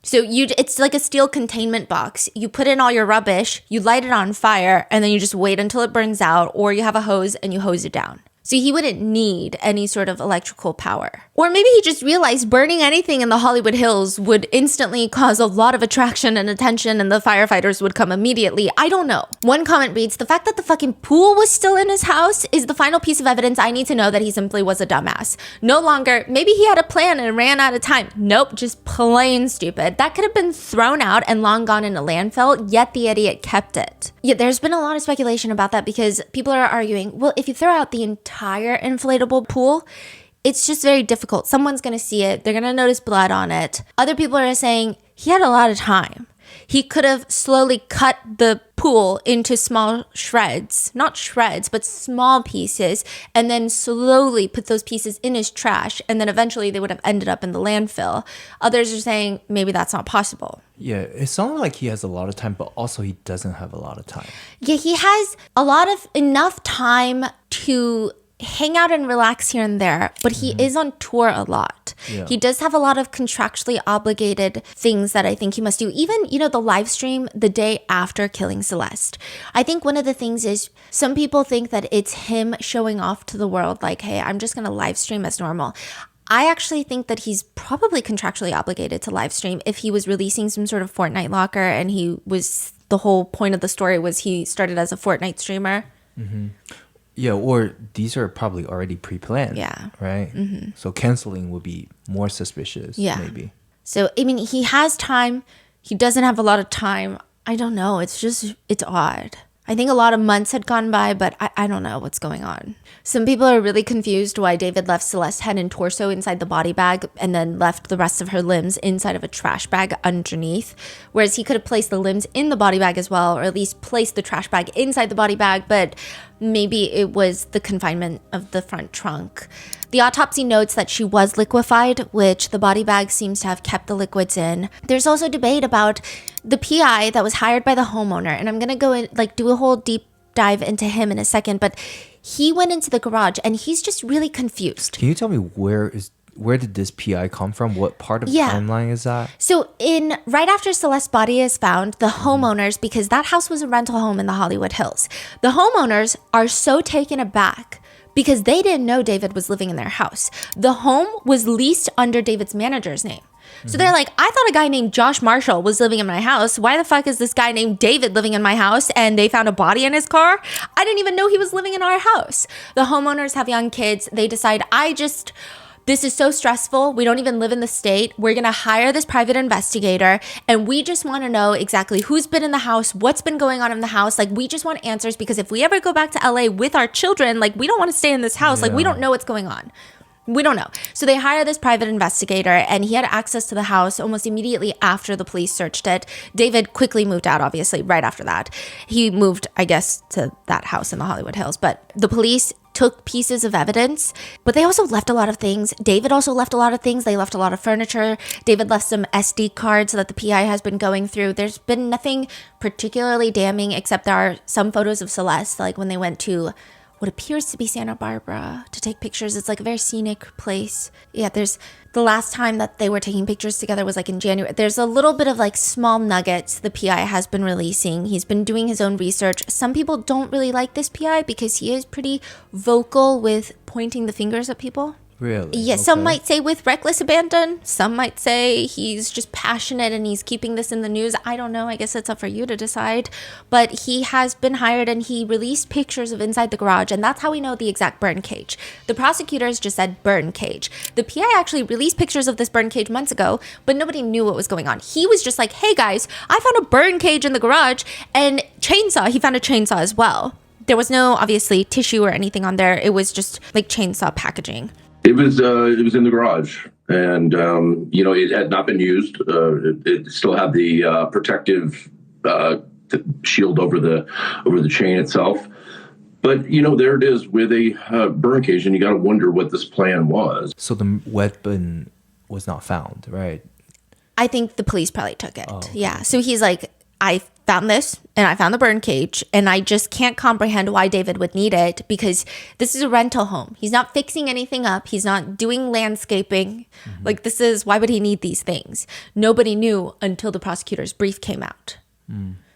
So it's like a steel containment box. You put in all your rubbish, you light it on fire, and then you just wait until it burns out, or you have a hose and you hose it down. So he wouldn't need any sort of electrical power. Or maybe he just realized burning anything in the Hollywood Hills would instantly cause a lot of attraction and attention and the firefighters would come immediately. I don't know. One comment reads, the fact that the fucking pool was still in his house is the final piece of evidence I need to know that he simply was a dumbass. No longer, maybe he had a plan and ran out of time. Nope, just plain stupid. That could have been thrown out and long gone in a landfill, yet the idiot kept it. Yeah, there's been a lot of speculation about that because people are arguing, well, if you throw out the entire inflatable pool, it's just very difficult. Someone's going to see it. They're going to notice blood on it. Other people are saying he had a lot of time. He could have slowly cut the pool into small shreds, not shreds, but small pieces, and then slowly put those pieces in his trash. And then eventually they would have ended up in the landfill. Others are saying maybe that's not possible. Yeah, it sounds like he has a lot of time, but also he doesn't have a lot of time. Yeah, he has a lot of enough time to hang out and relax here and there, but he is on tour a lot. Yeah. He does have a lot of contractually obligated things that I think he must do. Even, the live stream the day after killing Celeste. I think one of the things is some people think that it's him showing off to the world like, hey, I'm just going to live stream as normal. I actually think that he's probably contractually obligated to live stream if he was releasing some sort of Fortnite locker and the whole point of the story was he started as a Fortnite streamer. Mm-hmm. Yeah, or these are probably already pre-planned. Yeah. Right? Mm-hmm. So canceling would be more suspicious, maybe. So, he has time. He doesn't have a lot of time. I don't know. It's odd. I think a lot of months had gone by, but I don't know what's going on. Some people are really confused why David left Celeste's head and torso inside the body bag and then left the rest of her limbs inside of a trash bag underneath, whereas he could have placed the limbs in the body bag as well, or at least placed the trash bag inside the body bag, but maybe it was the confinement of the front trunk. The autopsy notes that she was liquefied, which the body bag seems to have kept the liquids in. There's also debate about the PI that was hired by the homeowner, and I'm gonna go in, do a whole deep dive into him in a second, but he went into the garage and he's just really confused. Can you tell me where did this PI come from? What part of timeline is that? So right after Celeste's body is found, the homeowners, because that house was a rental home in the Hollywood Hills, the homeowners are so taken aback because they didn't know David was living in their house. The home was leased under David's manager's name. So they're like, I thought a guy named Josh Marshall was living in my house. Why the fuck is this guy named David living in my house? And they found a body in his car? I didn't even know he was living in our house. The homeowners have young kids. They decide, this is so stressful. We don't even live in the state. We're going to hire this private investigator. And we just want to know exactly who's been in the house, what's been going on in the house. We just want answers because if we ever go back to LA with our children, we don't want to stay in this house. We don't know what's going on. We don't know. So they hire this private investigator and he had access to the house almost immediately after the police searched it. David quickly moved out, obviously, right after that. He moved, I guess, to that house in the Hollywood Hills. But the police took pieces of evidence, but they also left a lot of things. David also left a lot of things. They left a lot of furniture. David left some SD cards that the PI has been going through. There's been nothing particularly damning except there are some photos of Celeste, when they went to what appears to be Santa Barbara to take pictures. It's a very scenic place. Yeah, there's the last time that they were taking pictures together was in January. There's a little bit of small nuggets the PI has been releasing. He's been doing his own research. Some people don't really like this PI because he is pretty vocal with pointing the fingers at people. Really? Yeah, some might say with reckless abandon. Some might say he's just passionate and he's keeping this in the news. I don't know. I guess it's up for you to decide. But he has been hired and he released pictures of inside the garage. And that's how we know the exact burn cage. The prosecutors just said burn cage. The PI actually released pictures of this burn cage months ago, but nobody knew what was going on. He was just like, hey guys, I found a burn cage in the garage and chainsaw. He found a chainsaw as well. There was no, obviously, tissue or anything on there. It was just chainsaw packaging. It was in the garage, and it had not been used. It still had the protective shield over the chain itself. But there it is with a burn cage, and you got to wonder what this plan was. So the weapon was not found, right? I think the police probably took it. Oh. Yeah. So he's like, I found this and I found the burn cage and I just can't comprehend why David would need it because this is a rental home. He's not fixing anything up. He's not doing landscaping. Why would he need these things? Nobody knew until the prosecutor's brief came out.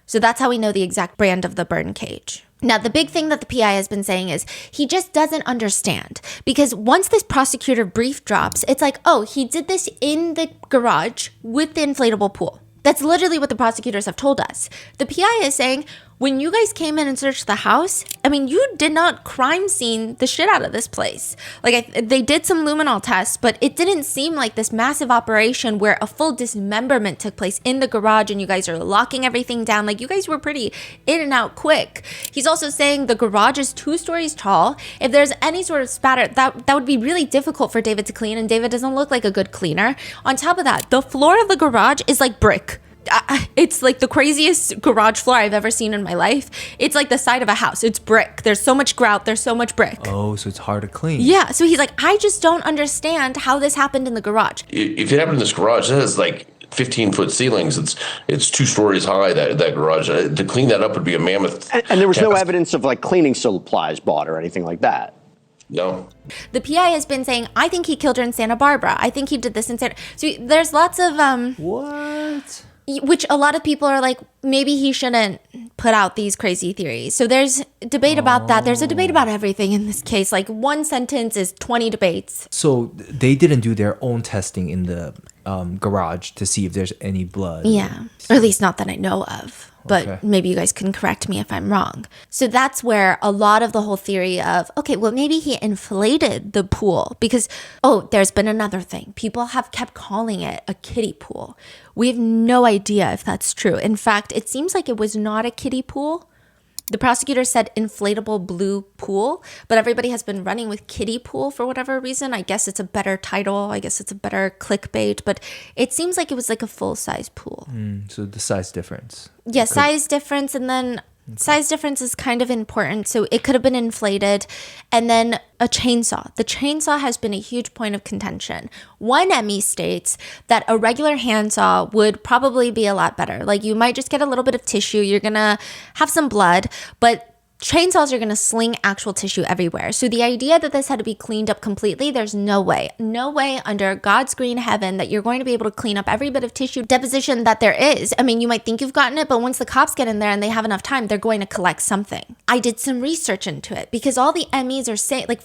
So that's how we know the exact brand of the burn cage. Now, the big thing that the PI has been saying is he just doesn't understand, because once this prosecutor brief drops, it's like, oh, he did this in the garage with the inflatable pool. That's literally what the prosecutors have told us. The PI is saying, when you guys came in and searched the house, I mean, you did not crime scene the shit out of this place. Like, they did some luminol tests, but it didn't seem like this massive operation where a full dismemberment took place in the garage and you guys are locking everything down. Like, you guys were pretty in and out quick. He's also saying the garage is 2 stories tall. If there's any sort of spatter, that would be really difficult for David to clean, and David doesn't look like a good cleaner. On top of that, the floor of the garage is like brick. It's like the craziest garage floor I've ever seen in my life. It's like the side of a house. It's brick. There's so much grout. There's so much brick. Oh, so it's hard to clean. Yeah. So he's like, I just don't understand how this happened in the garage. If it happened in this garage, that is like 15-foot ceilings. It's 2 stories high, that garage. To clean that up would be a mammoth. And there was no evidence of like cleaning supplies bought or anything like that. No. The PI has been saying, I think he killed her in Santa Barbara. I think he did this in Santa. So there's lots of What? Which a lot of people are like, maybe he shouldn't put out these crazy theories. So there's debate about that. There's a debate about everything in this case. Like, one sentence is 20 debates. So they didn't do their own testing in the garage to see if there's any blood. Yeah, or at least not that I know of. But Okay. maybe you guys can correct me if I'm wrong. So that's where a lot of the whole theory of, okay, well, maybe he inflated the pool because, oh, there's been another thing. People have kept calling it a kiddie pool. We have no idea if that's true. In fact, it seems like it was not a kiddie pool. The prosecutor said inflatable blue pool, but everybody has been running with kiddie pool for whatever reason. I guess it's a better title. I guess it's a better clickbait, but it seems like it was like a full-size pool. So the size difference. Yeah, size difference, and then size difference is kind of important. So it could have been inflated. And then a chainsaw. The chainsaw has been a huge point of contention. One Emmy states that a regular handsaw would probably be a lot better. Like, you might just get a little bit of tissue. You're going to have some blood, but chainsaws are going to sling actual tissue everywhere. So the idea that this had to be cleaned up completely, there's no way under God's green heaven that you're going to be able to clean up every bit of tissue deposition that there is. I mean, you might think you've gotten it, but once the cops get in there and they have enough time, they're going to collect something. I did some research into it because all the Emmys are saying, like,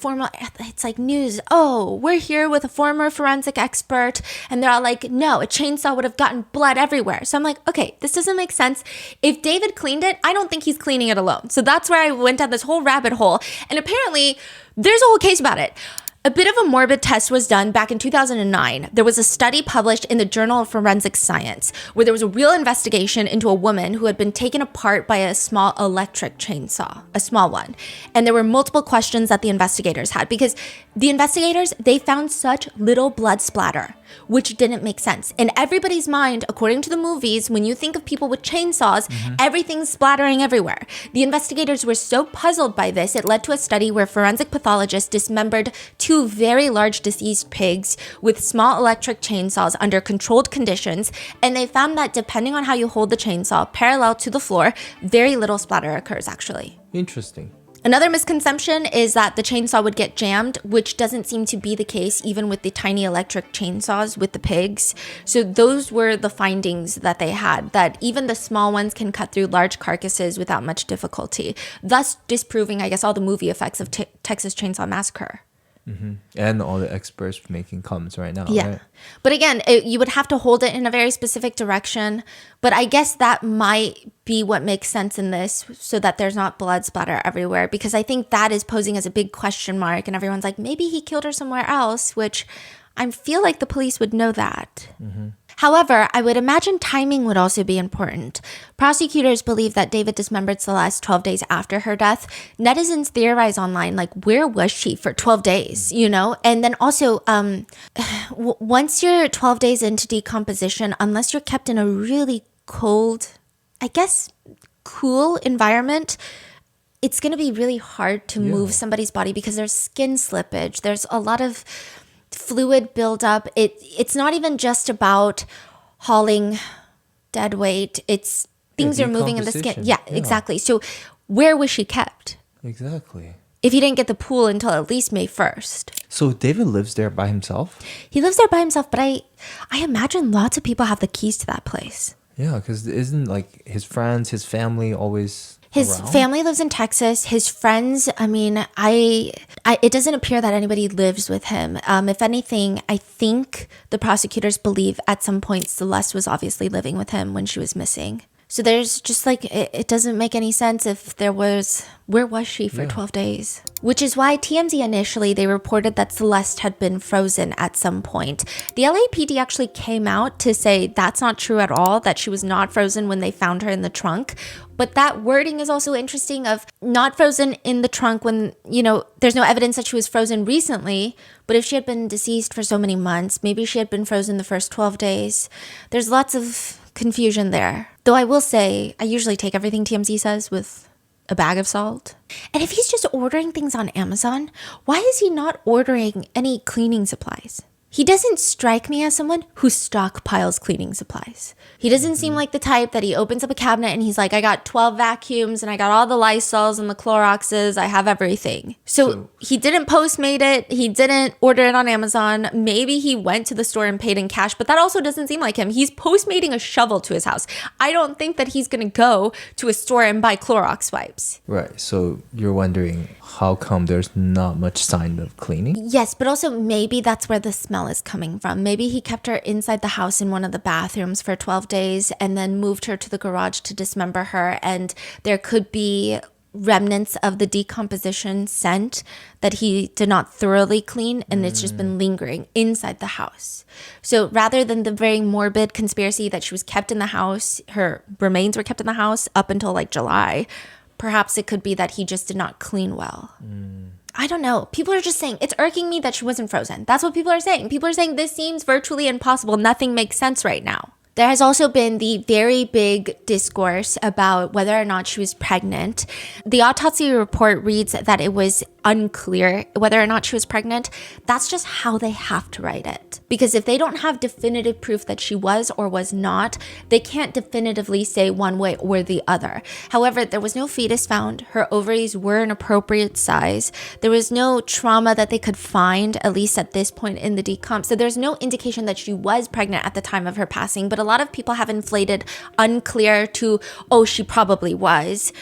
it's like news. Oh, we're here with a former forensic expert. And they're all like, no, a chainsaw would have gotten blood everywhere. So I'm like, okay, this doesn't make sense. If David cleaned it, I don't think he's cleaning it alone. So that's where I went down this whole rabbit hole, and apparently there's a whole case about it. A bit of a morbid test was done back in 2009. There was a study published in the Journal of Forensic Science where there was a real investigation into a woman who had been taken apart by a small electric chainsaw, a small one. And there were multiple questions that the investigators had because the investigators, they found such little blood splatter, which didn't make sense. In everybody's mind, according to the movies, when you think of people with chainsaws, everything's splattering everywhere. The investigators were so puzzled by this, it led to a study where forensic pathologists dismembered 2 very large deceased pigs with small electric chainsaws under controlled conditions, and they found that depending on how you hold the chainsaw parallel to the floor, very little splatter occurs actually. Interesting. Another misconception is that the chainsaw would get jammed, which doesn't seem to be the case even with the tiny electric chainsaws with the pigs. So those were the findings that they had, that even the small ones can cut through large carcasses without much difficulty, thus disproving, I guess, all the movie effects of Texas Chainsaw Massacre. And all the experts making comments right now. Yeah. Right? But again, you would have to hold it in a very specific direction. But I guess that might be what makes sense in this so that there's not blood splatter everywhere. Because I think that is posing as a big question mark. And everyone's like, maybe he killed her somewhere else, which I feel like the police would know that. However, I would imagine timing would also be important. Prosecutors believe that David dismembered Celeste 12 days after her death. Netizens theorize online, like, where was she for 12 days, you know? And then also, once you're 12 days into decomposition, unless you're kept in a really cold, I guess, cool environment, it's going to be really hard to move somebody's body because there's skin slippage. There's a lot of fluid buildup. It's not even just about hauling dead weight. It's things are moving in the skin. Yeah, exactly. So where was she kept? Exactly. If he didn't get the pool until at least May 1st. So David lives there by himself? He lives there by himself, but I imagine lots of people have the keys to that place. Yeah, because isn't like his friends, his family always... His family lives in Texas. His friends, I mean, it doesn't appear that anybody lives with him. If anything, I think the prosecutors believe at some point Celeste was obviously living with him when she was missing. So there's just like, it doesn't make any sense if there was, where was she for 12 days? Which is why TMZ initially, they reported that Celeste had been frozen at some point. The LAPD actually came out to say that's not true at all, that she was not frozen when they found her in the trunk. But that wording is also interesting of not frozen in the trunk when, you know, there's no evidence that she was frozen recently. But if she had been deceased for so many months, maybe she had been frozen the first 12 days. There's lots of confusion there. Though I will say, I usually take everything TMZ says with a bag of salt. And if he's just ordering things on Amazon, why is he not ordering any cleaning supplies? He doesn't strike me as someone who stockpiles cleaning supplies. He doesn't seem like the type that he opens up a cabinet and he's like, I got 12 vacuums and I got all the Lysols and the Cloroxes. I have everything. So he didn't Postmate it. He didn't order it on Amazon. Maybe he went to the store and paid in cash, but that also doesn't seem like him. He's Postmating a shovel to his house. I don't think that he's going to go to a store and buy Clorox wipes. Right. So you're wondering how come there's not much sign of cleaning? Yes, but also maybe that's where the smell is coming from. Maybe he kept her inside the house in one of the bathrooms for 12 days and then moved her to the garage to dismember her. And there could be remnants of the decomposition scent that he did not thoroughly clean, and it's just been lingering inside the house. So rather than the very morbid conspiracy that she was kept in the house, her remains were kept in the house up until like July, perhaps it could be that he just did not clean well. I don't know. People are just saying, it's irking me that she wasn't frozen. That's what people are saying. People are saying this seems virtually impossible. Nothing makes sense right now. There has also been the very big discourse about whether or not she was pregnant. The autopsy report reads that it was unclear whether or not she was pregnant. That's just how they have to write it. Because if they don't have definitive proof that she was or was not, they can't definitively say one way or the other. However, there was no fetus found. Her ovaries were an appropriate size. There was no trauma that they could find, at least at this point in the decomp. So there's no indication that she was pregnant at the time of her passing. But a lot of people have inflated unclear to, oh, she probably was.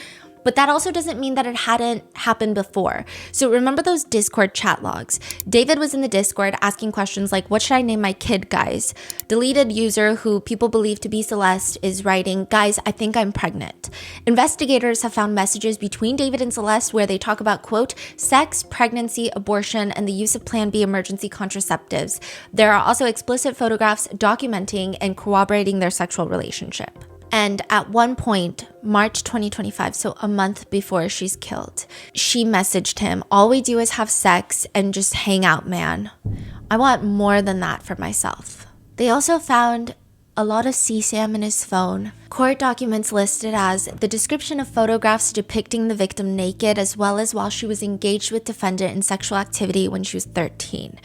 But that also doesn't mean that it hadn't happened before. So remember those Discord chat logs. David was in the Discord asking questions like, what should I name my kid, guys? Deleted user who people believe to be Celeste is writing, guys, I think I'm pregnant. Investigators have found messages between David and Celeste where they talk about, quote, sex, pregnancy, abortion, and the use of Plan B emergency contraceptives. There are also explicit photographs documenting and corroborating their sexual relationship. And at one point, March 2025, so a month before she's killed, she messaged him, all we do is have sex and just hang out, man. I want more than that for myself. They also found a lot of CSAM in his phone. Court documents listed as the description of photographs depicting the victim naked, as well as while she was engaged with defendant in sexual activity when she was 13.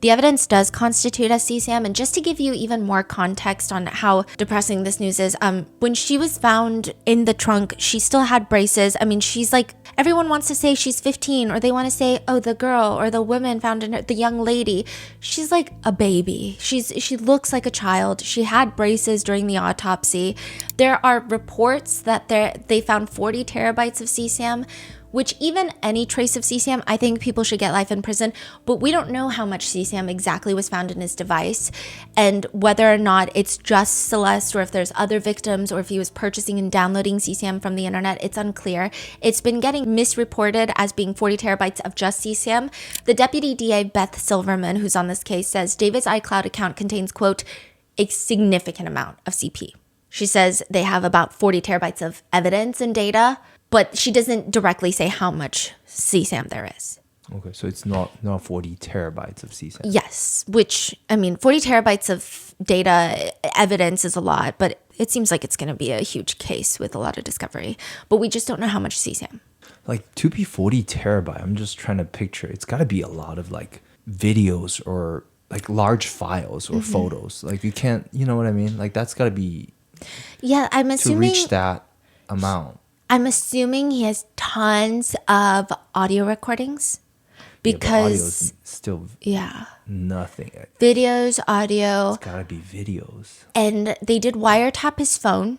The evidence does constitute as CSAM, and just to give you even more context on how depressing this news is, when she was found in the trunk, she still had braces. I mean, she's like, everyone wants to say she's 15, or they want to say, oh, the girl or the woman found in her, the young lady. She's like a baby. She looks like a child. She had braces during the autopsy. There are reports that they found 40 terabytes of CSAM, which even any trace of CSAM, I think people should get life in prison, but we don't know how much CSAM exactly was found in his device and whether or not it's just Celeste or if there's other victims or if he was purchasing and downloading CSAM from the internet, it's unclear. It's been getting misreported as being 40 terabytes of just CSAM. The deputy DA, Beth Silverman, who's on this case, says David's iCloud account contains, quote, a significant amount of CP. She says they have about 40 terabytes of evidence and data, but she doesn't directly say how much CSAM there is. Okay, so it's not 40 terabytes of CSAM. Yes, which, I mean, 40 terabytes of data evidence is a lot, but it seems like it's going to be a huge case with a lot of discovery. But we just don't know how much CSAM. Like, to be 40 terabyte, I'm just trying to picture, it's got to be a lot of, like, videos or, like, large files or photos. Like, you can't, you know what I mean? Like, that's got to be... Yeah, I'm assuming... To reach that amount. I'm assuming he has tons of audio recordings because audio's still nothing. Videos, audio. It's gotta be videos. And they did wiretap his phone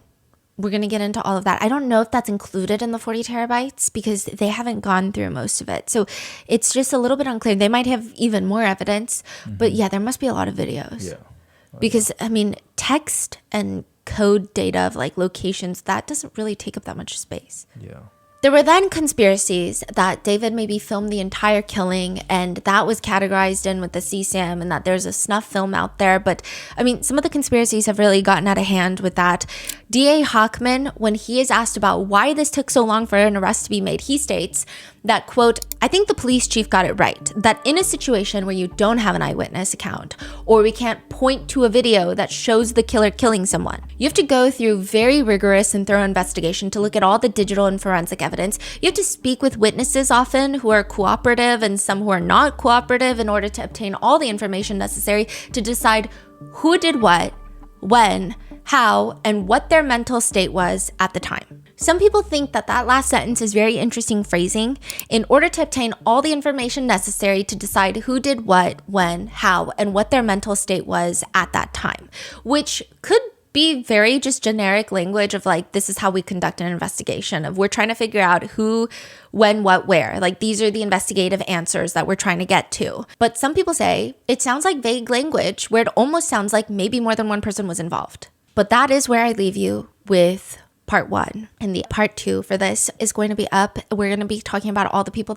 we're going to get into all of that. I don't know if that's included in the 40 terabytes because they haven't gone through most of it. So it's just a little bit unclear. They might have even more evidence, but yeah, there must be a lot of videos. Yeah. Because, I mean, text and code data of like locations, that doesn't really take up that much space. Yeah. There were then conspiracies that David maybe filmed the entire killing, and that was categorized in with the CSAM, and that there's a snuff film out there. But I mean, some of the conspiracies have really gotten out of hand with that. DA Hockman, when he is asked about why this took so long for an arrest to be made, he states that, quote, I think the police chief got it right, that in a situation where you don't have an eyewitness account, or we can't point to a video that shows the killer killing someone, you have to go through very rigorous and thorough investigation to look at all the digital and forensic evidence. You have to speak with witnesses often who are cooperative and some who are not cooperative in order to obtain all the information necessary to decide who did what, when, how, and what their mental state was at the time. Some people think that that last sentence is very interesting phrasing. In order to obtain all the information necessary to decide who did what, when, how, and what their mental state was at that time, which could be very just generic language of like, this is how we conduct an investigation, of we're trying to figure out who, when, what, where. Like, these are the investigative answers that we're trying to get to. But some people say it sounds like vague language where it almost sounds like maybe more than one person was involved. But that is where I leave you with part 1. And the part 2 for this is going to be up. We're going to be talking about all the people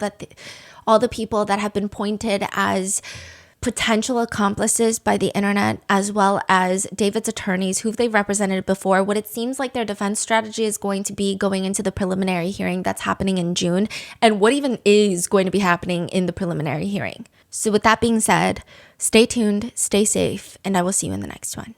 that have been pointed as potential accomplices by the internet, as well as David's attorneys, who they've represented before, what it seems like their defense strategy is going to be going into the preliminary hearing that's happening in June, and what even is going to be happening in the preliminary hearing. So with that being said, stay tuned, stay safe, and I will see you in the next one.